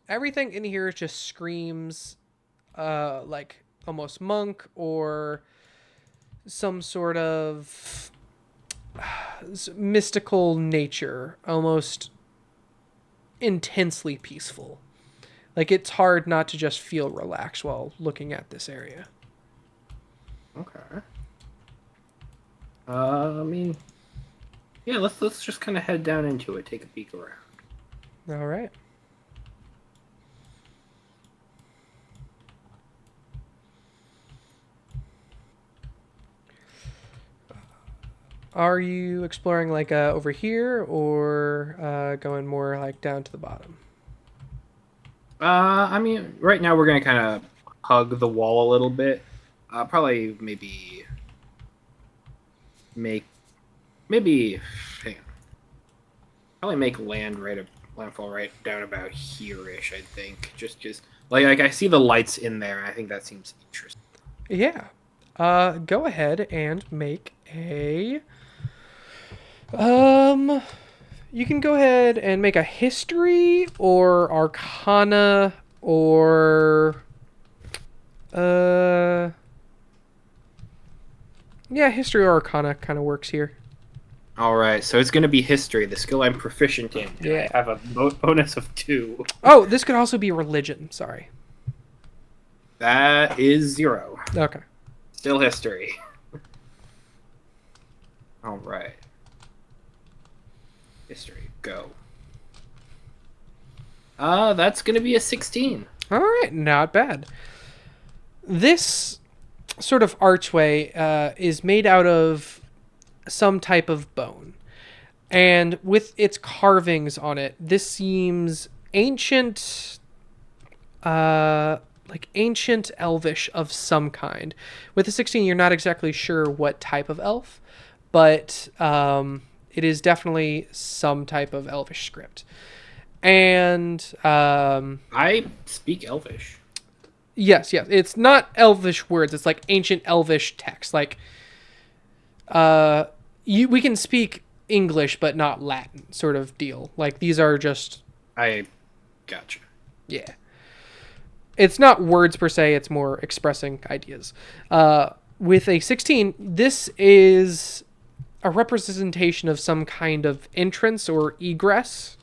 Everything in here just screams like almost monk or some sort of mystical nature, almost intensely peaceful. Like, it's hard not to just feel relaxed while looking at this area. Okay. I mean, yeah, let's just kind of head down into it, take a peek around. All right. Are you exploring like over here or going more like down to the bottom? I mean, right now we're gonna kind of hug the wall a little bit. Probably maybe hang on. Probably make landfall right down about here-ish, I think. Just like I see the lights in there, and I think that seems interesting. Yeah. Go ahead and make a you can go ahead and make a history or arcana or yeah, history or arcana kind of works here. All right, so it's going to be history, the skill I'm proficient in. Yeah. I have a bonus of 2. Oh, this could also be religion. Sorry. That is 0. Okay. Still history. All right. History, go. That's going to be a 16. All right, not bad. This sort of archway is made out of some type of bone. And with its carvings on it, this seems ancient, like ancient elvish of some kind. With the 16, you're not exactly sure what type of elf, but it is definitely some type of elvish script. And I speak Elvish. yes, it's not elvish words. It's like ancient elvish text. Like we can speak English, but not Latin, sort of deal. Like these are just. I gotcha. Yeah. It's not words per se. It's more expressing ideas. With a 16, this is a representation of some kind of entrance or egress.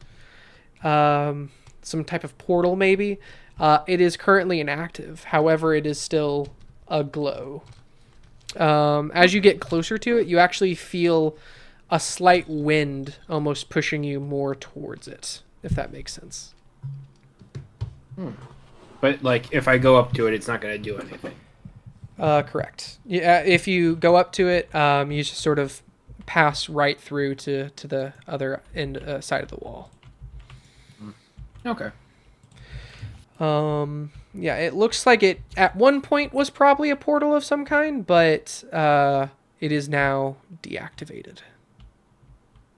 Some type of portal, maybe. It is currently inactive. However, it is still aglow. As you get closer to it, you actually feel a slight wind almost pushing you more towards it, if that makes sense. But, like, if I go up to it, it's not going to do anything. Correct. Yeah, if you go up to it, you just sort of pass right through to the other end side of the wall. Okay. Yeah, it looks like it at one point was probably a portal of some kind, but it is now deactivated.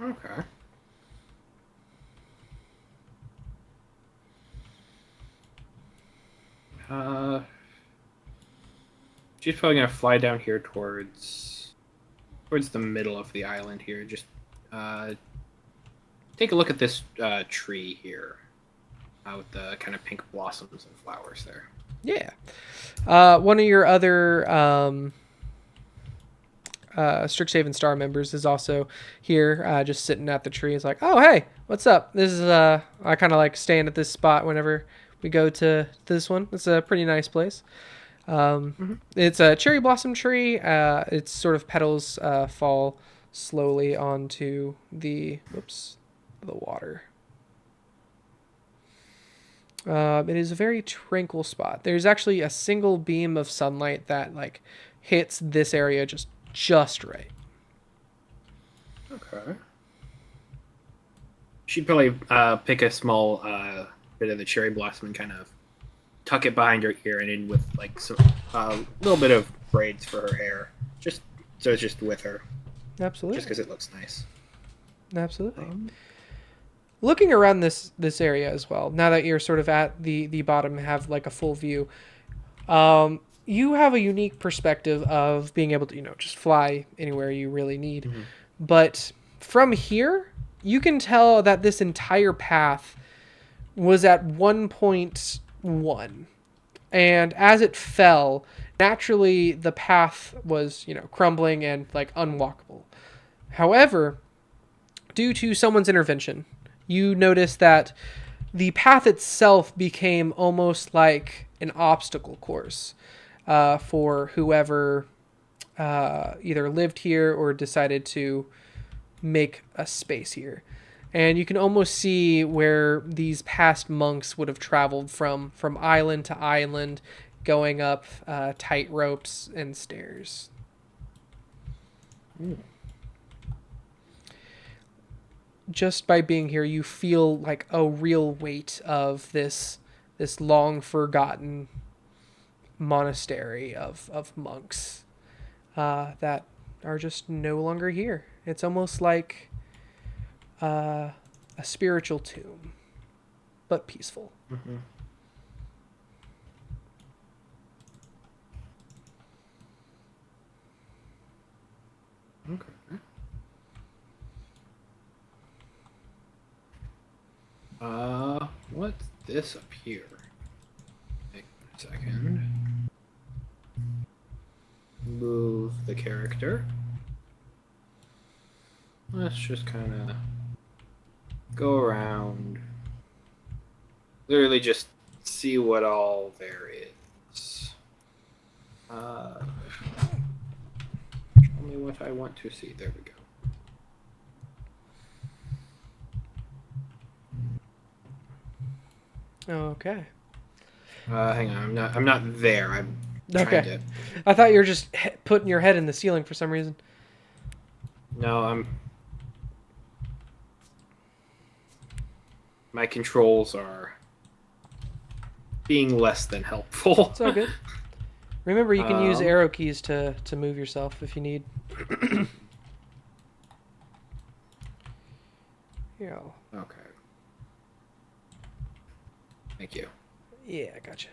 Okay. She's probably gonna fly down here towards the middle of the island here. Just take a look at this tree here with the kind of pink blossoms and flowers there. Yeah. One of your other Strixhaven Star members is also here, just sitting at the tree. He's like, "Oh, hey, what's up?" This is I kind of like staying at this spot whenever we go to this one. It's a pretty nice place. It's a cherry blossom tree. Its sort of petals fall slowly onto the water. It is a very tranquil spot. There's actually a single beam of sunlight that like hits this area just right. Okay. She'd probably pick a small bit of the cherry blossom and kind of tuck it behind her ear and in with like some little bit of braids for her hair, just so it's just with her. Absolutely. Just because it looks nice. Absolutely. Looking around this area as well, now that you're sort of at the bottom, have like a full view, you have a unique perspective of being able to, just fly anywhere you really need. Mm-hmm. But from here, you can tell that this entire path was at 1.1. And as it fell, naturally the path was, crumbling and like unwalkable. However, due to someone's intervention, you notice that the path itself became almost like an obstacle course for whoever either lived here or decided to make a space here. And you can almost see where these past monks would have traveled from island to island, going up tight ropes and stairs. Just by being here, you feel like a real weight of this long forgotten monastery of monks that are just no longer here. It's almost like a spiritual tomb, but peaceful. Mm-hmm. Okay. What's this up here? Wait a second. Move the character. Let's just kind of go around. Literally just see what all there is. Show me what I want to see. There we go. Okay. Hang on, I'm not there. I'm trying to... I thought you were just putting your head in the ceiling for some reason. No, my controls are being less than helpful. It's all good. Remember, you can use arrow keys to move yourself if you need. Yeah. Okay. Thank you. Yeah, I gotcha.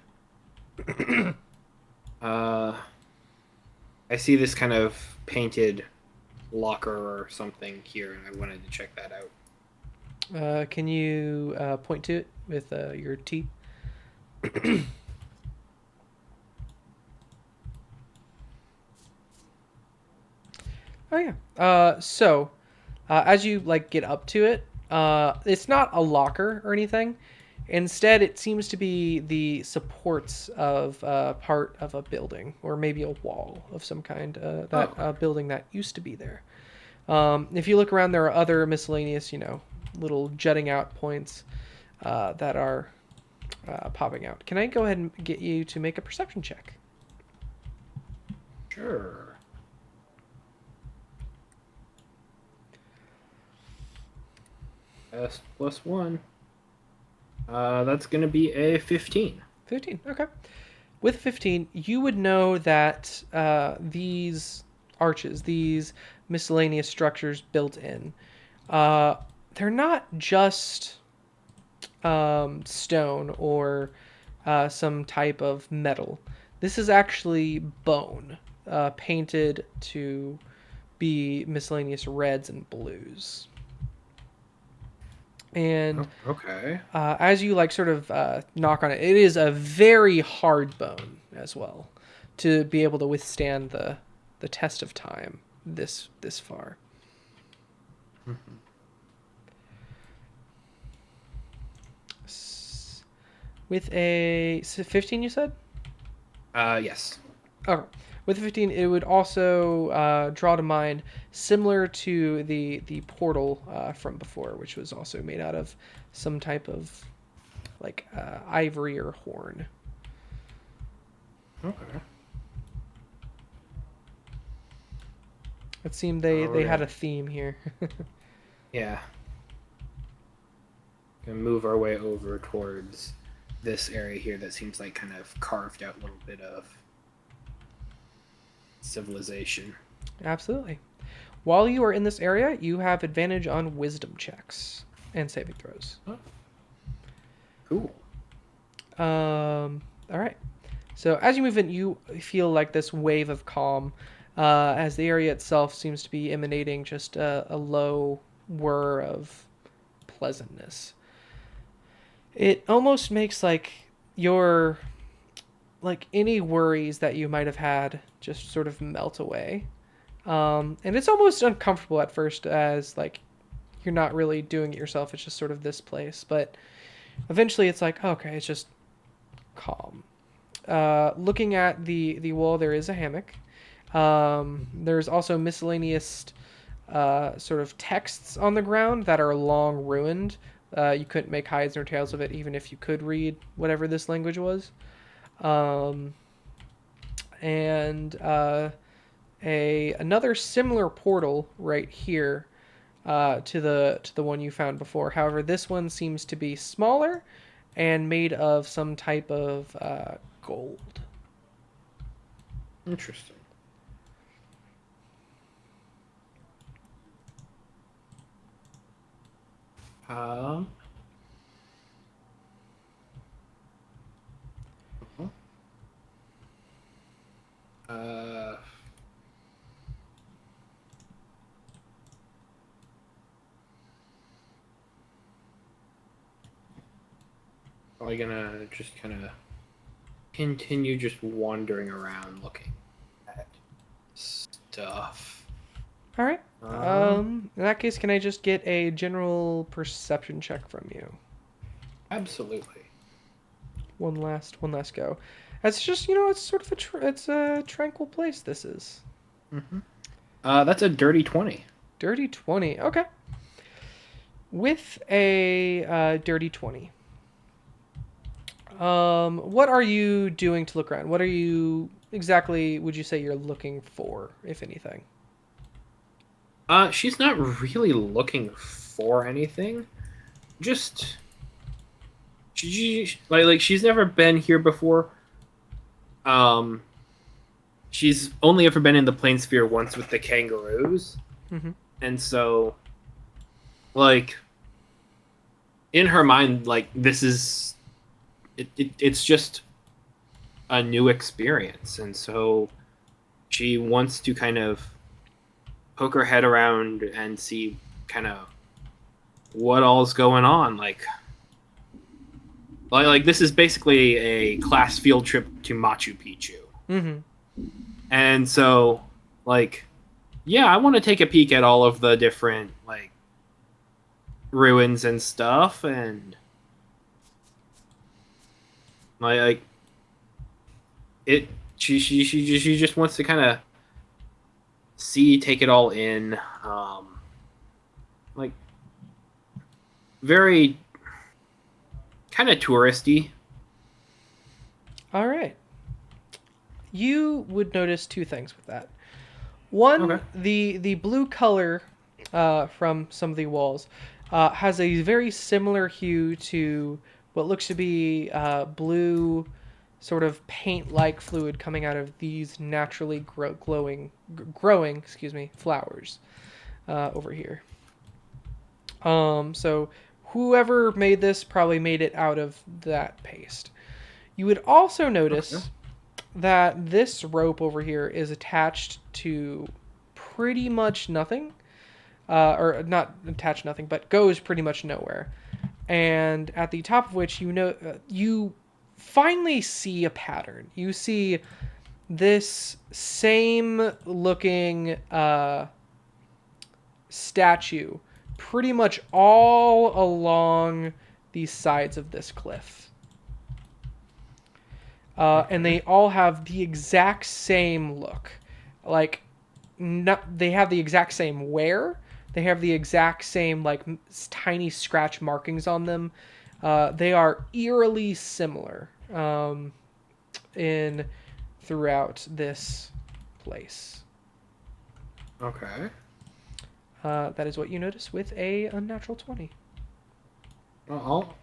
I see this kind of painted locker or something here, and I wanted to check that out. Can you point to it with your T? Oh yeah. So as you get up to it, it's not a locker or anything. Instead, it seems to be the supports of part of a building, or maybe a wall of some kind. Building that used to be there. If you look around, there are other miscellaneous, little jutting out points that are popping out. Can I go ahead and get you to make a perception check? Sure. S plus 1. That's going to be a 15. 15. Okay. With 15, you would know that these arches, these miscellaneous structures built in, they're not just stone or some type of metal. This is actually bone, painted to be miscellaneous reds and blues. And okay. as you like sort of knock on it, it is a very hard bone as well to be able to withstand the test of time this far. Mm-hmm. With a 15, you said? Yes. Okay. With 15, it would also draw to mind similar to the portal from before, which was also made out of some type of like ivory or horn. Okay. It seemed they had a theme here. Yeah. Gonna move our way over towards this area here that seems like kind of carved out a little bit of civilization. Absolutely. While you are in this area, you have advantage on wisdom checks and saving throws. Oh. Cool. All right. So as you move in, you feel like this wave of calm, as the area itself seems to be emanating just a low whir of pleasantness. It almost makes like your any worries that you might have had just sort of melt away. And it's almost uncomfortable at first, as like you're not really doing it yourself. It's just sort of this place, but eventually it's like, okay, it's just calm. Looking at the wall, there is a hammock. There's also miscellaneous sort of texts on the ground that are long ruined. You couldn't make heads nor tails of it, even if you could read whatever this language was. And another similar portal right here to the one you found before. However, this one seems to be smaller and made of some type of gold. Interesting. Uh-huh. Probably gonna just kind of continue just wandering around looking at stuff. All right. In that case, can I just get a general perception check from you? Absolutely. One last go. It's just, it's sort of it's a tranquil place. This is. Mm-hmm. That's a dirty 20. Dirty 20. Okay. With a dirty 20. What are you doing to look around? What are you exactly, would you say you're looking for, if anything? She's not really looking for anything. Just like she's never been here before. She's only ever been in the planesphere once with the kangaroos. Mm-hmm. And so like in her mind, like this is it's just a new experience, and so she wants to kind of poke her head around and see kind of what all's going on. Like this is basically a class field trip to Machu Picchu. Mm-hmm. And so, like, yeah, I want to take a peek at all of the different, like, ruins and stuff, and like it. She just wants to kind of take it all in, like, very kind of touristy. All right. you would notice two things with that. One, Okay. the blue color from some of the walls has a very similar hue to what looks to be blue, sort of paint-like fluid coming out of these naturally growing, flowers over here. So whoever made this probably made it out of that paste. You would also notice that this rope over here is attached to pretty much nothing. Or not attached to nothing, but goes pretty much nowhere. And at the top of which you finally see a pattern. You see this same looking statue pretty much all along the sides of this cliff. And they all have the exact same look. Like, they have the exact same wear. They have the exact same, like, tiny scratch markings on them. They are eerily similar throughout this place. Okay. That is what you notice with a unnatural 20. I'll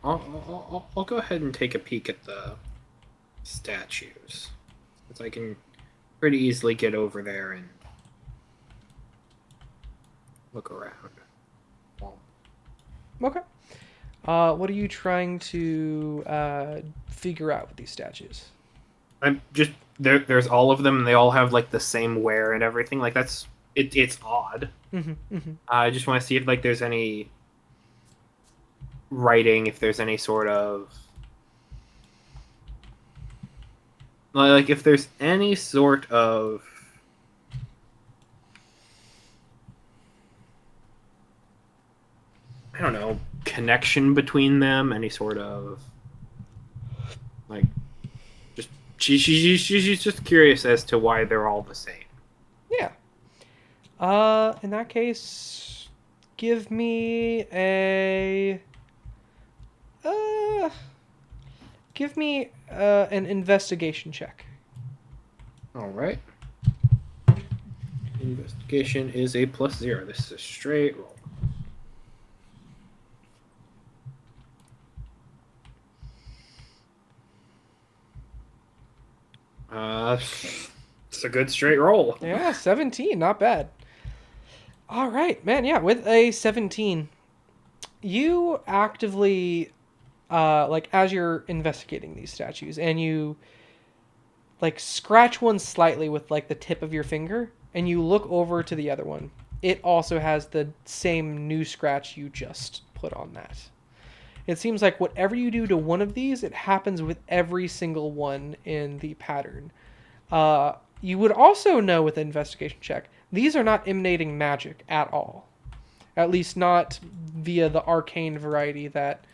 go ahead and take a peek at the statues, because I can pretty easily get over there and look around. Okay. What are you trying to figure out with these statues? I'm just there's all of them, and they all have like the same wear and everything. Like it's odd. I just want to see if like there's any writing, if there's any sort of like if there's any sort of I don't know, connection between them, any sort of like just she's just curious as to why they're all the same. Yeah. In that case, give me an investigation check. All right. Investigation is a +0. This is a straight roll. It's a good straight roll. Yeah, 17, not bad. All right, man. Yeah, with a 17, you actively, like, as you're investigating these statues, and you, like, scratch one slightly with, like, the tip of your finger, and you look over to the other one. It also has the same new scratch you just put on that. It seems like whatever you do to one of these, it happens with every single one in the pattern. You would also know with an investigation check, these are not emanating magic at all. At least not via the arcane variety that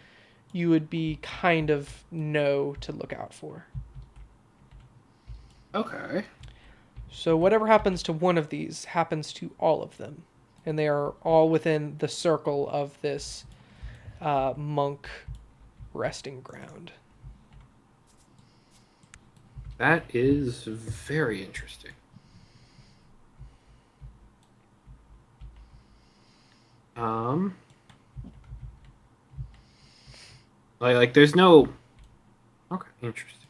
you would be kind of know to look out for. Okay. So whatever happens to one of these happens to all of them. And they are all within the circle of this monk resting ground. That is very interesting. Like there's no. Okay, interesting.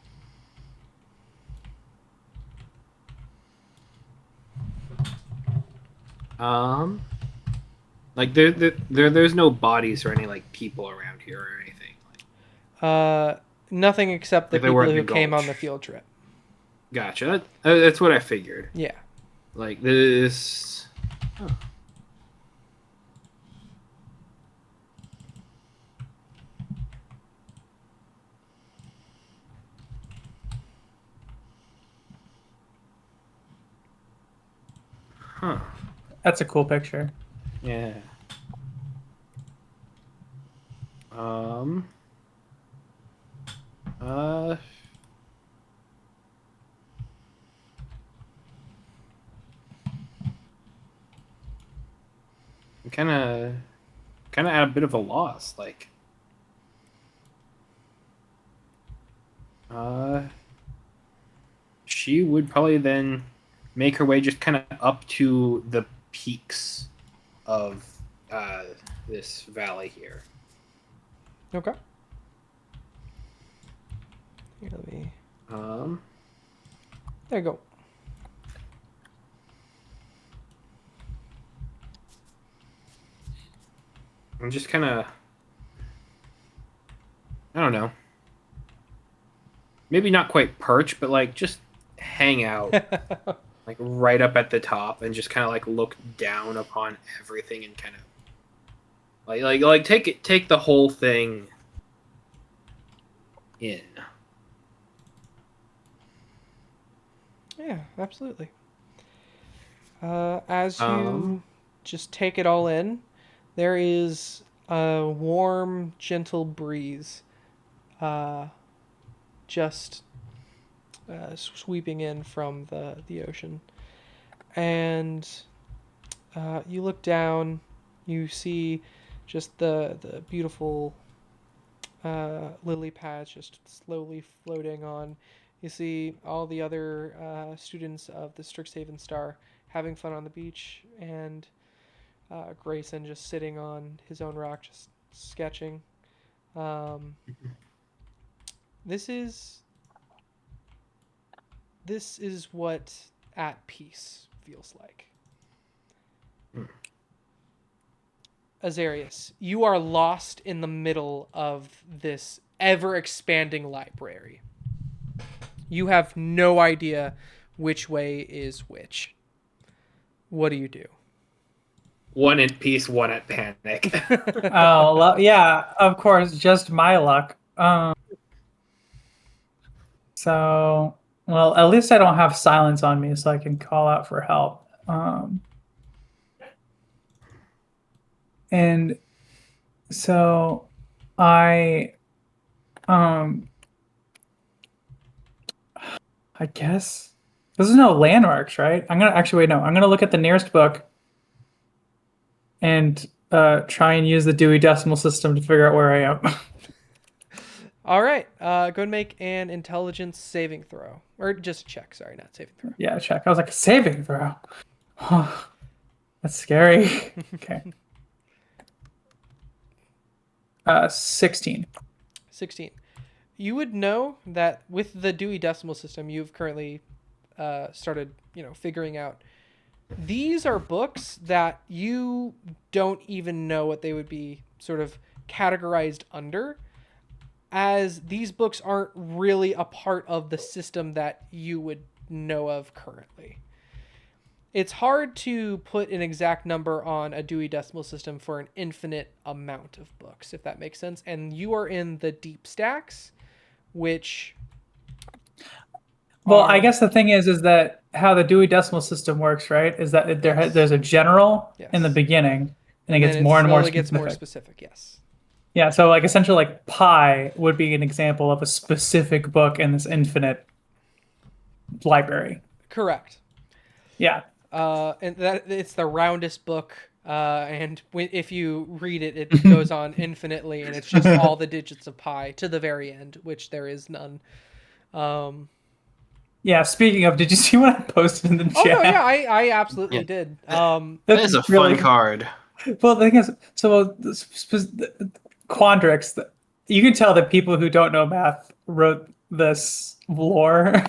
Like there's no bodies or any like people around here or anything. Nothing except the Like they people were at who the came on gulch. the field trip. Gotcha. That's what I figured. Yeah. Like this. Huh. Huh. That's a cool picture. Yeah. I'm kind of at a bit of a loss. Like, she would probably then make her way just kind of up to the peaks of this valley here. Okay. Here, let me. There you go. I'm just kind of, I don't know. Maybe not quite perch, but like just hang out, like right up at the top, and just kind of like look down upon everything and kind of like take the whole thing in. Yeah, absolutely. As you just take it all in, there is a warm, gentle breeze just sweeping in from the ocean. And you look down, you see just the beautiful lily pads just slowly floating on. You see all the other students of the Strixhaven Star having fun on the beach, and Grayson just sitting on his own rock, just sketching. This is what at peace feels like. Azarius, you are lost in the middle of this ever-expanding library. You have no idea which way is which. What do you do? One in peace, one at panic. Oh, yeah, of course, just my luck. So, well, at least I don't have silence on me, so I can call out for help. And so I guess there's no landmarks, right? I'm gonna actually wait. No, I'm gonna look at the nearest book and try and use the Dewey Decimal System to figure out where I am. All right, go ahead and make an intelligence saving throw, or just check. Sorry, not saving throw. Yeah, check. I was like, saving throw. Oh, that's scary. Okay. 16. 16. You would know that with the Dewey Decimal System, you've currently started, figuring out. These are books that you don't even know what they would be sort of categorized under, as these books aren't really a part of the system that you would know of currently. It's hard to put an exact number on a Dewey Decimal System for an infinite amount of books, if that makes sense. And you are in the deep stacks, which... Well, I guess the thing is that how the Dewey Decimal System works, right, is that there's a general in the beginning, and it gets more and more specific. Gets more specific, yes. Yeah, so like essentially like pi would be an example of a specific book in this infinite library. Correct. Yeah. And that it's the roundest book, and if you read it, it goes on infinitely, and it's just all the digits of pi to the very end, which there is none. Yeah, speaking of, did you see what I posted in the chat? Oh, no, yeah, I absolutely did. That is a fun card. Well, the thing is, so Quandrix, you can tell that people who don't know math wrote this lore.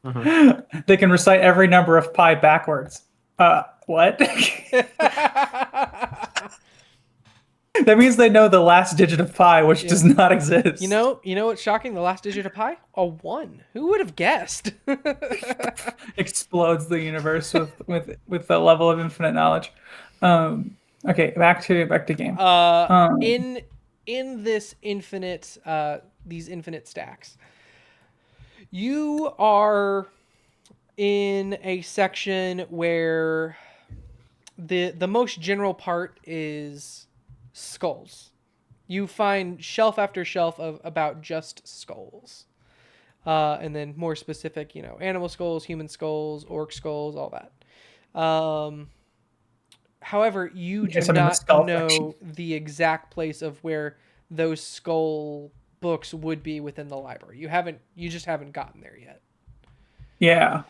Mm-hmm. They can recite every number of pi backwards. What? That means they know the last digit of pi, which does not exist. You know what's shocking? The last digit of pi? A 1. Who would have guessed? Explodes the universe with the level of infinite knowledge. Okay, back to game. In this infinite these infinite stacks, you are in a section where the most general part is skulls. You find shelf after shelf of about just skulls. And then more specific, animal skulls, human skulls, orc skulls, all that. However, you do not know the exact place of where those skull books would be within the library. You just haven't gotten there yet. Yeah.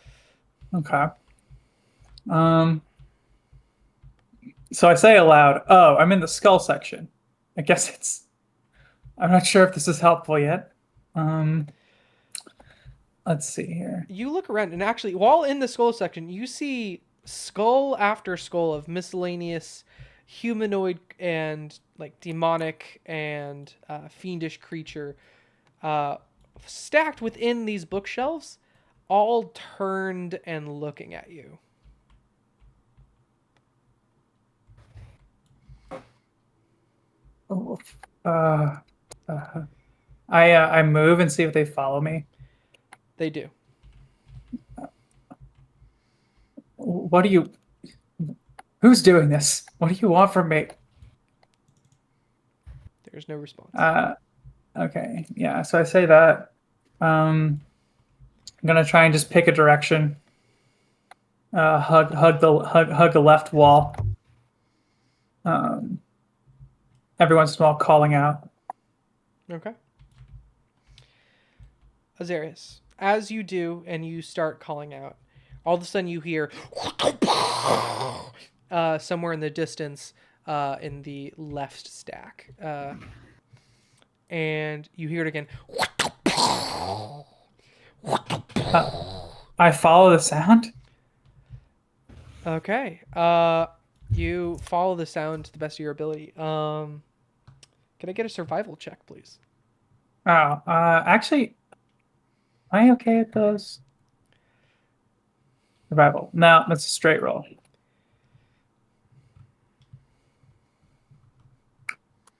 Okay. So I say aloud, oh, I'm in the skull section. I guess it's. I'm not sure if this is helpful yet. Let's see here. You look around, and actually, while in the skull section, you see skull after skull of miscellaneous humanoid and like demonic and fiendish creature stacked within these bookshelves, all turned and looking at you. Oh, I move and see if they follow me. They do. What do you? Who's doing this? What do you want from me? There's no response. Okay, yeah. So I say that. I'm gonna try and just pick a direction. Hug the left wall. Every once in a while, calling out. Okay. Azarius, as you do and you start calling out, all of a sudden you hear somewhere in the distance in the left stack. And you hear it again. I follow the sound. Okay. You follow the sound to the best of your ability. Can I get a survival check, please? Oh, actually, am I okay at those? Survival. No, that's a straight roll.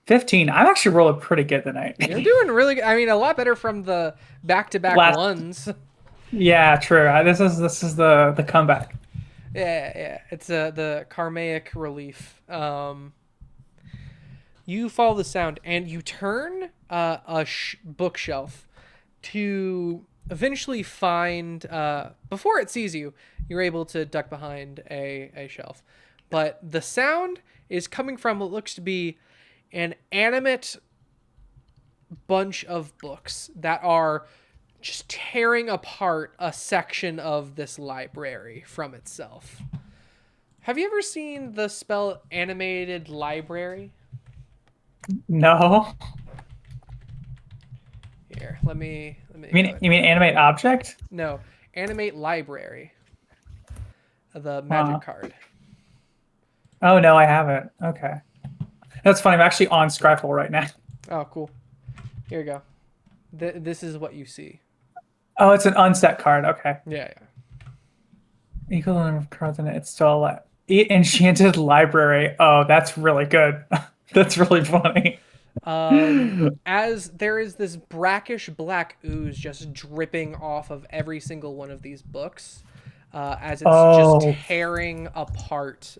15. I'm actually rolling pretty good tonight. You're doing really good. I mean, a lot better from the back-to-back ones. Yeah, true. This is the comeback. Yeah. It's the karmaic relief. You follow the sound and you turn a bookshelf to eventually find. Before it sees you, you're able to duck behind a shelf, but the sound is coming from what looks to be an animate bunch of books that are just tearing apart a section of this library from itself. Have you ever seen the spell animated library? No. Here, let me You mean animate object? No, animate library. The magic card. Oh no, I haven't. Okay. That's funny. I'm actually on Stripple right now. Oh, cool. Here you go. This is what you see. Oh, it's an unset card. Okay. Yeah. Equal number of cards in it. It's still enchanted library. Oh, that's really good. That's really funny. As there is this brackish black ooze just dripping off of every single one of these books, as it's just tearing apart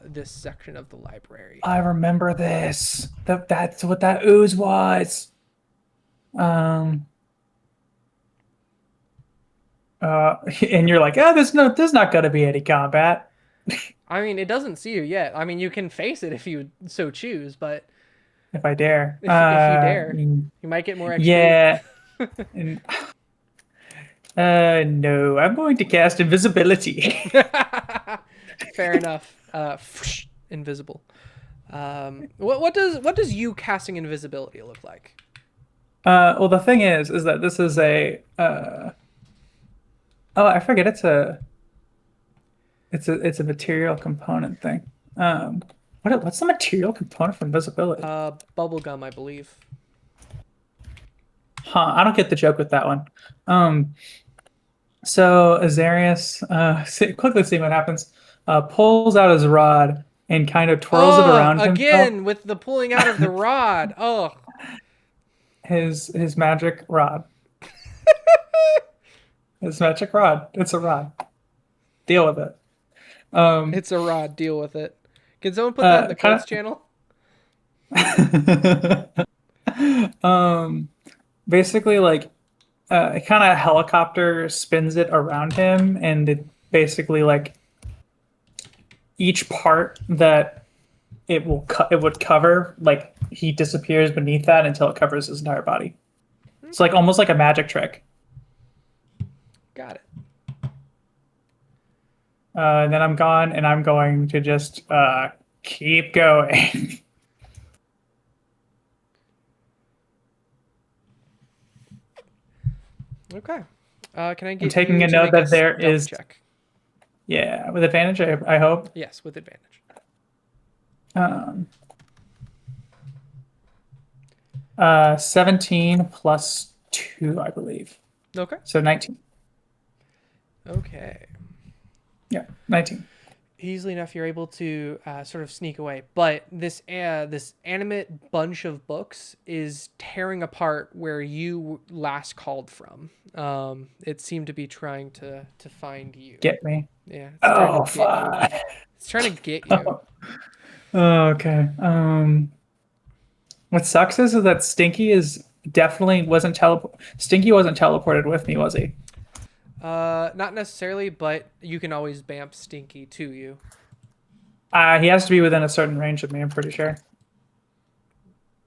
this section of the library. I remember this. That's what that ooze was. And you're like, oh, there's not gonna be any combat. I mean, it doesn't see you yet. I mean, you can face it if you so choose, but if I dare, if you dare, you might get more XP. Yeah. No, I'm going to cast invisibility. Fair enough. Invisible. What does you casting invisibility look like? Well, the thing is that this is a. I forget. It's a material component thing. What's the material component for invisibility? Bubblegum, I believe. Huh, I don't get the joke with that one. So Azarius, quickly see what happens. Pulls out his rod and kind of twirls it around again himself. with the pulling out of the rod. Oh, his magic rod. His magic rod. It's a rod. Deal with it. It's a rod. Deal with it. Can someone put that in the Codes channel? Basically, like, it kind of helicopter spins it around him, and it basically, like, each part that it would cover, like, he disappears beneath that until it covers his entire body. It's like almost like a magic trick. Got it. Then I'm gone, and I'm going to just keep going. Okay. Can I I'm get taking you a to note make that there stealth is, check? yeah, with advantage, I hope. Yes, with advantage. Um, 17 plus 2, I believe. Okay. So 19. Okay. Yeah, 19. Easily enough, you're able to sort of sneak away. But this animate bunch of books is tearing apart where you last called from. It seemed to be trying to find you. Get me. Yeah. It's trying Oh, to get fuck. you. It's trying to get you. Oh, okay. What sucks is that Stinky wasn't teleported with me, was he? Not necessarily, but you can always bamf Stinky to you. He has to be within a certain range of me, I'm pretty sure.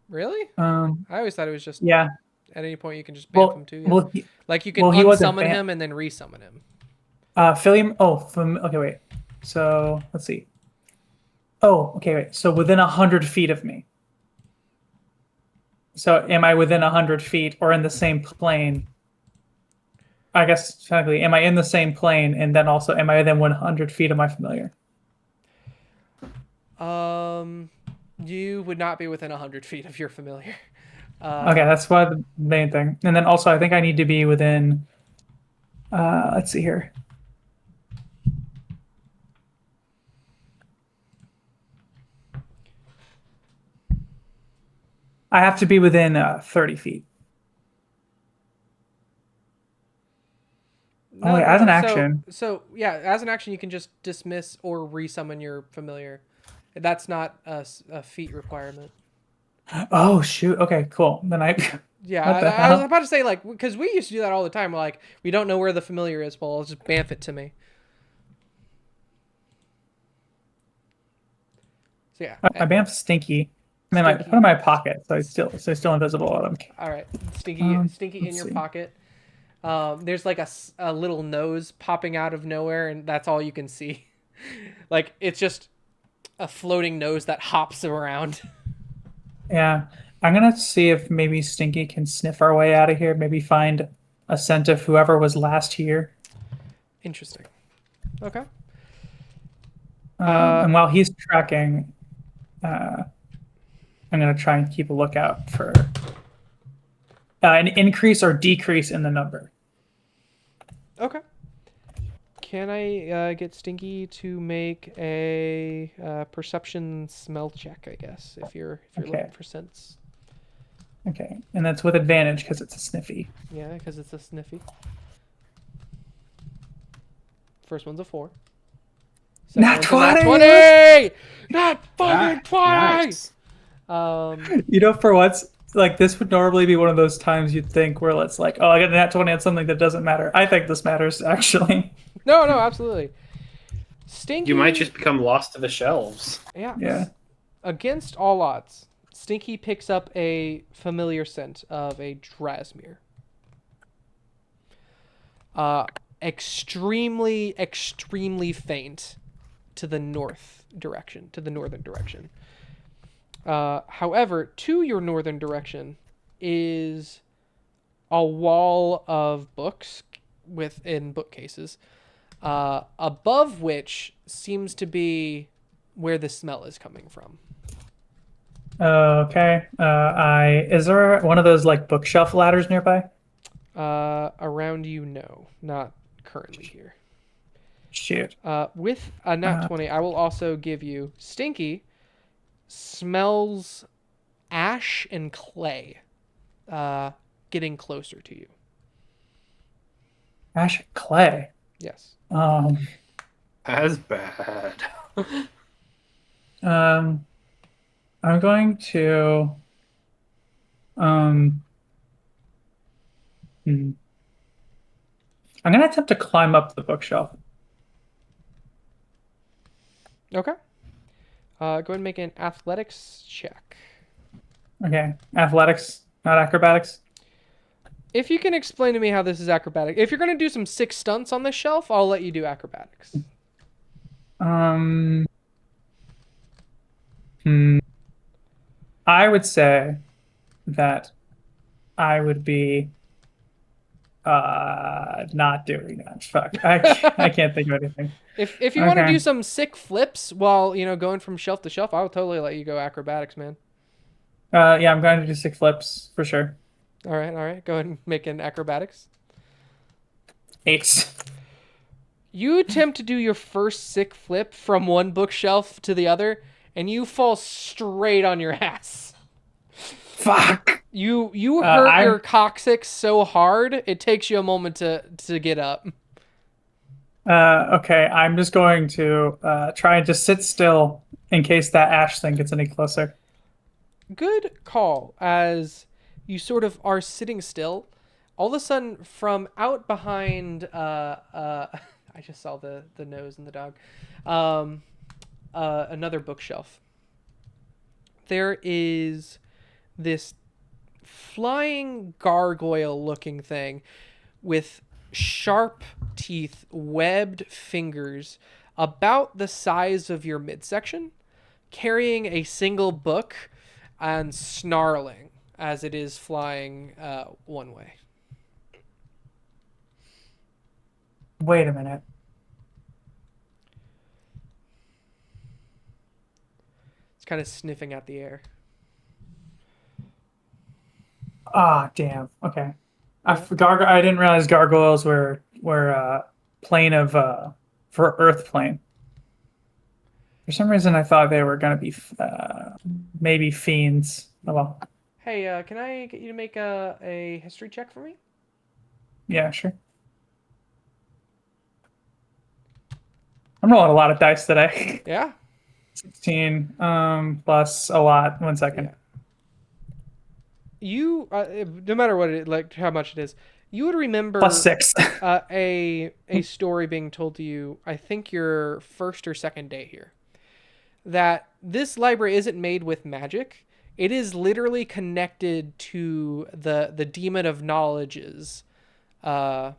Really? Um, I always thought it was just yeah. at any point you can just bamf him to you. Well, Like you can he wasn't unsummon him and then resummon him. Philium. Okay, wait. So let's see. Oh, okay, wait. So within 100 feet of me. So am I within 100 feet or in the same plane? I guess technically, am I in the same plane, and then also am I within 100 feet of my familiar? You would not be within 100 feet of your familiar. Okay, that's why the main thing. And then also, I think I need to be within. Let's see here. I have to be within 30 feet. No, wait, as an action. So yeah, as an action, you can just dismiss or resummon your familiar. That's not a feat requirement. Oh shoot. Okay, cool. Then Yeah, What the I was hell? about to say like because we used to do that all the time. We're like, we don't know where the familiar is, well, just bamf it to me. So yeah. I bamf Stinky. And then I put it in my pocket, so it's still invisible on him. All right, Stinky in Let's your see. pocket. There's like a little nose popping out of nowhere, and that's all you can see. Like it's just a floating nose that hops around. Yeah. I'm gonna see if maybe Stinky can sniff our way out of here. Maybe find a scent of whoever was last here. Interesting. Okay. And while he's tracking, I'm gonna try and keep a lookout for an increase or decrease in the number. Okay. Can I get Stinky to make a perception smell check? I guess if you're looking for scents. Okay, and that's with advantage because it's a sniffy. Yeah, because it's a sniffy. First one's a 4. Nat one's a 20! Nat 20! Not fucking 20! Nice. You know, for once, like this would normally be one of those times you'd think where it's like, oh, I got a nat 20 on something that doesn't matter. I think this matters actually. No, absolutely. Stinky. You might just become lost to the shelves. Yeah. Against all odds, Stinky picks up a familiar scent of a Drasmere. Extremely, extremely faint to the northern direction. However, to your northern direction is a wall of books within bookcases, above which seems to be where the smell is coming from. Okay. Is there one of those like bookshelf ladders nearby? Around you, no, not currently here. Shoot. With a nat 20, I will also give you Stinky smells ash and clay getting closer to you. Ash and clay. Yes. That's bad. I'm going to I'm gonna attempt to climb up the bookshelf. Okay. Go ahead and make an athletics check. Okay. Athletics, not acrobatics. If you can explain to me how this is acrobatic. If you're going to do some 6 stunts on this shelf, I'll let you do acrobatics. Um, hmm, I would say that I would be not doing that. Fuck. I can't think of anything. If you want to do Okay. some sick flips while going from shelf to shelf, I would totally let you go acrobatics, man. Yeah, I'm going to do 6 flips for sure. All right. Go ahead and make an acrobatics. 8. You attempt to do your first sick flip from one bookshelf to the other, and you fall straight on your ass. Fuck. You hurt your coccyx so hard it takes you a moment to get up. Okay, I'm just going to try and just sit still in case that ash thing gets any closer. Good call. As you sort of are sitting still, all of a sudden from out behind I just saw the nose and the dog. Another bookshelf. There is this flying gargoyle looking thing with sharp teeth, webbed fingers about the size of your midsection, carrying a single book and snarling as it is flying one way. Wait a minute. It's kind of sniffing at the air. Ah, damn. Okay. I didn't realize gargoyles were plane of for Earth plane. For some reason, I thought they were gonna be maybe fiends. Oh well. Hey, can I get you to make a history check for me? Yeah, sure. I'm rolling a lot of dice today. Yeah. 16 plus a lot. 1 second. Yeah. You no matter what how much it is, you would remember Plus 6. a story being told to you. I think your first or second day here. That this library isn't made with magic. It is literally connected to the demon of knowledge's like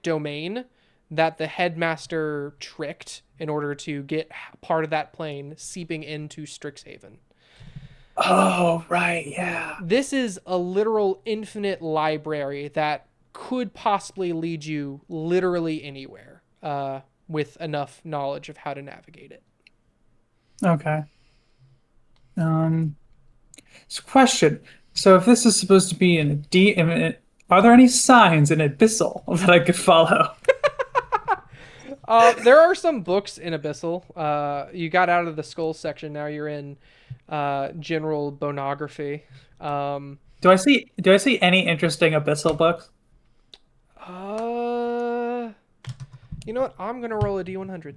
domain that the headmaster tricked in order to get part of that plane seeping into Strixhaven. Oh, right, yeah. This is a literal infinite library that could possibly lead you literally anywhere with enough knowledge of how to navigate it. Okay. So question. So if this is supposed to be in a are there any signs in Abyssal that I could follow? There are some books in Abyssal. You got out of the skull section. Now you're in general bonography. Do I see any interesting Abyssal books? You know what? I'm gonna roll a D100.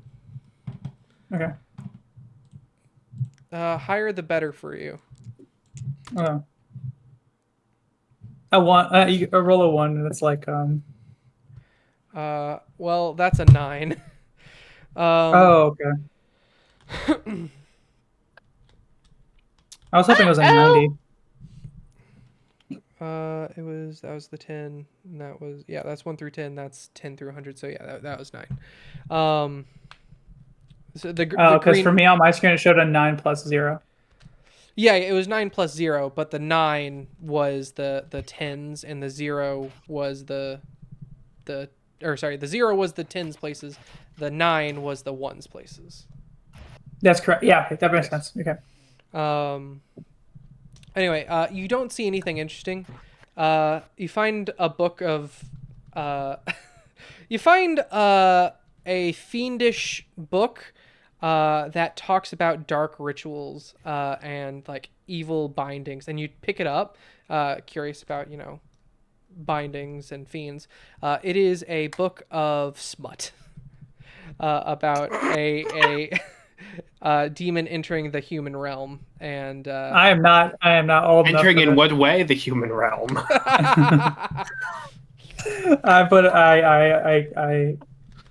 Okay. Higher the better for you. Oh. You roll a 1 and it's like Well, that's a 9. Oh, okay. I was hoping it was a 90. That was the 10. And that was that's 1 through 10. That's 10 through 100. So yeah, that was 9. So the Because green, for me on my screen it showed a 9 plus 0. yeah, it was 9 plus 0, but the 9 was the 10s and the 0 was the 0 was the 10s places, the 9 was the 1s places. That's correct. Yeah, that makes sense. Okay. Anyway, you don't see anything interesting. You find a book of you find a fiendish book that talks about dark rituals and like evil bindings, and you pick it up, curious about bindings and fiends. It is a book of Smut, about a demon entering the human realm, and I am not old Entering enough in what way? The human realm. but I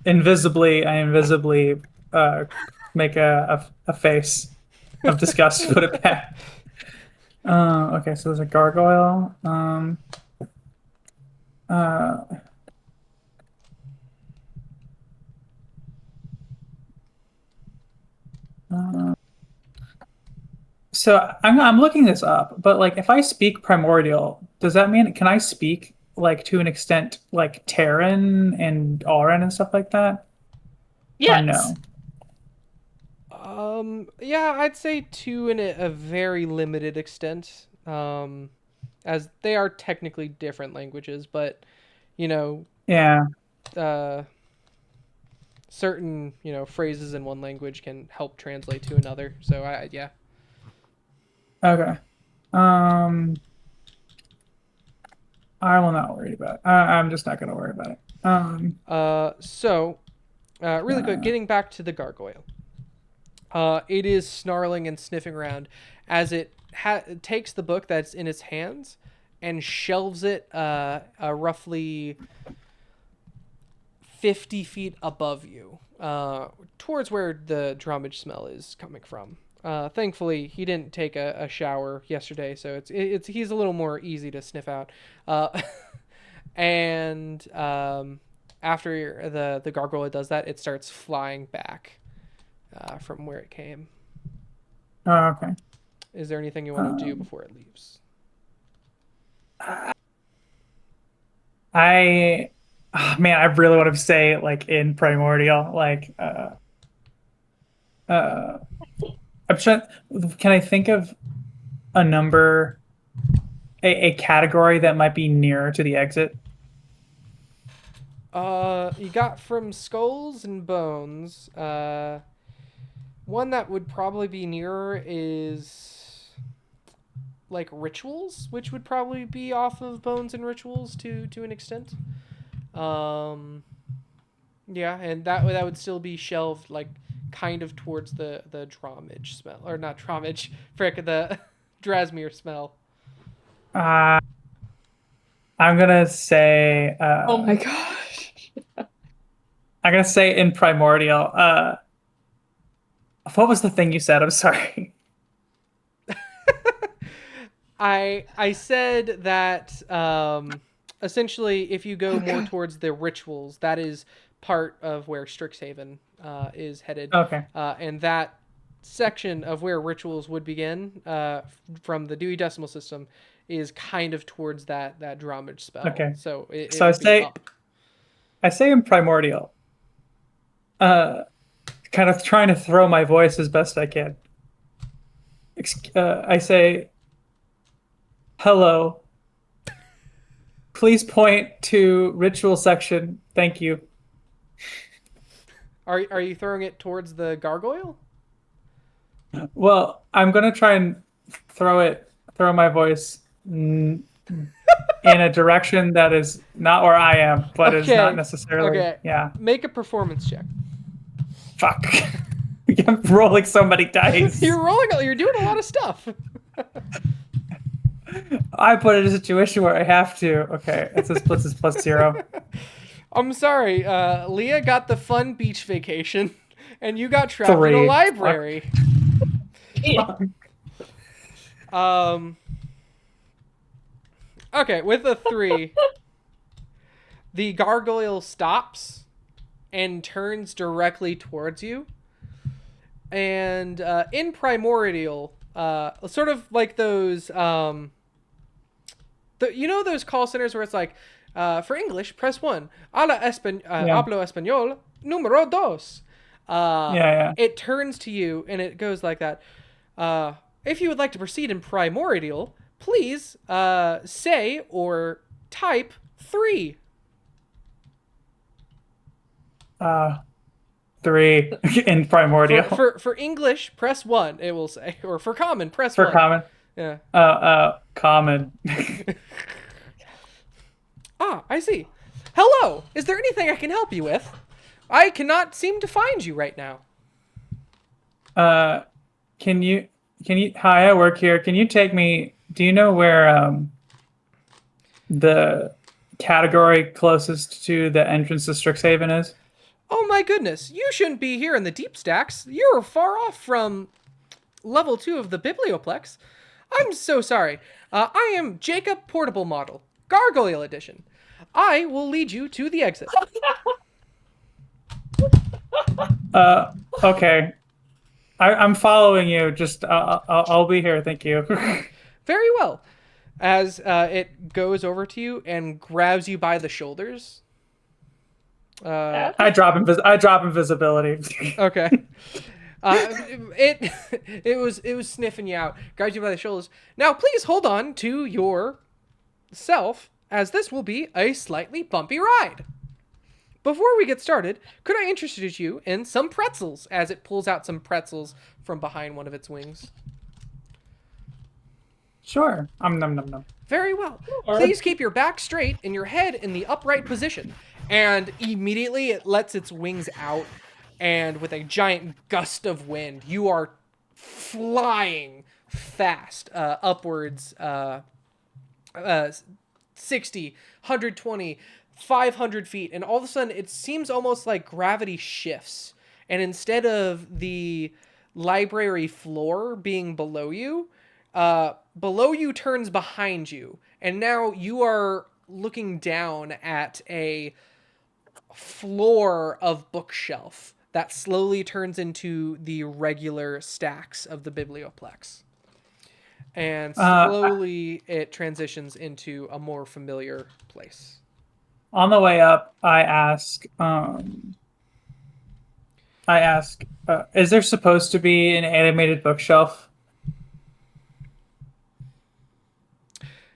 invisibly make a face of disgust to put it back. Okay, so there's a gargoyle. Uh, so I'm looking this up, but like if I speak primordial, does that mean can I speak like to an extent like Terran and Auran and stuff like that? Or Yes. no? Yeah, I'd say to a very limited extent. As they are technically different languages, but you know, Yeah. uh, certain phrases in one language can help translate to another. So yeah. Okay. Um, I will not worry about it. I'm just not going to worry about it. Really quick, getting back to the gargoyle. It is snarling and sniffing around as it takes the book that's in its hands and shelves it roughly 50 feet above you, towards where the drumage smell is coming from. Thankfully, he didn't take a shower yesterday, so he's a little more easy to sniff out. And after the gargoyle does that, it starts flying back from where it came. Oh, okay. Is there anything you want to do before it leaves? Man, I really want to say like in primordial, like I'm trying. Can I think of a number, a category that might be nearer to the exit? You got from skulls and bones. One that would probably be nearer is like rituals, which would probably be off of bones and rituals to an extent. Yeah, and that would still be shelved like kind of towards the dromage smell, or not dromage, frick, the Drasmere smell. Uh, I'm gonna say. Oh my gosh. I'm gonna say in primordial. What was the thing you said? I'm sorry. I said that essentially if you go more towards the rituals, that is part of where Strixhaven is headed. Okay. And that section of where rituals would begin from the Dewey Decimal System is kind of towards that dromage spell. Okay. So it So would be up. I say in primordial. Kind of trying to throw my voice as best I can. I say, hello. Please point to ritual section. Thank you. Are you throwing it towards the gargoyle? Well, I'm gonna try and throw my voice in a direction that is not where I am, but is not necessarily. Okay. Yeah. Make a performance check. Fuck. I'm rolling so many dice. You're doing a lot of stuff. I put it in a situation where I have to. Okay, it says plus 0. I'm sorry. Leah got the fun beach vacation, and you got trapped in a 3. library. Okay, with a 3, the gargoyle stops and turns directly towards you. And in primordial, sort of like those, those call centers where it's like, for English, press 1. Hablo español, número 2. Yeah. It turns to you and it goes like that. If you would like to proceed in primordial, please say or type 3. 3 in primordial. For English, press 1, it will say. Or for common, press 1. For common? Yeah. Common. I see. Hello! Is there anything I can help you with? I cannot seem to find you right now. Can you, hi, I work here. Can you take me, do you know where, the category closest to the entrance to Strixhaven is? Oh my goodness, you shouldn't be here in the deep stacks. You're far off from level 2 of the Biblioplex. I'm so sorry. I am J.A.C.O.B Portable Model, Gargoyle Edition. I will lead you to the exit. Okay. I'm following you. Just I'll be here. Thank you. Very well. As it goes over to you and grabs you by the shoulders. I drop invisibility. Okay. It it was sniffing you out, grabs you by the shoulders. Now, please hold on to your self, as this will be a slightly bumpy ride. Before we get started, could I introduce you in some pretzels? As it pulls out some pretzels from behind one of its wings. Sure. Num num num. Very well. Please keep your back straight and your head in the upright position. And immediately it lets its wings out, and with a giant gust of wind, you are flying fast upwards 60, 120, 500 feet. And all of a sudden, it seems almost like gravity shifts. And instead of the library floor being below you turns behind you. And now you are looking down at a floor of bookshelf that slowly turns into the regular stacks of the biblioplex. And slowly it transitions into a more familiar place. On the way up, I ask, is there supposed to be an animated bookshelf?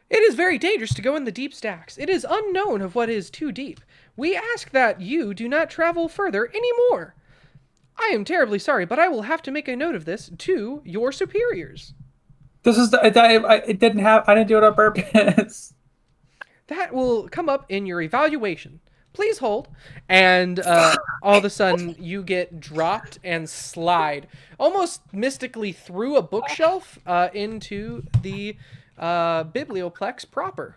It is very dangerous to go in the deep stacks. It is unknown of what is too deep. We ask that you do not travel further anymore. I am terribly sorry, but I will have to make a note of this to your superiors. This is I didn't do it on purpose. That will come up in your evaluation. Please hold. And all of a sudden, you get dropped and slide almost mystically through a bookshelf into the biblioplex proper.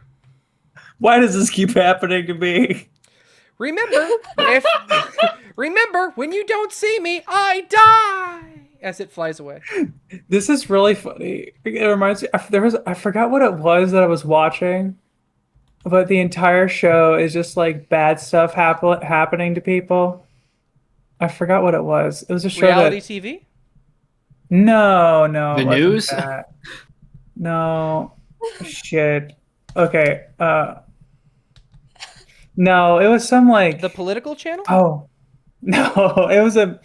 Why does this keep happening to me? Remember, when you don't see me, I die. As it flies away. This is really funny. It reminds me. I forgot what it was that I was watching, but the entire show is just like bad stuff happening to people. I forgot what it was. It was a show Reality TV? No, The news? That. No. Shit. Okay. No, it was some like The political channel? Oh. No, it was a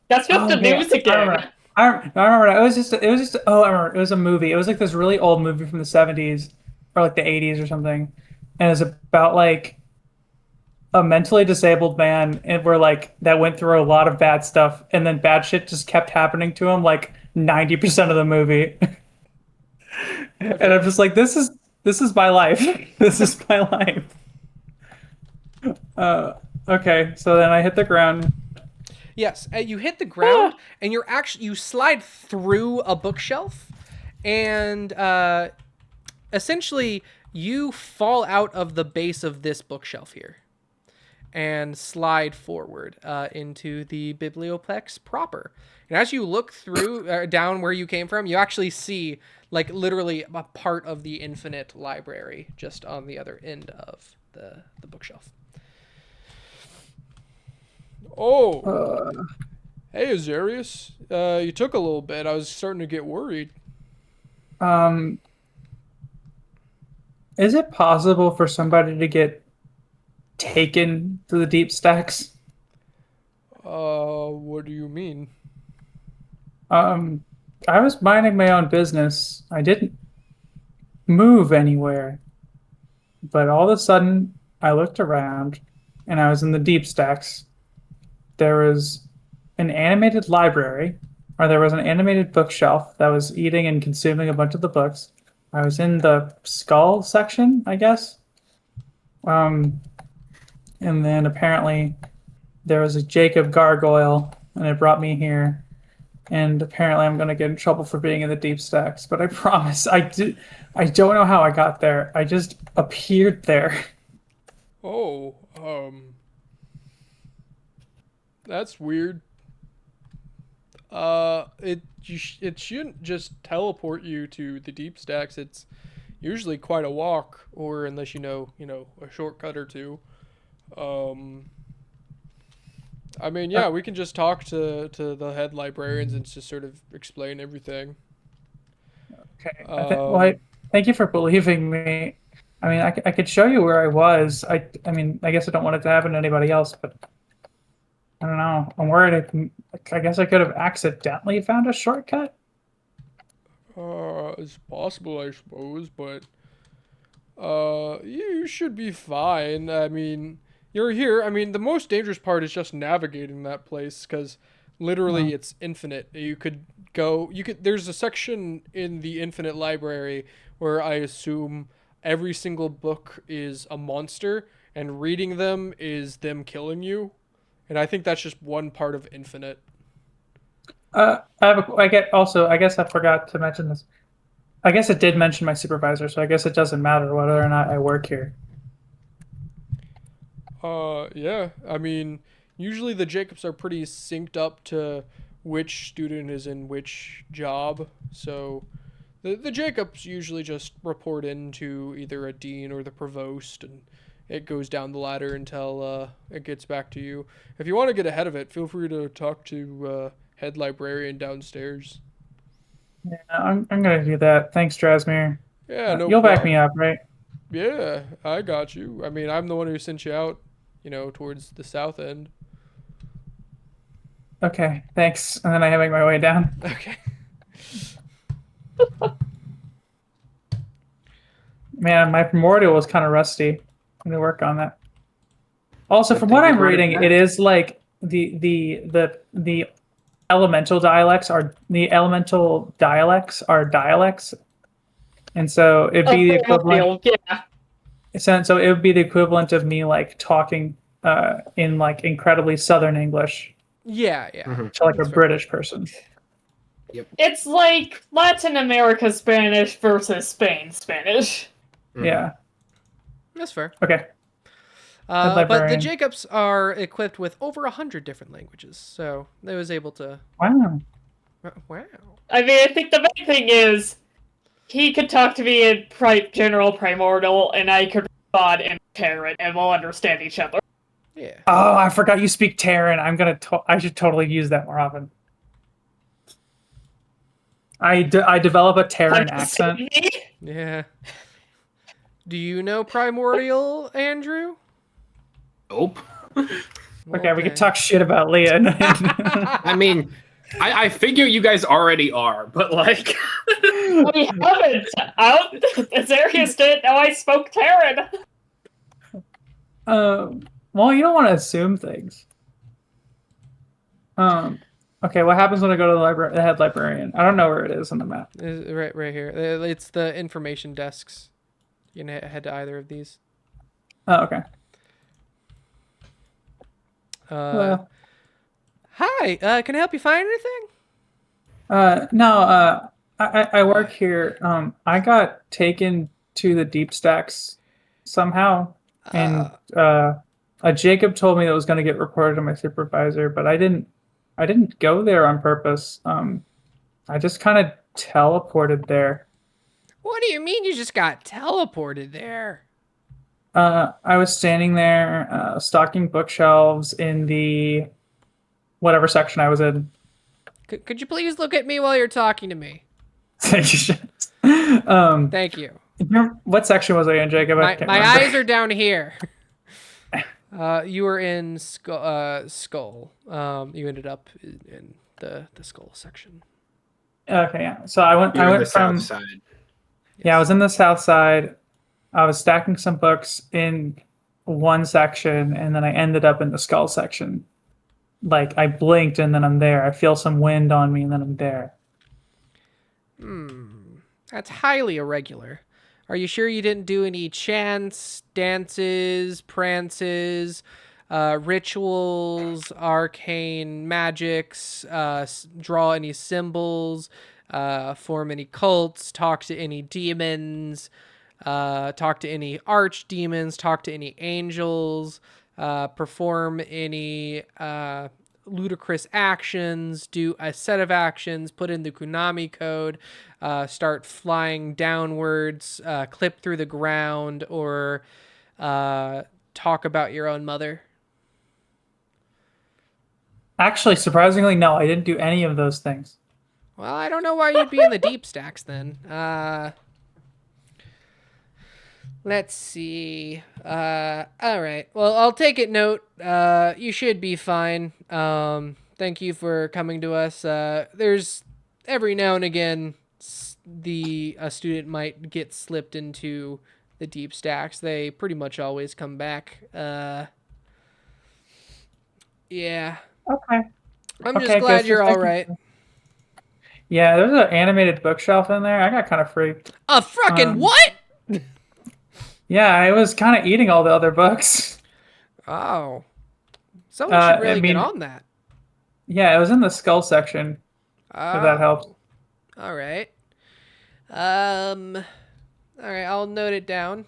That's just the news again. I remember. It was just. I remember. It was a movie. It was like this really old movie from the 70s or like the 80s or something, and it was about like a mentally disabled man, and where like that went through a lot of bad stuff, and then bad shit just kept happening to him like 90% of the movie. And I'm just like, this is my life. This is my life. Okay, so then I hit the ground. Yes, you hit the ground, and you slide through a bookshelf, and essentially you fall out of the base of this bookshelf here, and slide forward into the biblioplex proper. And as you look through down where you came from, you actually see like literally a part of the infinite library just on the other end of the bookshelf. Oh, hey Azarius, you took a little bit. I was starting to get worried. Is it possible for somebody to get taken to the deep stacks? What do you mean? I was minding my own business. I didn't move anywhere. But all of a sudden, I looked around, and I was in the deep stacks. There was an animated library, or there was an animated bookshelf that was eating and consuming a bunch of the books. I was in the skull section, I guess. And then apparently there was a J.A.C.O.B gargoyle, and it brought me here. And apparently I'm going to get in trouble for being in the deep stacks. But I promise, I don't know how I got there. I just appeared there. Oh, that's weird. It shouldn't just teleport you to the deep stacks. It's usually quite a walk, or unless you know a shortcut or two. I mean, yeah, we can just talk to the head librarians and just sort of explain everything. Okay. Um, Thank you for believing me. I mean, I could show you where I was. I mean, I guess I don't want it to happen to anybody else, but I don't know. I'm worried. I guess I could have accidentally found a shortcut. it's possible, I suppose, but you should be fine. I mean, you're here. I mean, the most dangerous part is just navigating that place because literally it's infinite. You could go. You could. There's a section in the infinite library where I assume every single book is a monster, and reading them is them killing you. And I think that's just one part of infinite. I guess I forgot to mention this. I guess it did mention my supervisor, so I guess it doesn't matter whether or not I work here. Yeah. I mean, usually the Jacobs are pretty synced up to which student is in which job. So the Jacobs usually just report into either a dean or the provost, and it goes down the ladder until it gets back to you. If you want to get ahead of it, feel free to talk to head librarian downstairs. Yeah, I'm gonna do that. Thanks, Drasmir. Yeah, no You'll back me problem. up, right? Yeah, I got you. I mean, I'm the one who sent you out, towards the south end. Okay, thanks. And then I make my way down. Okay. Man, my primordial was kind of rusty. I'm gonna work on that. Also, Good from thing what you I'm brought it reading, back. it is like the elemental dialects are dialects, and so it'd Oh, be the equivalent. yeah. So it would be the equivalent of me like talking in like incredibly Southern English Yeah, to like a that's fair. British person. It's like Latin America Spanish versus Spain Spanish. Yeah. That's fair. Okay. But the librarian. Jacobs are equipped with over 100 different languages, so they was able to. Wow. Wow. I mean, I think the main thing is he could talk to me in general primordial, and I could respond in Terran, and we'll understand each other. Yeah. Oh, I forgot you speak Terran. I should totally use that more often. I develop a Terran accent. Yeah. Do you know Primordial, Andrew? Nope. Okay, we could talk shit about Leah. I mean, I figure you guys already are, but like. We haven't. Azarius didn't know I spoke Terran. Well, you don't want to assume things. Okay, what happens when I go to the head librarian? I don't know where it is on the map. Right here. It's the information desks. You can head to either of these. Oh, okay. Hi. Can I help you find anything? No. I work here. I got taken to the deep stacks somehow, and a Jacob told me that was going to get reported to my supervisor, but I didn't go there on purpose. I just kind of teleported there. What do you mean you just got teleported there? I was standing there, stocking bookshelves in the whatever section I was in. Could you please look at me while you're talking to me? Thank you. What section was I in, Jacob? My eyes are down here. You were in skull. You ended up in the skull section. Okay, yeah. So I went from south side. Yeah, I was in the south side. I was stacking some books in one section, and then I ended up in the skull section. Like, I blinked, and then I'm there. I feel some wind on me, and then I'm there. That's highly irregular. Are you sure you didn't do any chants, dances, prances, rituals, arcane magics, draw any symbols, form any cults, talk to any demons, talk to any archdemons, talk to any angels, perform any ludicrous actions, do a set of actions, put in the Konami code, start flying downwards, clip through the ground, or talk about your own mother? Actually, surprisingly, no, I didn't do any of those things. Well, I don't know why you'd be in the deep stacks then. Let's see. All right. Well, I'll take it note. You should be fine. Thank you for coming to us. There's every now and again a student might get slipped into the deep stacks. They pretty much always come back. Yeah. Okay. I'm just Okay, glad Ghostus, you're all thank you. right. Yeah, there's an animated bookshelf in there. I got kind of freaked. A frickin' what? Yeah, I was kind of eating all the other books. Oh. Someone should really I mean, get on that. Yeah, it was in the skull section. If that helps. All right. All right, I'll note it down.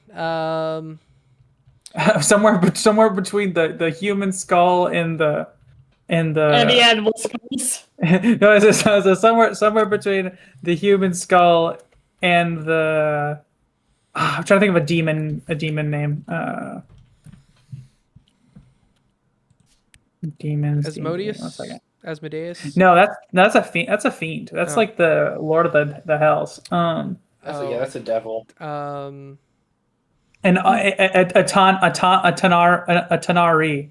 somewhere between the human skull and the And the animal skulls. no, it's somewhere between the human skull and the. I'm trying to think of a demon name. Demons. Asmodeus? 1 second. Asmodeus? No, that's a fiend. That's a fiend. That's like the Lord of the Hells. That's a devil. Um. And a Tanari.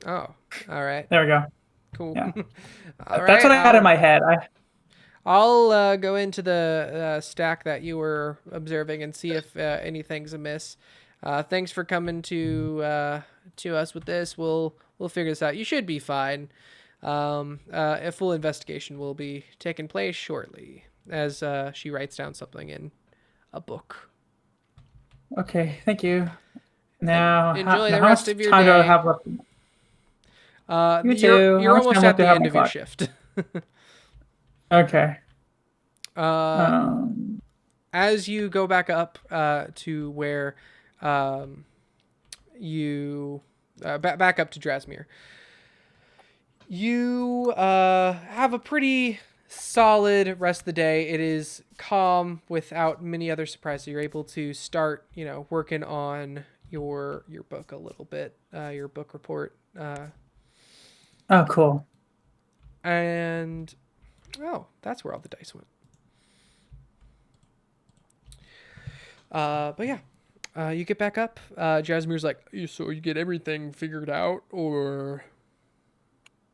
Oh, all right. There we go. Cool. Yeah. All right, That's what I had in my head. I'll go into the stack that you were observing and see if anything's amiss. Thanks for coming to us with this. We'll figure this out. You should be fine. A full investigation will be taking place shortly, as she writes down something in a book. Okay, thank you. Now, enjoy the how rest much of your time do I day. have left? You too. You're How much almost time at left do the I have end on of your clock? shift. Okay. As you go back up to where you back up to Drasmere, you have a pretty solid rest of the day. It is calm without many other surprises. You're able to start, working on your book a little bit, your book report. Oh, cool. And that's where all the dice went. But yeah, you get back up. Jasmine's like, so you get everything figured out, or?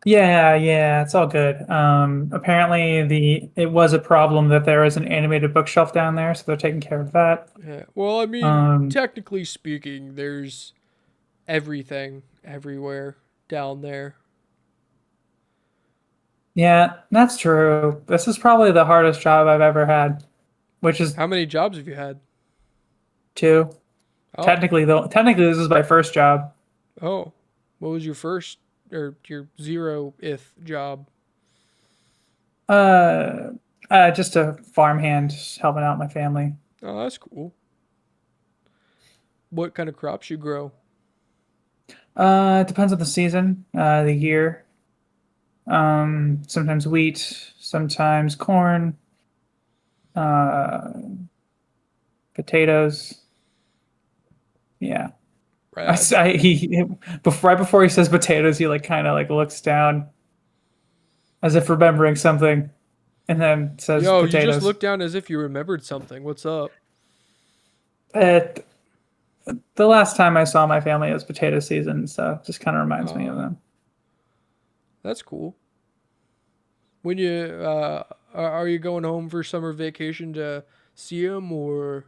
Yeah, it's all good. Apparently it was a problem that there was an animated bookshelf down there, so they're taking care of that. Yeah. Well, I mean, technically speaking, there's everything everywhere down there. Yeah, that's true. This is probably the hardest job I've ever had, which is How many jobs have you had? 2. Oh. Technically, this is my first job. Oh, what was your first or your 0th job? Just a farmhand helping out my family. Oh, that's cool. What kind of crops you grow? It depends on the season, the year. Sometimes wheat, sometimes corn, potatoes. Yeah. Right. Right before he says potatoes, he kind of looks down as if remembering something, and then says potatoes. You just looked down as if you remembered something. What's up? The last time I saw my family, it was potato season, so it just kind of reminds me of them. That's cool. When you are you going home for summer vacation to see them, or?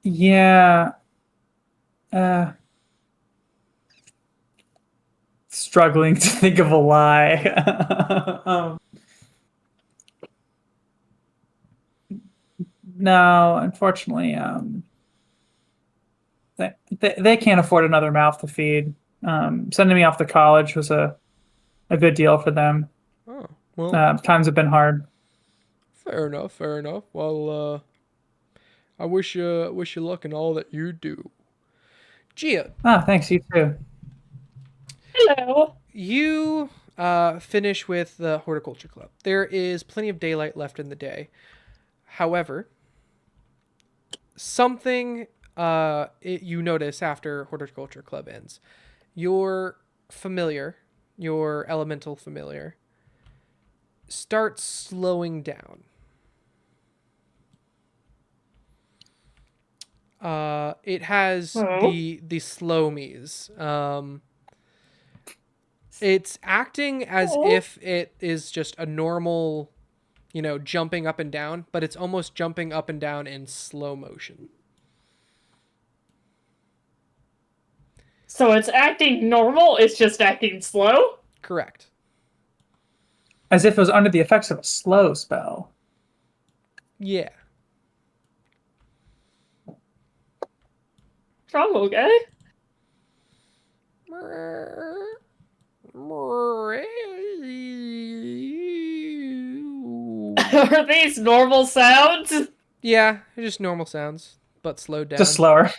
Yeah. Struggling to think of a lie. No, unfortunately, they can't afford another mouth to feed. Sending me off to college was a good deal for them. Oh, well. Times have been hard. Fair enough. Well, I wish you luck in all that you do. Gia. Thanks, you too. Hello. You finish with the horticulture club. There is plenty of daylight left in the day. However, something you notice after Horticulture Club ends, your familiar, your elemental familiar, starts slowing down. It has the slomies. It's acting as if it is just a normal, jumping up and down, but it's almost jumping up and down in slow motion. So it's acting normal, it's just acting slow? Correct. As if it was under the effects of a slow spell. Yeah. Oh, okay. Are these normal sounds? Yeah, they're just normal sounds, but slowed down. Just slower.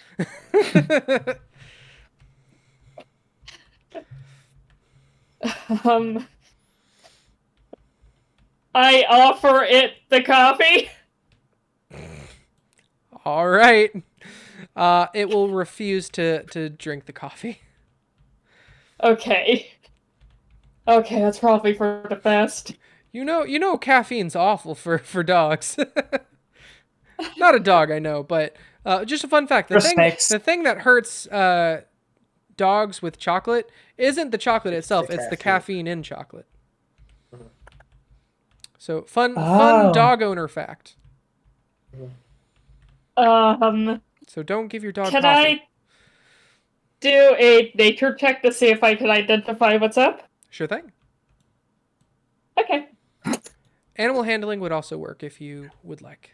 I offer it the coffee. All right. It will refuse to drink the coffee. Okay. Okay, that's probably for the best. You know, caffeine's awful for dogs. Not a dog, I know, but just a fun fact. The thing that hurts dogs with chocolate isn't the chocolate itself; it's the caffeine in chocolate. So fun dog owner fact. So don't give your dog coffee. Can I do a nature check to see if I can identify what's up? Sure thing. Okay. Animal handling would also work if you would like.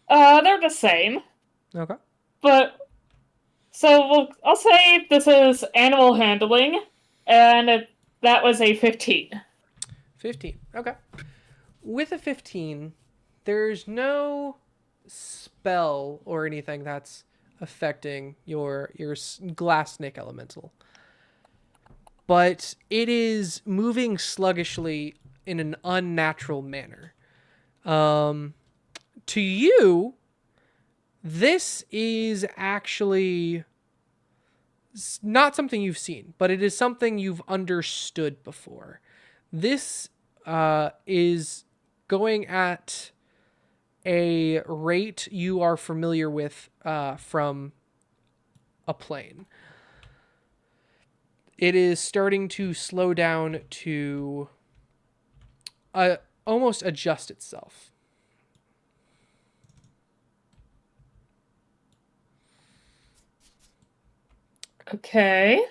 They're the same. Okay. But, so I'll say this is animal handling, and that was a 15. 15. Okay. With a 15, there's no spell or anything that's affecting your glass snake elemental. But it is moving sluggishly in an unnatural manner. To you, this is actually not something you've seen, but it is something you've understood before. This is going at a rate you are familiar with from a plane. It is starting to slow down to almost adjust itself. Okay.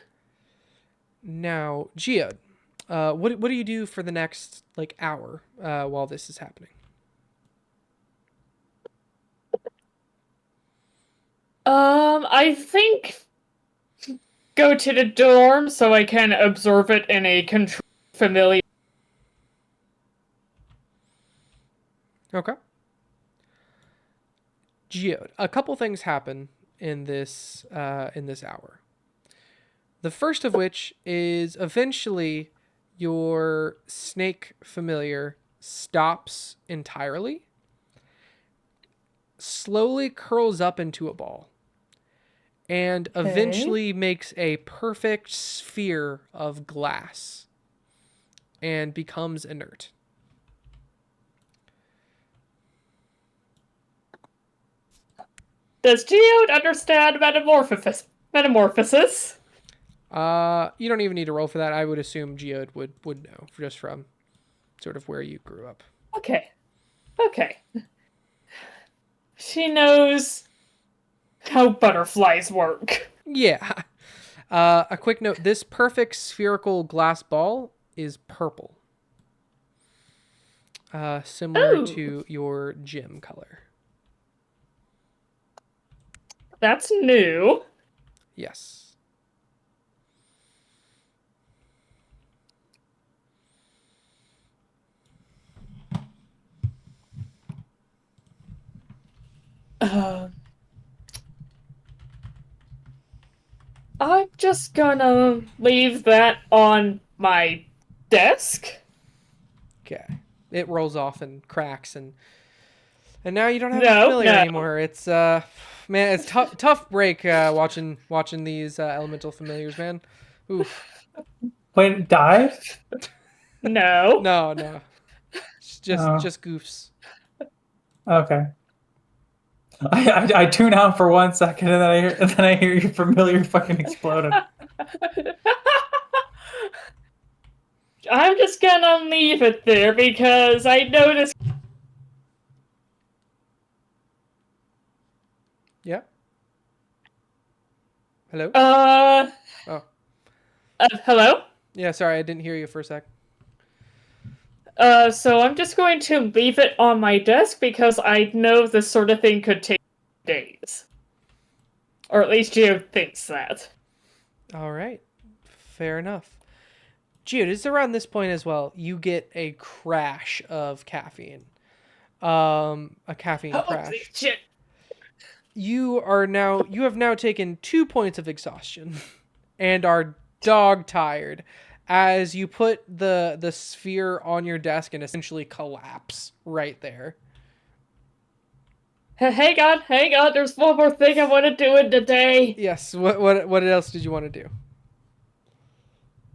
Now, Geode, what do you do for the next hour while this is happening? I think go to the dorm so I can observe it in a familiar. Okay. Geode, a couple things happen in this hour. The first of which is eventually your snake familiar stops entirely, slowly curls up into a ball, and eventually makes a perfect sphere of glass and becomes inert. Does Geode understand metamorphosis? You don't even need to roll for that. I would assume Geode would know just from sort of where you grew up. Okay. She knows how butterflies work. Yeah. A quick note, this perfect spherical glass ball is purple. Similar to your gym color. That's new. Yes. I'm just gonna leave that on my desk. Okay. It rolls off and cracks, and And now you don't have No, a familiar no. anymore. It's man, it's tough break watching these elemental familiars, man. Oof. Wait, it died? No. No. It's Oh. just goofs. Okay. I tune out for 1 second and then I hear your familiar fucking exploded. I'm just gonna leave it there because I noticed. Yeah. Hello. Oh. Hello. Yeah. Sorry, I didn't hear you for a sec. So I'm just going to leave it on my desk because I know this sort of thing could take days. Or at least Geode thinks that. All right. Fair enough. Geode, it's around this point as well. You get a crash of caffeine. A caffeine Holy crash. shit! You have now taken 2 points of exhaustion and are dog tired as you put the sphere on your desk and essentially collapse right there. Hang on, there's one more thing I want to do in today. Yes, what else did you want to do?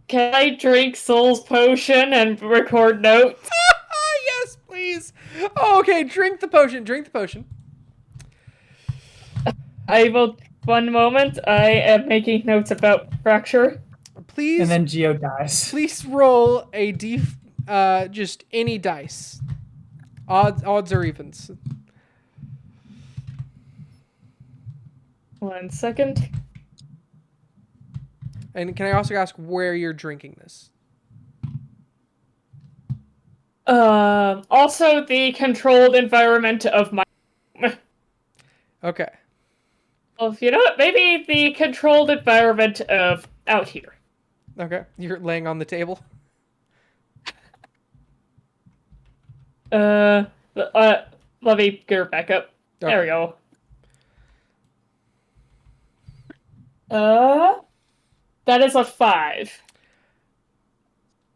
Can I drink Soul's Potion and record notes? Yes, please. Oh, okay, drink the potion. I will. One moment, I am making notes about fracture. Please. And then Geo dies. Please roll a just any dice. Odds or evens. 1 second. And can I also ask where you're drinking this? Also the controlled environment of my. Okay. Well, you know what? Maybe the controlled environment of out here. Okay. You're laying on the table. Let me get her back up. Okay. There we go. That is a 5.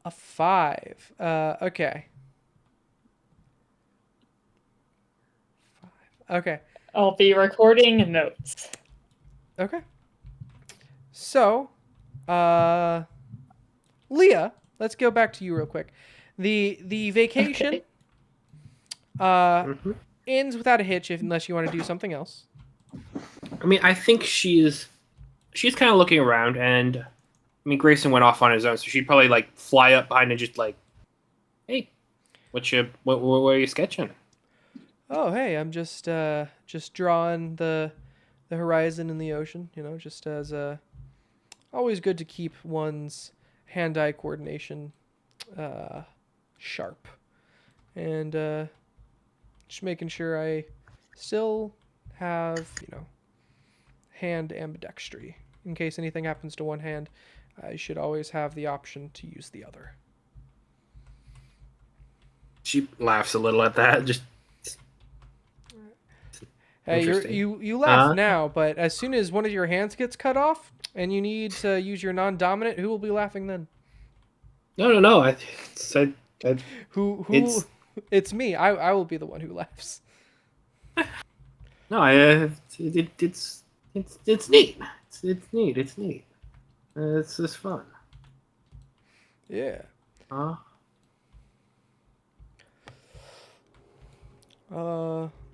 A 5. Okay. 5. Okay. I'll be recording notes. Okay. So, Leah, let's go back to you real quick. The vacation ends without a hitch unless you want to do something else. I mean, I think she's kind of looking around, and I mean, Grayson went off on his own, so she'd probably like fly up behind and just like, hey, what are you sketching? Oh, hey, I'm just drawing the horizon and the ocean, just as always good to keep one's hand-eye coordination sharp. And just making sure I still have, hand ambidextry. In case anything happens to one hand, I should always have the option to use the other. She laughs a little at that. Just hey, you laugh now, but as soon as one of your hands gets cut off and you need to use your non-dominant, who will be laughing then? No. Who? It's me. I will be the one who laughs. No, it's neat. It's neat. It's just fun. Yeah.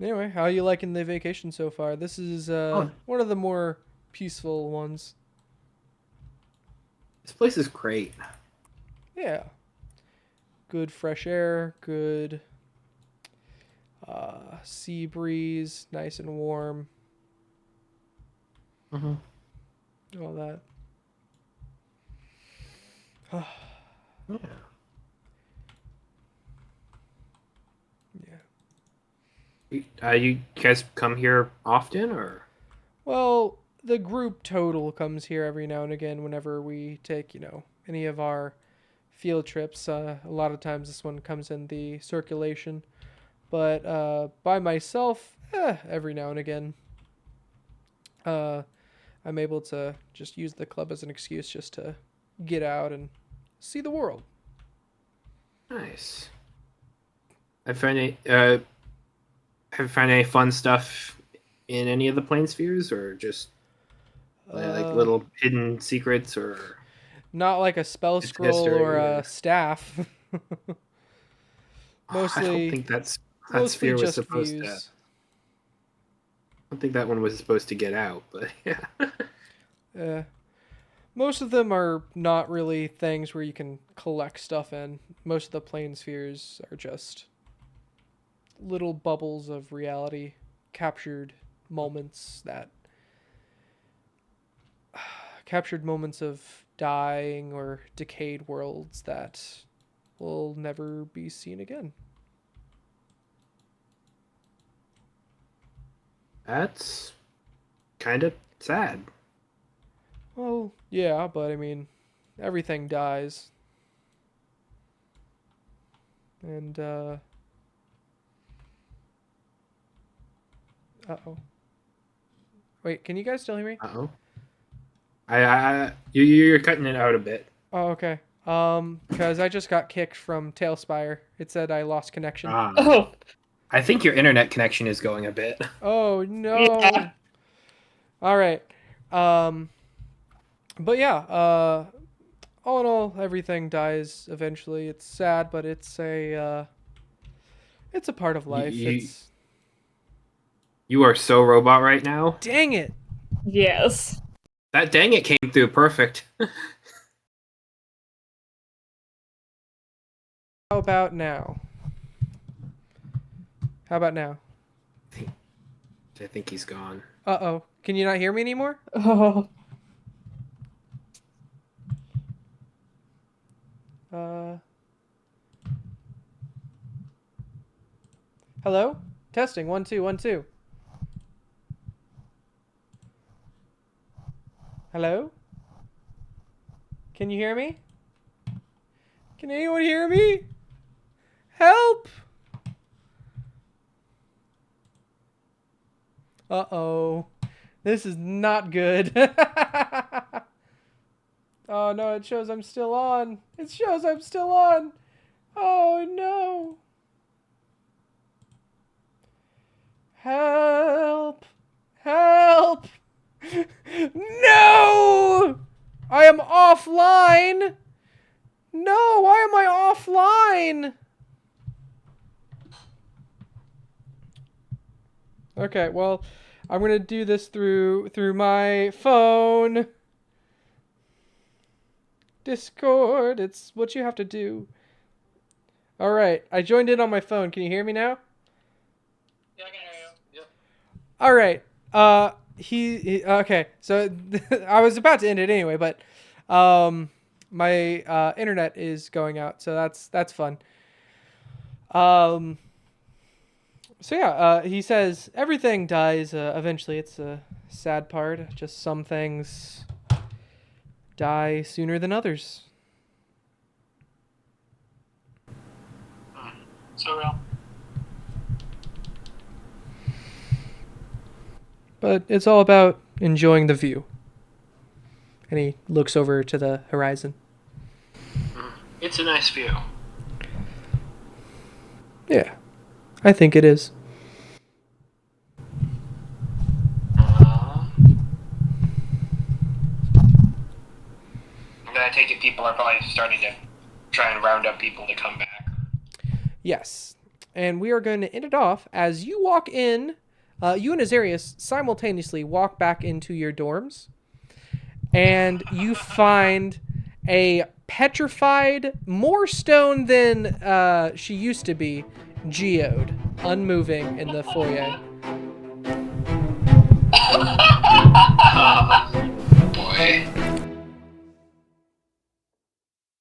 Anyway, how are you liking the vacation so far? This is one of the more peaceful ones. This place is great. Yeah. Good fresh air, good sea breeze, nice and warm. Mm-hmm. All that. Yeah. Yeah. You guys come here often, or? Well, the group total comes here every now and again whenever we take, any of our field trips. A lot of times this one comes in the circulation. But by myself, every now and again, I'm able to just use the club as an excuse just to get out and see the world. Nice. I find it. Have you found any fun stuff in any of the planespheres, or just like little hidden secrets, or Not like a spell It's scroll history, or a yeah. staff. I don't Mostly, think that mostly sphere was just supposed to. views. I don't think that one was supposed to get out, but yeah. Most of them are not really things where you can collect stuff in. Most of the plane spheres are just little bubbles of reality, captured moments of dying or decayed worlds that will never be seen again. That's kind of sad. Well, yeah, but I mean, everything dies. And, uh-oh. Wait, can you guys still hear me? Uh-oh. You're cutting it out a bit. Oh, okay. Because I just got kicked from Tailspire. It said I lost connection. Oh, I think your internet connection is going a bit. Oh, no. Yeah. All right. But yeah, all in all, everything dies eventually. It's sad, but it's a part of life. You are so robot right now. Dang it. yes. That dang it came through perfect. How about now? How about now? I think he's gone. Uh-oh. Can you not hear me anymore? Oh, Hello? Testing. 1 2 1 2. Hello? Can you hear me? Can anyone hear me? Help! Uh-oh. This is not good. Oh no, it shows I'm still on. It shows I'm still on. Oh no. Help! Help! No! I am offline! No, why am I offline? Okay, well, I'm gonna do this through my phone. Discord, it's what you have to do. Alright, I joined in on my phone. Can you hear me now? yeah, I can hear you. Yep. Alright, okay, so I was about to end it anyway, but my internet is going out, so that's fun. So yeah, he says everything dies eventually. It's a sad part. Just some things die sooner than others. So real. But it's all about enjoying the view. And he looks over to the horizon. It's a nice view. Yeah, I think it is. I take it people are probably starting to try and round up people to come back. Yes. And we are going to end it off as you walk in. You and Azarius simultaneously walk back into your dorms. And you find a petrified, more stone than she used to be, geode, unmoving in the foyer. Boy.